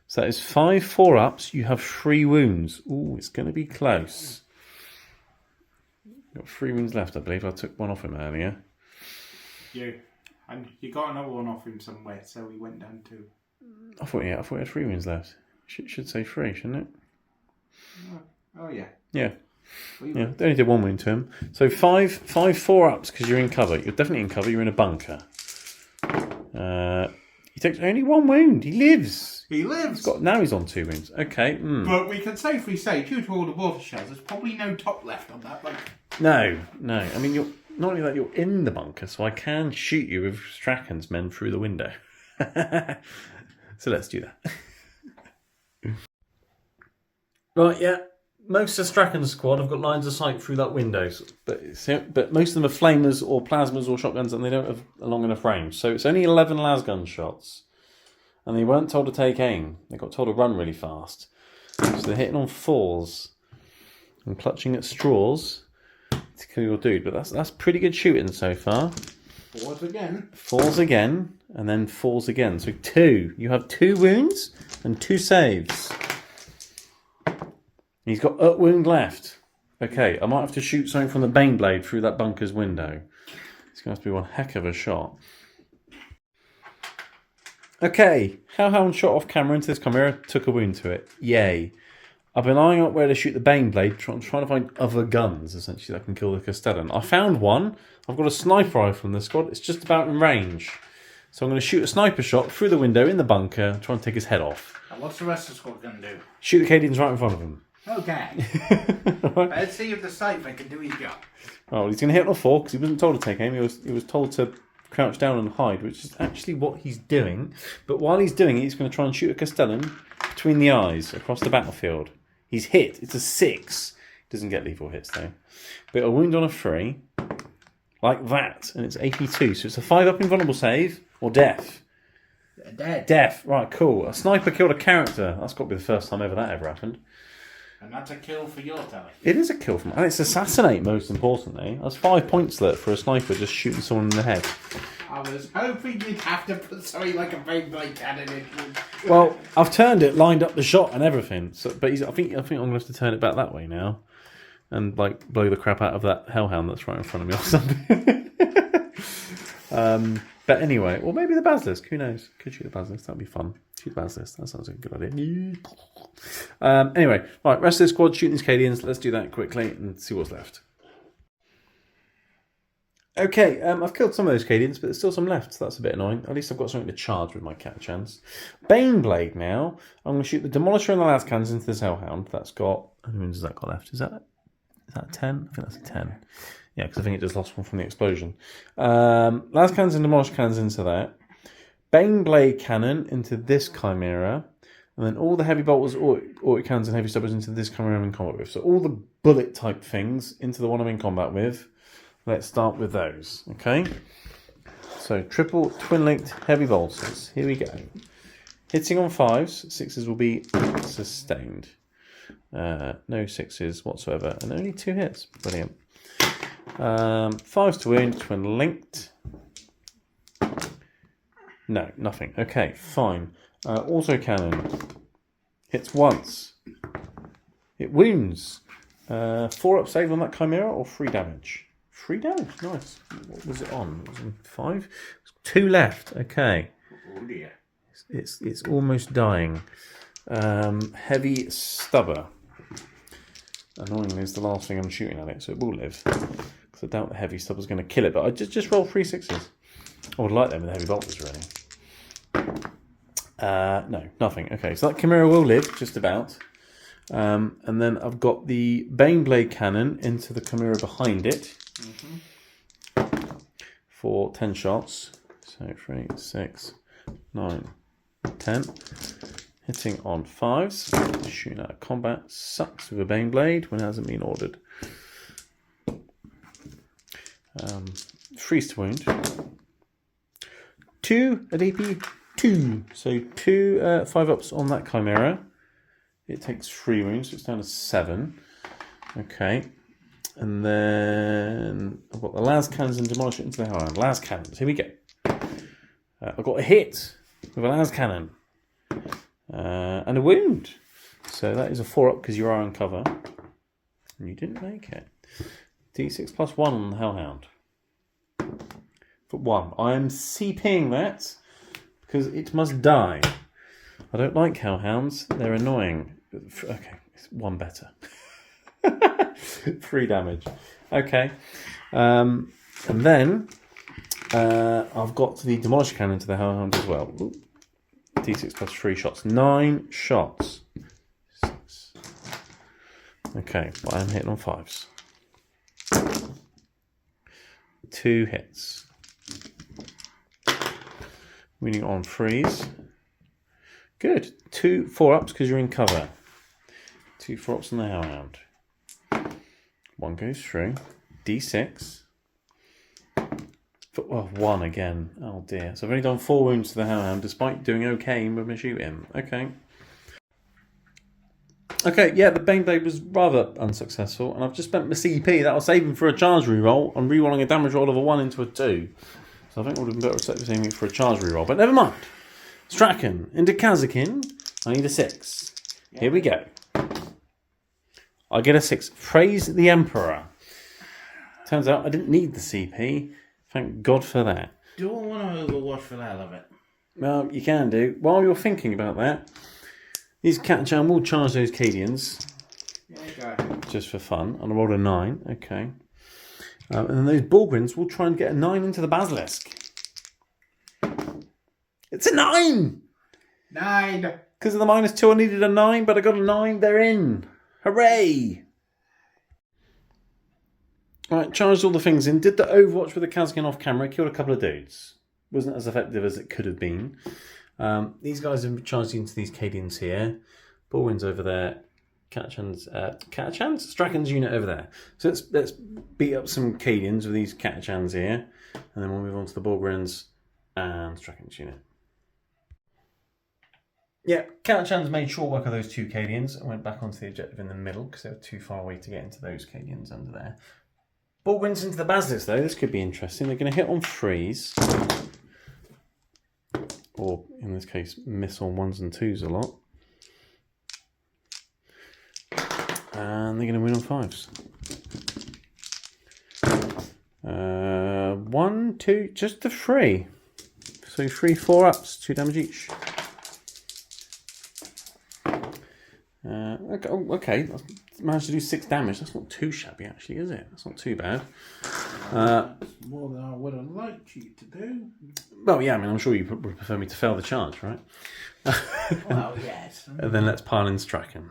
So that is 5 4-ups. You have 3 wounds. Ooh, it's going to be close. Got 3 wounds left, I believe. I took one off him earlier. And you got another one off him somewhere, so we went down to... I thought he had 3 wounds left. Should say 3, shouldn't it? Oh yeah. Yeah. Yeah, they only did 1 wound to him. So 5 4-ups because you're in cover. You're definitely in cover. You're in a bunker. He takes only 1 wound. He lives. Now he's on 2 wounds. Okay. But we can safely say, due to all the water shells, there's probably no top left on that bunker. No. I mean, you're not only that, you're in the bunker, so I can shoot you with Strachan's men through the window. So let's do that. Right, yeah. Most of Strachan's squad have got lines of sight through that window, but most of them are flamers or plasmas or shotguns, and they don't have a long enough range. So it's only 11 lasgun shots, and they weren't told to take aim. They got told to run really fast. So they're hitting on 4s and clutching at straws to kill your dude. But that's pretty good shooting so far. 4s again, and then 4s again. So 2. You have 2 wounds and 2 saves. He's got a wound left. Okay, I might have to shoot something from the Baneblade through that bunker's window. It's going to have to be one heck of a shot. Okay, Hellhound shot off camera into this Chimera, took a wound to it. Yay. I've been eyeing up where to shoot the Baneblade, trying to find other guns, essentially, that can kill the Castellan. I found one. I've got a sniper rifle in the squad. It's just about in range. So I'm going to shoot a sniper shot through the window in the bunker, try and take his head off. And what's the rest of the squad going to do? Shoot the Cadians right in front of him. Okay. Let's see if the sniper can do his job. Well, he's going to hit on a 4 because he wasn't told to take aim. He was told to crouch down and hide, which is actually what he's doing. But while he's doing it, he's going to try and shoot a Castellan between the eyes across the battlefield. He's hit. It's a 6. Doesn't get lethal hits though. But a wound on a 3, like that, and it's 82. So it's a 5-up invulnerable save or death. Dead. Death. Right, cool. A sniper killed a character. That's got to be the first time that ever happened. And that's a kill for your telly. It is a kill from, and it's assassinate most importantly. That's 5 points there for a sniper just shooting someone in the head. I was hoping you'd have to put something like a Beyblade cannon in. Well, I've turned it, lined up the shot and everything. So, but I think I'm going to have to turn it back that way now, and like blow the crap out of that hellhound that's right in front of me or something. But anyway, or maybe the basilisk. Who knows? Could shoot the basilisk. That'd be fun. Shoot the basilisk. That sounds like a good idea. Anyway, right. Rest of the squad shooting these Cadians. Let's do that quickly and see what's left. Okay, I've killed some of those Cadians, but there's still some left, so that's a bit annoying. At least I've got something to charge with my Catachans. Baneblade now. I'm going to shoot the Demolisher and the Lascans into this Hellhound. That's got... How many wounds has that got left? Is that 10? I think that's a 10. Yeah, because I think it just lost one from the explosion. Lascans and Demolisher cannons into that. Baneblade cannon into this Chimera. And then all the heavy bolters, auto cannons and heavy stubbers into this Chimera I'm in combat with. So all the bullet type things into the one I'm in combat with. Let's start with those, okay? So triple twin-linked heavy bolters. Here we go. Hitting on 5s, 6s will be sustained. No 6s whatsoever, and only 2 hits. Brilliant. 5s to wound, twin-linked. No, nothing. Okay, fine. Auto cannon. Hits once. It wounds. 4-up save on that Chimera or 3 damage? 3 damage, nice. What was it on? It was on 5? 2 left, okay. Oh dear. It's almost dying. Heavy stubber. Annoyingly, is the last thing I'm shooting at it, so it will live. Because I doubt the heavy stubber's going to kill it, but I just roll 3 6s. I would like them with heavy bolters, really. No, nothing. Okay, so that Chimera will live, just about. And then I've got the Baneblade cannon into the Chimera behind it. For 10 shots. So 3, 6, 9, 10. Hitting on 5s. Shooting out of combat. Sucks with a Baneblade when it hasn't been ordered. Freeze to wound. 2 at AP 2. So 2 5-ups on that Chimera. It takes 3 wounds, so it's down to 7. Okay. And then I've got the las cannons and demolish it into the Hellhound. Las cannons, here we go. I've got a hit with a las cannon. And a wound. So that is a 4-up because you are on cover. And you didn't make it. D6 plus 1 on the Hellhound. For 1. I'm CPing that because it must die. I don't like Hellhounds. They're annoying. Okay, it's 1 better. 3 damage. Okay. And then I've got the Demolisher Cannon to the Hellhound as well. Ooh. D6 plus 3 shots. 9 shots. 6. Okay, well, I'm hitting on 5s. 2 hits. Winning on 3s. Good. 2 4-ups because you're in cover. 2 4-ups on the Hellhound. 1 goes through. D6. Oh, 1 again. Oh dear. So I've only done 4 wounds to the Hellhound despite doing okay with my shooting. Okay. Okay, yeah, the Baneblade was rather unsuccessful, and I've just spent my CP that I was saving for a charge reroll. I'm rerolling a damage roll of a 1 into a 2. So I think it would have been better to save saving for a charge reroll, but never mind. Strachan into Catachan. I need a 6. Here we go. I get a 6. Praise the Emperor. Turns out I didn't need the CP. Thank God for that. Do I want to overwatch for the hell of it? Well, you can do. While you're thinking about that, these Catachan will charge those Cadians. Yeah, go ahead. Just for fun. And I rolled a 9. Okay. And then those Bulgrins will try and get a 9 into the Basilisk. It's a 9! 9! Because of the -2, I needed a 9, but I got a 9. They're in. Hooray! Alright, charged all the things in. Did the Overwatch with the Kazkin off camera. Killed a couple of dudes. Wasn't as effective as it could have been. These guys are charging into these Cadians here. Ballwind's over there. Catachan's Straken's unit over there. So let's beat up some Cadians with these Catachans here, and then we'll move on to the Ballwind's and Straken's unit. Yeah, Catachan's made short work of those two Cadians and went back onto the objective in the middle because they were too far away to get into those Cadians under there. Ballwind's into the Basilisk though. This could be interesting. They're going to hit on 3s, or in this case, miss on 1s and 2s a lot. And they're going to win on 5s. 1, 2, just the 3. So 3 4-ups, 2 damage each. Okay, managed to do 6 damage. That's not too shabby, actually, is it? That's not too bad. More than I would have liked you to do. Well, yeah, I mean, I'm sure you would prefer me to fail the charge, right? Well, yes. And then let's pile in Straken.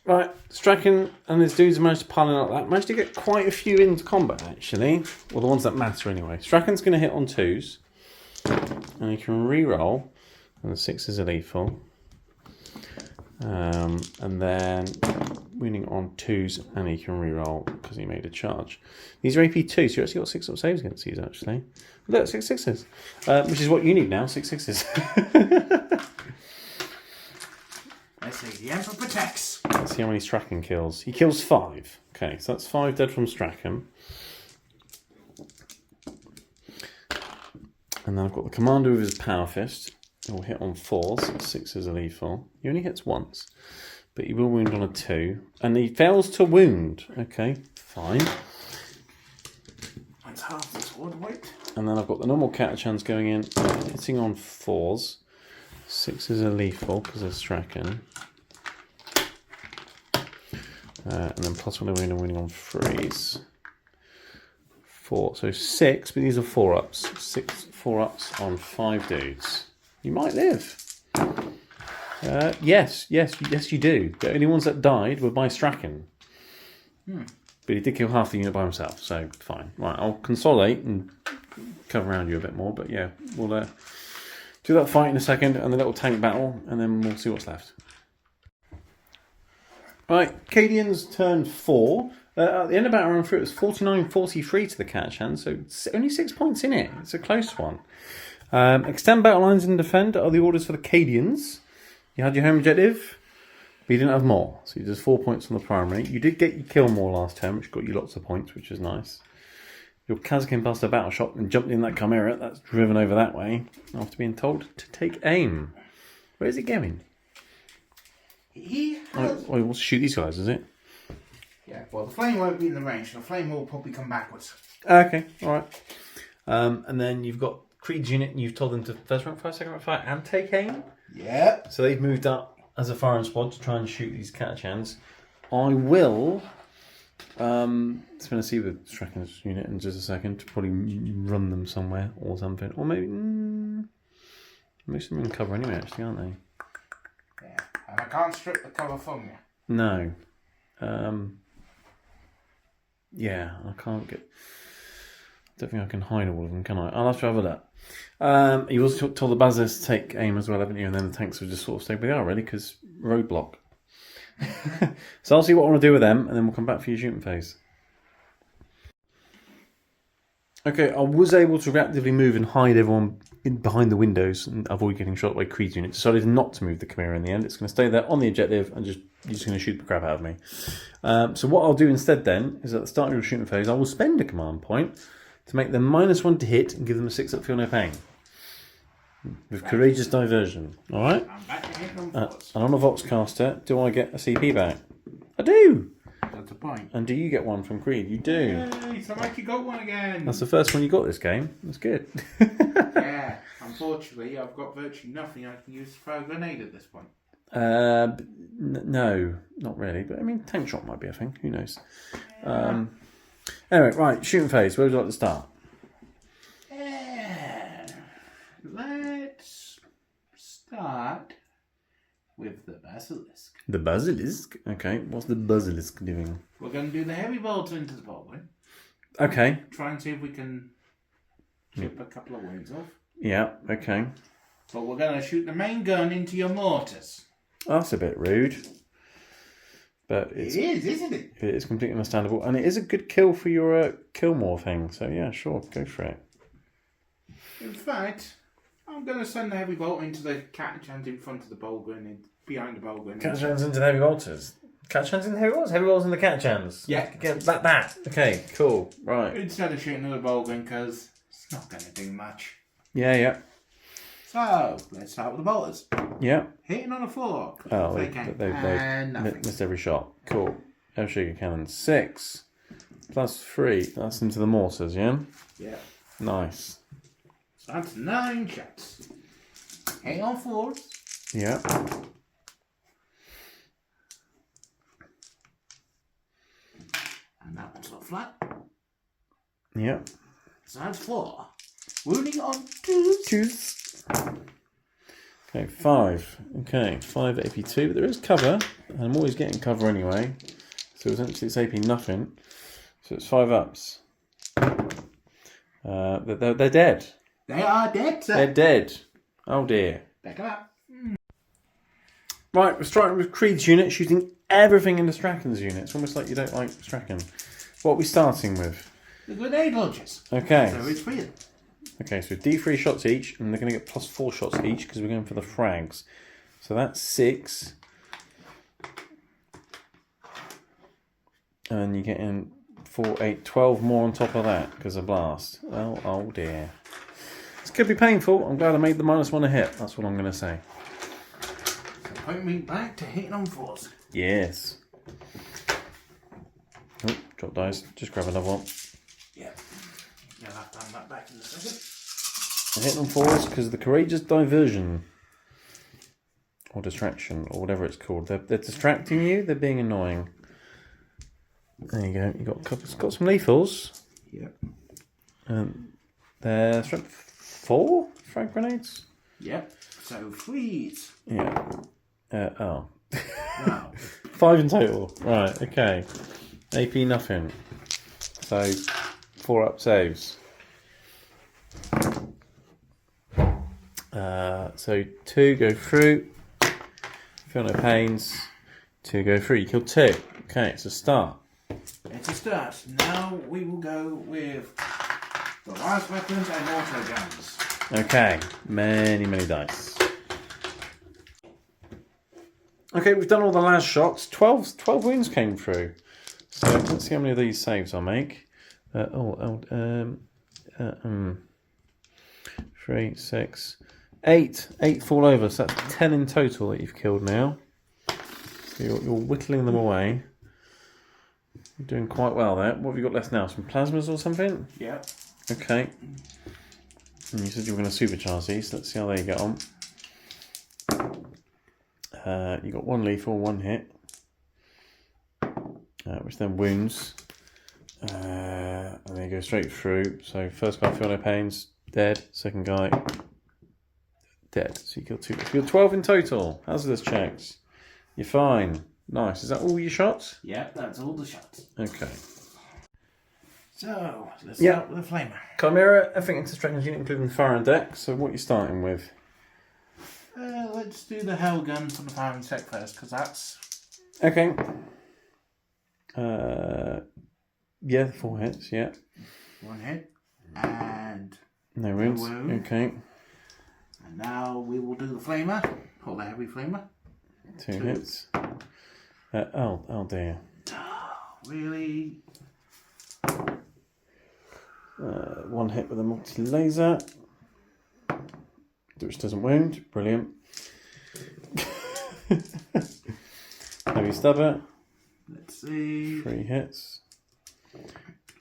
Right, Straken and his dudes managed to pile in like that. Managed to get quite a few into combat, actually. Well, the ones that matter anyway. Straken's going to hit on 2s. And he can re-roll. And the 6s are lethal. And then winning on 2s, and he can re-roll because he made a charge. These are AP 2s, so you actually got 6 up saves against these, actually. Look, 6 6s. Which is what you need now, 6 6s. Let's see, the Emperor protects. Let's see how many Straken kills. He kills 5. Okay, so that's 5 dead from Straken. And then I've got the commander with his power fist. He'll hit on 4s, 6s are lethal. He only hits once, but he will wound on a 2. And he fails to wound. Okay, fine. That's half the sword weight. And then I've got the normal Catachans going in, hitting on 4s. 6s are lethal because they're Straken. And then plus 1 wound and winning on 3s. 4, so 6, but these are 4-ups. 6 4-ups on 5 dudes. You might live. Yes, you do. The only ones that died were by Straken. But he did kill half the unit by himself, so fine. Right, I'll consolidate and cover around you a bit more, but yeah, we'll do that fight in a second and the little tank battle, and then we'll see what's left. Right, Cadian's turn 4. At the end of battle round 3, it was 49-43 to the Catachan, so it's only 6 points in it. It's a close one. Extend battle lines and defend are the orders for the Cadians. You had your home objective, but you didn't have more. So you just 4 points on the primary. You did get your kill more last turn, which got you lots of points, which is nice. Your Catachan passed a battle shot and jumped in that Chimera. That's driven over that way after being told to take aim. Where is it going? He has... Oh, he wants to shoot these guys, is it? Yeah, well, the flame won't be in the range. The flame will probably come backwards. Okay, alright. And then you've got Creed's unit, and you've told them to first rank fire, second rank fire, and take aim. Yep. So they've moved up as a firing squad to try and shoot these Catachans. I will spin a sea with Straken's unit in just a second to probably run them somewhere or something. Or maybe most of them in cover anyway, actually, aren't they? Yeah, and I can't strip the cover from you. No. Yeah, I can't get... don't think I can hide all of them, can I? I'll have to have a look. You also told the Basilisk to take aim as well, haven't you? And then the tanks will just sort of stay where they are, really, because roadblock. So I'll see what I want to do with them, and then we'll come back for your shooting phase. Okay, I was able to reactively move and hide everyone behind the windows and avoid getting shot by Creed's unit. Decided not to move the Chimera in the end. It's going to stay there on the objective and you're just going to shoot the crap out of me. So what I'll do instead then is at the start of your shooting phase, I will spend a command point to make them -1 to hit and give them a 6 up feel no pain. With courageous diversion. Alright? I'm back to hitting on And force. on a Voxcaster, do I get a CP back? I do! That's a point. And do you get one from Creed? You do. Yay, so like you got one again. That's the first one you got this game. That's good. Yeah, unfortunately, I've got virtually nothing I can use to throw a grenade at this point. No, not really. But I mean, tank shot might be a thing. Who knows? Anyway, right, shooting phase. Where would you like to start? Let's start with the Basilisk. The Basilisk? Okay, what's the Basilisk doing? We're going to do the heavy bolts into the bowling. Okay, Try and see if we can chip a couple of wounds off. yeah, okay. But we're going to shoot the main gun into your mortars. That's a bit rude. But It is, isn't it? It is completely understandable. And it is a good kill for your kill more thing. So yeah, sure, go for it. In fact, I'm going to send the heavy bolt into the Catachan in front of the Bolgun and behind the Bolgun. Catachans into the heavy bolters. Catachans in the heavy bolters? Heavy bolters in the Catachans? Yeah. Get that. Okay, cool. Right. Instead of shooting at the Bolgun, because it's not going to do much. Yeah. So, let's start with the bolters. Yeah. Hitting on a 4. Oh, they missed every shot. Cool. Air Sugar Cannon 6 plus 3. That's into the mortars, yeah? Yeah. Nice. So that's 9 shots. Hitting on 4s. Yeah. And that one's not flat. Yeah. So that's 4. Wounding on 2s. Okay, 5. Okay, 5 AP2. But there is cover. And I'm always getting cover anyway. So essentially it's AP nothing. So it's 5 ups. They're dead. They are dead, sir. They're dead. Oh dear. Back up. Right, we're starting with Creed's unit, shooting everything in the Strachan's unit. It's almost like you don't like Strachan. What are we starting with? The grenade launchers. Okay. So it's weird. Okay, so D3 shots each, and they're going to get plus 4 shots each because we're going for the frags. So that's 6. And you're getting 4, 8, 12 more on top of that because of blast. Oh dear. This could be painful. I'm glad I made the -1 a hit. That's what I'm going to say. So point me back to hitting on 4s. Yes. Oh, drop dice. Just grab another one. Yeah. You'll have to hand that back in a second. I'm hitting on 4s because of the courageous diversion. Or distraction, or whatever it's called. They're distracting you, they're being annoying. There you go. You got some lethals. Yep. And they're strength 4 frag grenades? Yep. So 3s. Yeah. Wow. 5 in total. Right, okay. AP nothing. So 4 up saves. So 2 go through. Feel no pains. 2 go through. You killed 2. Okay, it's a start. It's a start. Now we will go with the last weapons and auto guns. Okay, many dice. Okay, we've done all the last shots. 12 wounds came through. So let's see how many of these saves I'll make. 3, 6, 8. 8 fall over, so that's 10 in total that you've killed now. So you're whittling them away. You're doing quite well there. What have you got left now? Some plasmas or something? Yep. Okay. And you said you were going to supercharge these. Let's see how they get on. You got 1 lethal, 1 hit. Which then wounds. And they go straight through. So first guy, feel no pains, dead. Second guy, dead. So you killed 2. You killed 12 in total. Hazardous checks. You're fine. Nice. Is that all your shots? Yep, that's all the shots. Okay. So, let's start with the flamer. Chimera, everything into Strachan's unit, including fire and deck. So what are you starting with? Let's do the hell gun from the fire and deck first, because that's... Okay. Yeah, 4 hits, yeah. 1 hit. And... No wounds. Okay. And now we will do the flamer, or the heavy flamer. 2 hits. Oh dear. Really? 1 hit with a multi-laser, which doesn't wound. Brilliant. Heavy stubber. Let's see. 3 hits.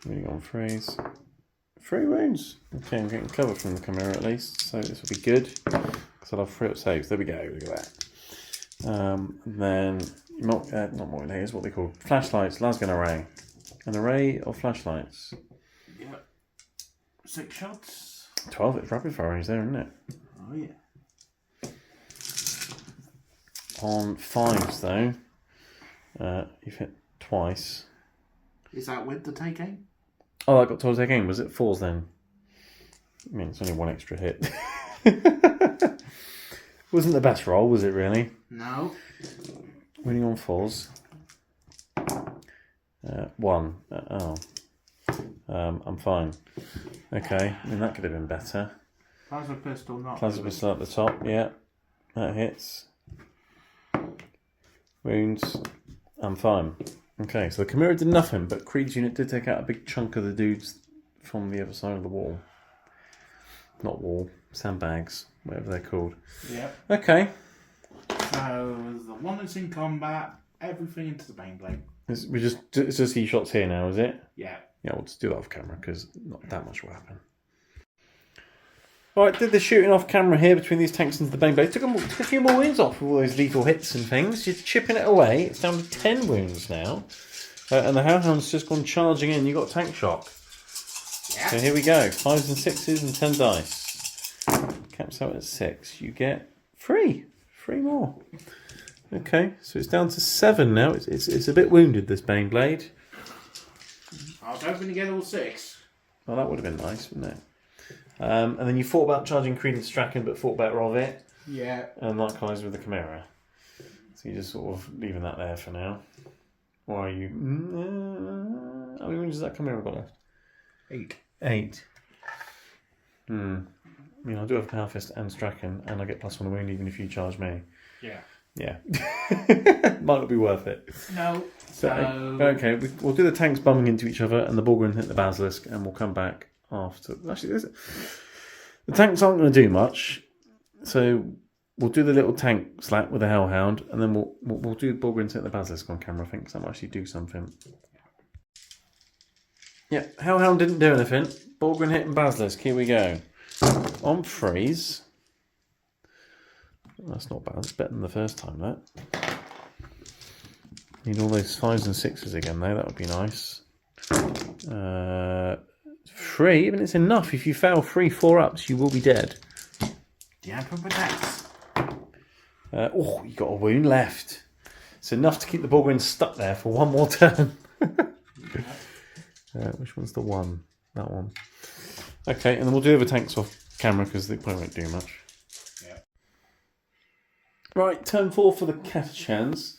Moving on 3s. 3 wounds. Okay, I'm getting cover from the Chimera at least, so this will be good. Because I'll have 3 up saves. There we go, look at that. Then, not multi-layers, what they call flashlights, lasgun array. An array of flashlights. Yep. 6 shots. 12, it's rapid fire range there, isn't it? Oh, yeah. On 5s, though, you've hit twice. Is that with the take aim? Oh, I got towards take aim. Was it 4s then? I mean, it's only 1 extra hit. Wasn't the best roll, was it really? No. Winning on 4s. 1. I'm fine. Okay, I mean that could have been better. Plasma pistol, not. Plasma pistol at the top, yeah. That hits. Wounds. I'm fine. Okay, so the Chimera did nothing, but Creed's unit did take out a big chunk of the dudes from the other side of the wall. Not wall, sandbags, whatever they're called. Yep. Okay. So, the one that's in combat, everything into the Baneblade. It's just e-shots here now, is it? Yeah. Yeah, we'll just do that off camera because not that much will happen. Alright, did the shooting off camera here between these tanks and the Baneblade. Took a few more wounds off with all those lethal hits and things. You're chipping it away. It's down to 10 wounds now. And the Hellhound's just gone charging in. You got tank shock. Yeah. So here we go. 5s and 6s and 10 dice. Caps out at 6. You get 3. 3 more. Okay, so it's down to 7 now. It's a bit wounded, this Baneblade. I was hoping to get all 6. Well, that would have been nice, wouldn't it? And then you thought about charging Creed and Strachan, but thought better of it. Yeah. And likewise with the Chimera. So you're just sort of leaving that there for now. Or are you... how many wounds has that Chimera got left? 8. 8. I mean, I do have Power Fist and Strachan, and I get +1 wound even if you charge me. Yeah. Yeah. Might not be worth it. No. So okay, we'll do the tanks bumming into each other and the Bulgrin hit the Basilisk, and we'll come back after. Actually, the tanks aren't going to do much, so we'll do the little tank slap with the Hellhound, and then we'll do Bulgrin hit the Basilisk on camera. I think 'cause that might actually do something. Yeah, Hellhound didn't do anything. Bulgrin hitting Basilisk. Here we go. On freeze. That's not bad. It's better than the first time, that. Need all those 5s and 6s again, though. That would be nice. 3, even it's enough. If you fail 3 4-ups, you will be dead. The Emperor protects. You got a wound left. It's enough to keep the Bulgrin stuck there for one more turn. Which one's the one? That one. Okay, and then we'll do the tanks off camera because they probably won't do much. Right, turn 4 for the Catachans.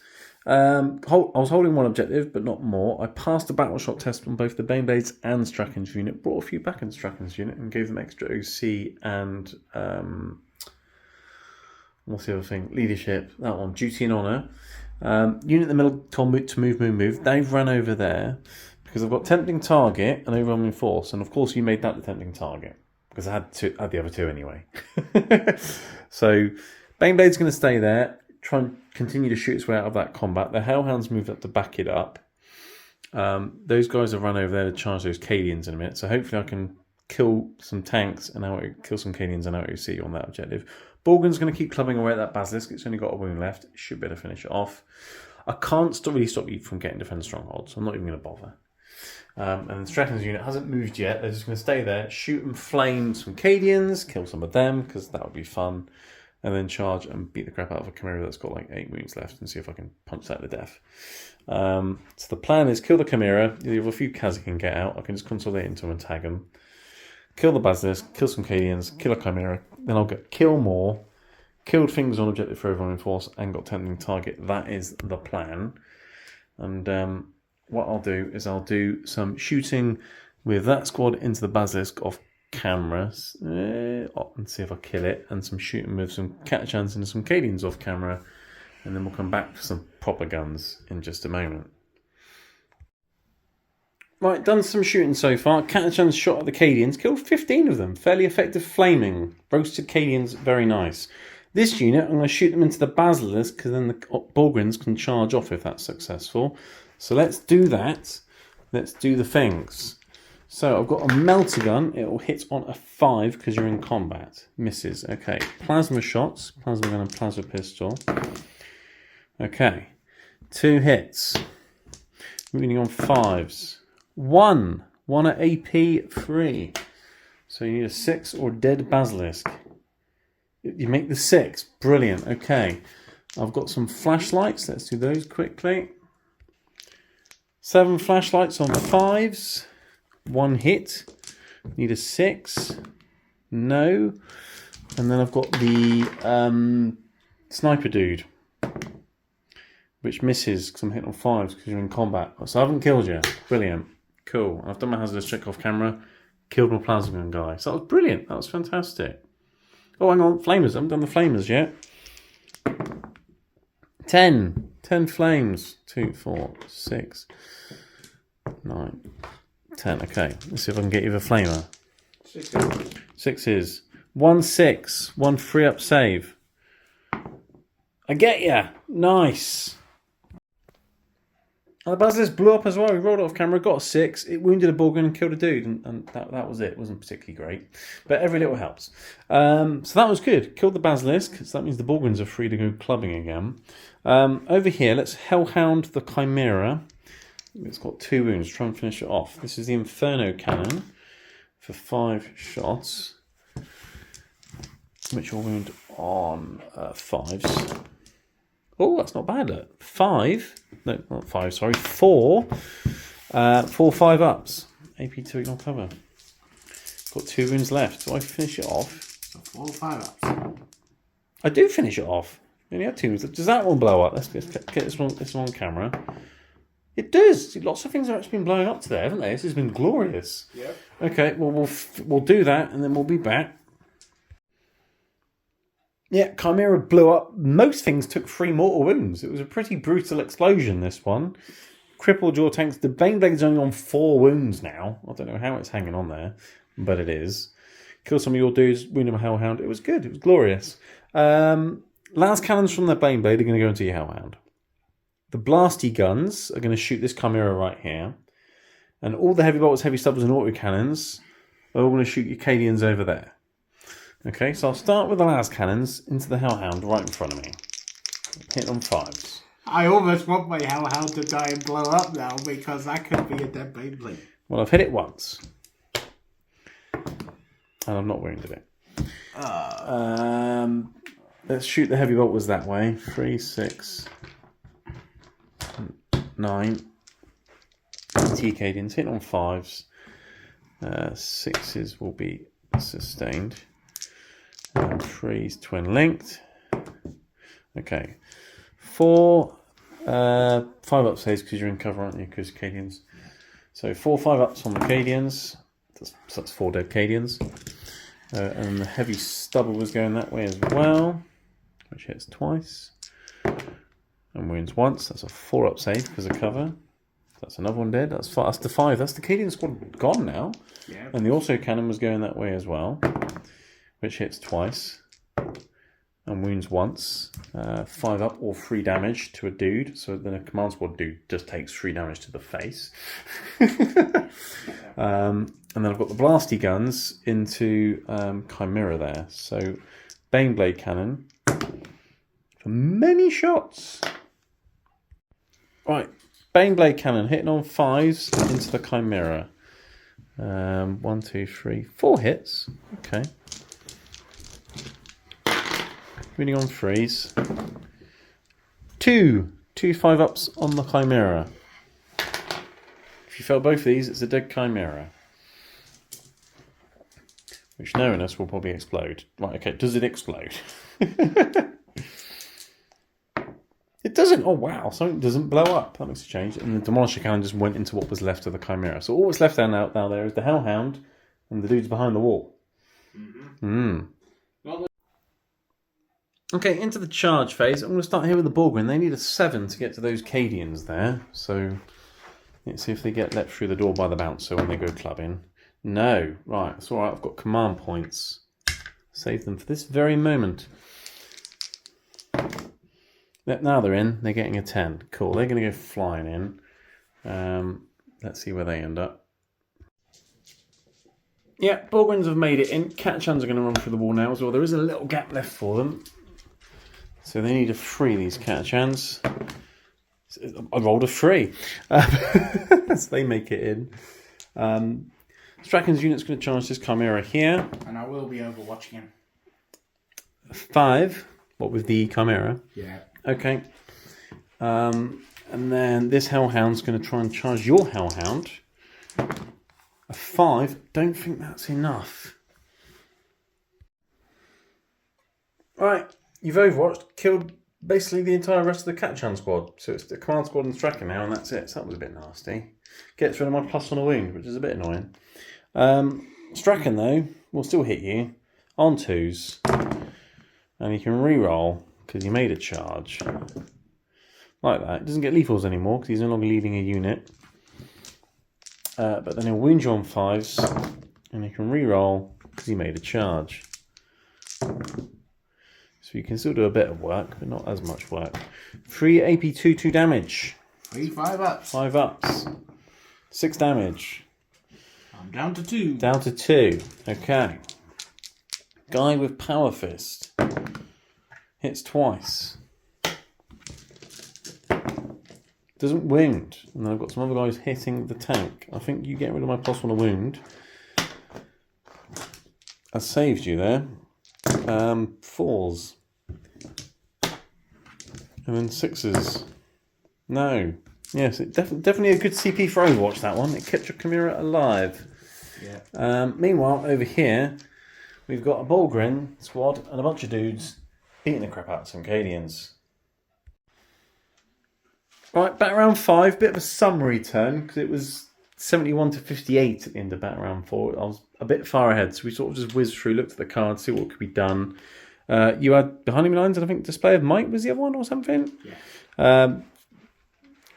I was holding one objective, but not more. I passed the battle shot test on both the Baneblades and Strachan's unit. Brought a few back in Strachan's unit and gave them extra OC and what's the other thing? Leadership. That one, duty and honour. Unit in the middle told to move. They've run over there because I've got tempting target and overwhelming force, and of course you made that the tempting target because I had the other 2 anyway. So. Baneblade's going to stay there, try and continue to shoot its way out of that combat. The Hellhound's moved up to back it up. Those guys have run over there to charge those Cadians in a minute, so hopefully I can kill some tanks and kill some Cadians and OOC on that objective. Borgen's going to keep clubbing away at that Basilisk. It's only got a wound left. It should be able to finish it off. I can't really stop you from getting defend strongholds, so I'm not even going to bother. And Strachan's unit hasn't moved yet. They're just going to stay there, shoot and flame some Cadians, kill some of them, because that would be fun. And then charge and beat the crap out of a Chimera that's got like 8 wounds left and see if I can punch that to death. So the plan is kill the Chimera. You have a few Kaz can get out. I can just consolidate into them and tag them. Kill the Basilisk, kill some Cadians, kill a Chimera. Then I'll get kill more. Killed things on objective for overwhelming force and got tempting target. That is the plan. And what I'll do is I'll do some shooting with that squad into the Basilisk off cameras and see if I kill it, and some shooting with some Catachans and some Cadians off camera, and then we'll come back for some proper guns in just a moment. Right, done some shooting so far. Catachans shot at the Cadians, killed 15 of them. Fairly effective flaming. Roasted Cadians, very nice. This unit, I'm going to shoot them into the Basilisk because then the Bulgrins can charge off if that's successful. So let's do that. Let's do the things. So I've got a melter gun. It will hit on a 5 because you're in combat. Misses. Okay. Plasma shots. Plasma gun and plasma pistol. Okay. 2 hits. Moving on 5s. 1 at AP 3. So you need a 6 or dead Basilisk. You make the 6. Brilliant. Okay. I've got some flashlights. Let's do those quickly. 7 flashlights on 5s. 1 hit. Need a 6. No. And then I've got the sniper dude, which misses because I'm hitting on 5s because you're in combat. So I haven't killed you. Brilliant. Cool. I've done my hazardous check off camera. Killed my plasma gun guy. So that was brilliant. That was fantastic. Oh, hang on. Flamers. I haven't done the flamers yet. 10. 10 flames. 2, 4, 6, 9, 10. Okay. Let's see if I can get you the flamer. 6s. 1 6. 1 free-up save. I get ya. Nice. And the basilisk blew up as well. We rolled it off camera, got a 6. It wounded a Borgin and killed a dude, and that was it. It wasn't particularly great, but every little helps. So that was good. Killed the basilisk, so that means the Borgins are free to go clubbing again. Over here, let's hellhound the Chimera. It's got 2 wounds. Try and finish it off. This is the Inferno Cannon for 5 shots, which will wound on 5s. Oh, that's not bad. Look. 5. No, not 5, sorry. 4. 4 5-ups. AP2 ignore cover. Got 2 wounds left. Do I finish it off? So 4 5-ups. I do finish it off. You only have 2 wounds left. Does that one blow up? Let's get this one on camera. It does. Lots of things have actually been blowing up today, haven't they? This has been glorious. Yeah. Okay, well, we'll do that and then we'll be back. Yeah, Chimera blew up. Most things took 3 mortal wounds. It was a pretty brutal explosion, this one. Crippled your tanks. The Baneblade's only on 4 wounds now. I don't know how it's hanging on there, but it is. Kill some of your dudes, wound a Hellhound. It was good. It was glorious. Last cannons from the Baneblade are going to go into your Hellhound. The Blasty guns are going to shoot this Chimera right here. And all the heavy bolts, heavy stubbers, and autocannons are all going to shoot your Cadians over there. Okay, so I'll start with the last cannons into the Hellhound right in front of me. Hit on 5s. I almost want my Hellhound to die and blow up now because that could be a dead Beyblade. Well, I've hit it once. And I've not wounded it. Let's shoot the heavy bolters that way. 3, 6, 9. T-Cadians hit on 5s. 6s will be sustained. 3's twin linked. Okay. 4 5-up saves because you're in cover, aren't you? Because Cadians. So 4 5-ups on the Cadians. That's 4 dead Cadians. And the heavy stubble was going that way as well, which hits twice. And wounds once. That's a 4-up save because of cover. That's another one dead. That's the 5. That's the Cadian squad gone now. Yeah. And the also cannon was going that way as well, which hits twice and wounds once. 5-up or 3 damage to a dude. So then a command squad dude just takes 3 damage to the face. And then I've got the blasty guns into Chimera there. So Baneblade cannon for many shots. Right, Baneblade cannon hitting on 5s into the Chimera. 1, 2, 3, 4 hits. Okay. Winning on 3s. 2 5-ups on the Chimera. If you fail both of these, it's a dead Chimera. Which, knowing us, will probably explode. Right, okay, does it explode? It doesn't. Oh, wow, something doesn't blow up. That makes a change. And the Demolisher cannon just went into what was left of the Chimera. So all that's left now there is the Hellhound and the dudes behind the wall. Okay, into the charge phase. I'm going to start here with the Borgwyn. They need a 7 to get to those Cadians there. So let's see if they get let through the door by the bouncer when they go clubbing. No. Right, it's all right. I've got command points. Save them for this very moment. Now they're in. They're getting a 10. Cool. They're going to go flying in. Let's see where they end up. Yeah, Borgwyns have made it in. Catachans are going to run through the wall now as well. There is a little gap left for them. So they need to free these Catachans. I rolled a 3. So they make it in. Strachan's unit's going to charge this Chimera here. And I will be overwatching him. 5. What with the Chimera? Yeah. Okay. And then this Hellhound's going to try and charge your Hellhound. A 5. Don't think that's enough. Right, you've overwatched, killed basically the entire rest of the Catachan squad. So it's the command squad and Straka now, and that's it. So that was a bit nasty. Gets rid of my plus on a wound, which is a bit annoying. Strachan, though, will still hit you on 2s. And you can re-roll because he made a charge. Like that. It doesn't get lethals anymore because he's no longer leading a unit. But then he'll wound you on 5s. And you can re-roll because he made a charge. So you can still do a bit of work, but not as much work. 3 AP 2 damage. 3 5-ups. 5 ups. 6 damage. I'm down to 2. Down to 2. Okay. Guy with Power Fist. Hits twice. Doesn't wound. And then I've got some other guys hitting the tank. I think you get rid of my plus 1 a wound. I saved you there. 4s. And then 6s. No. Yes, it definitely a good CP for Overwatch, that one. It kept your Chimera alive. Yeah. Meanwhile, over here, we've got a Bulgrin squad and a bunch of dudes beating the crap out of some Cadians. Right, back round 5, bit of a summary turn, because it was 71 to 58 at the end of back round 4. I was a bit far ahead, so we sort of just whizzed through, looked at the cards, see what could be done. You had behind enemy lines, and I think Display of Might was the other one or something. Yeah.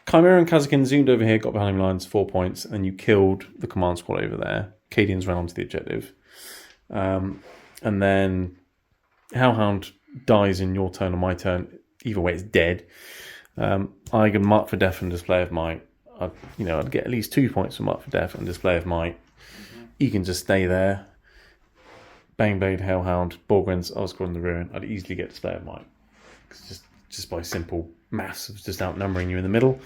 Chimera and Catachan zoomed over here, got behind enemy lines, 4 points, and you killed the command squad over there. Cadians ran onto the objective. And then Hellhound dies in your turn or my turn. Either way, it's dead. I can mark for death and Display of Might. I'd get at least 2 points for mark for death and Display of Might. Mm-hmm. You can just stay there. Bang Blade, Hellhound, Borgrins, I was scoring the ruin. I'd easily get Display of Might. Just by simple maths of just outnumbering you in the middle.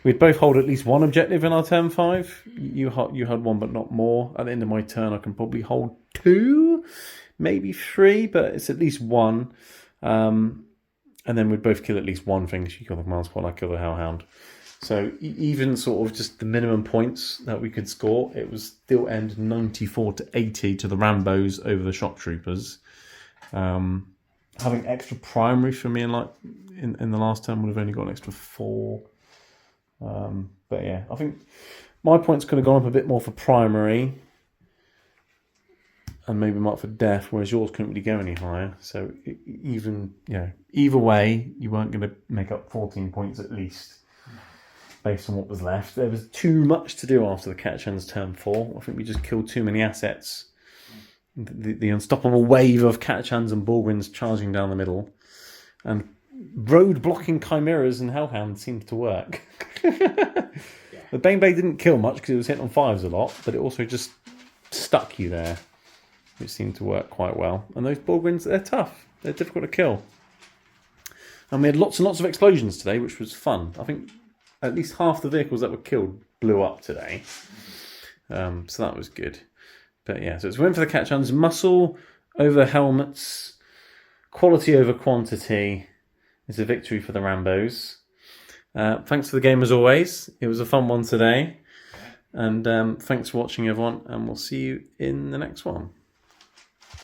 We'd both hold at least one objective in our turn 5. You had one, but not more. At the end of my turn, I can probably hold 2, maybe 3, but it's at least 1. And then we'd both kill at least one thing. She killed the command squad, I killed the Hellhound. So even sort of just the minimum points that we could score, it was still end 94 to 80 to the Rambos over the Shock Troopers. Having extra primary for me in the last turn would have only got an extra 4. But yeah, I think my points could have gone up a bit more for primary and maybe mark for death, whereas yours couldn't really go any higher. So either way, you weren't going to make up 14 points at least based on what was left. There was too much to do after the Catachan's turn 4. I think we just killed too many assets. The unstoppable wave of Catachans and Bulgrins charging down the middle, and road blocking Chimeras and Hellhounds seemed to work. The Bane Blade didn't kill much because it was hitting on 5s a lot, but it also just stuck you there, which seemed to work quite well. And those Bulgrins, they're tough. They're difficult to kill. And we had lots and lots of explosions today, which was fun. I think at least half the vehicles that were killed blew up today. So that was good. But yeah, so it's a win for the Catachans. Muscle over helmets. Quality over quantity. It's a victory for the Rambos. Thanks for the game as always. It was a fun one today. And thanks for watching, everyone. And we'll see you in the next one.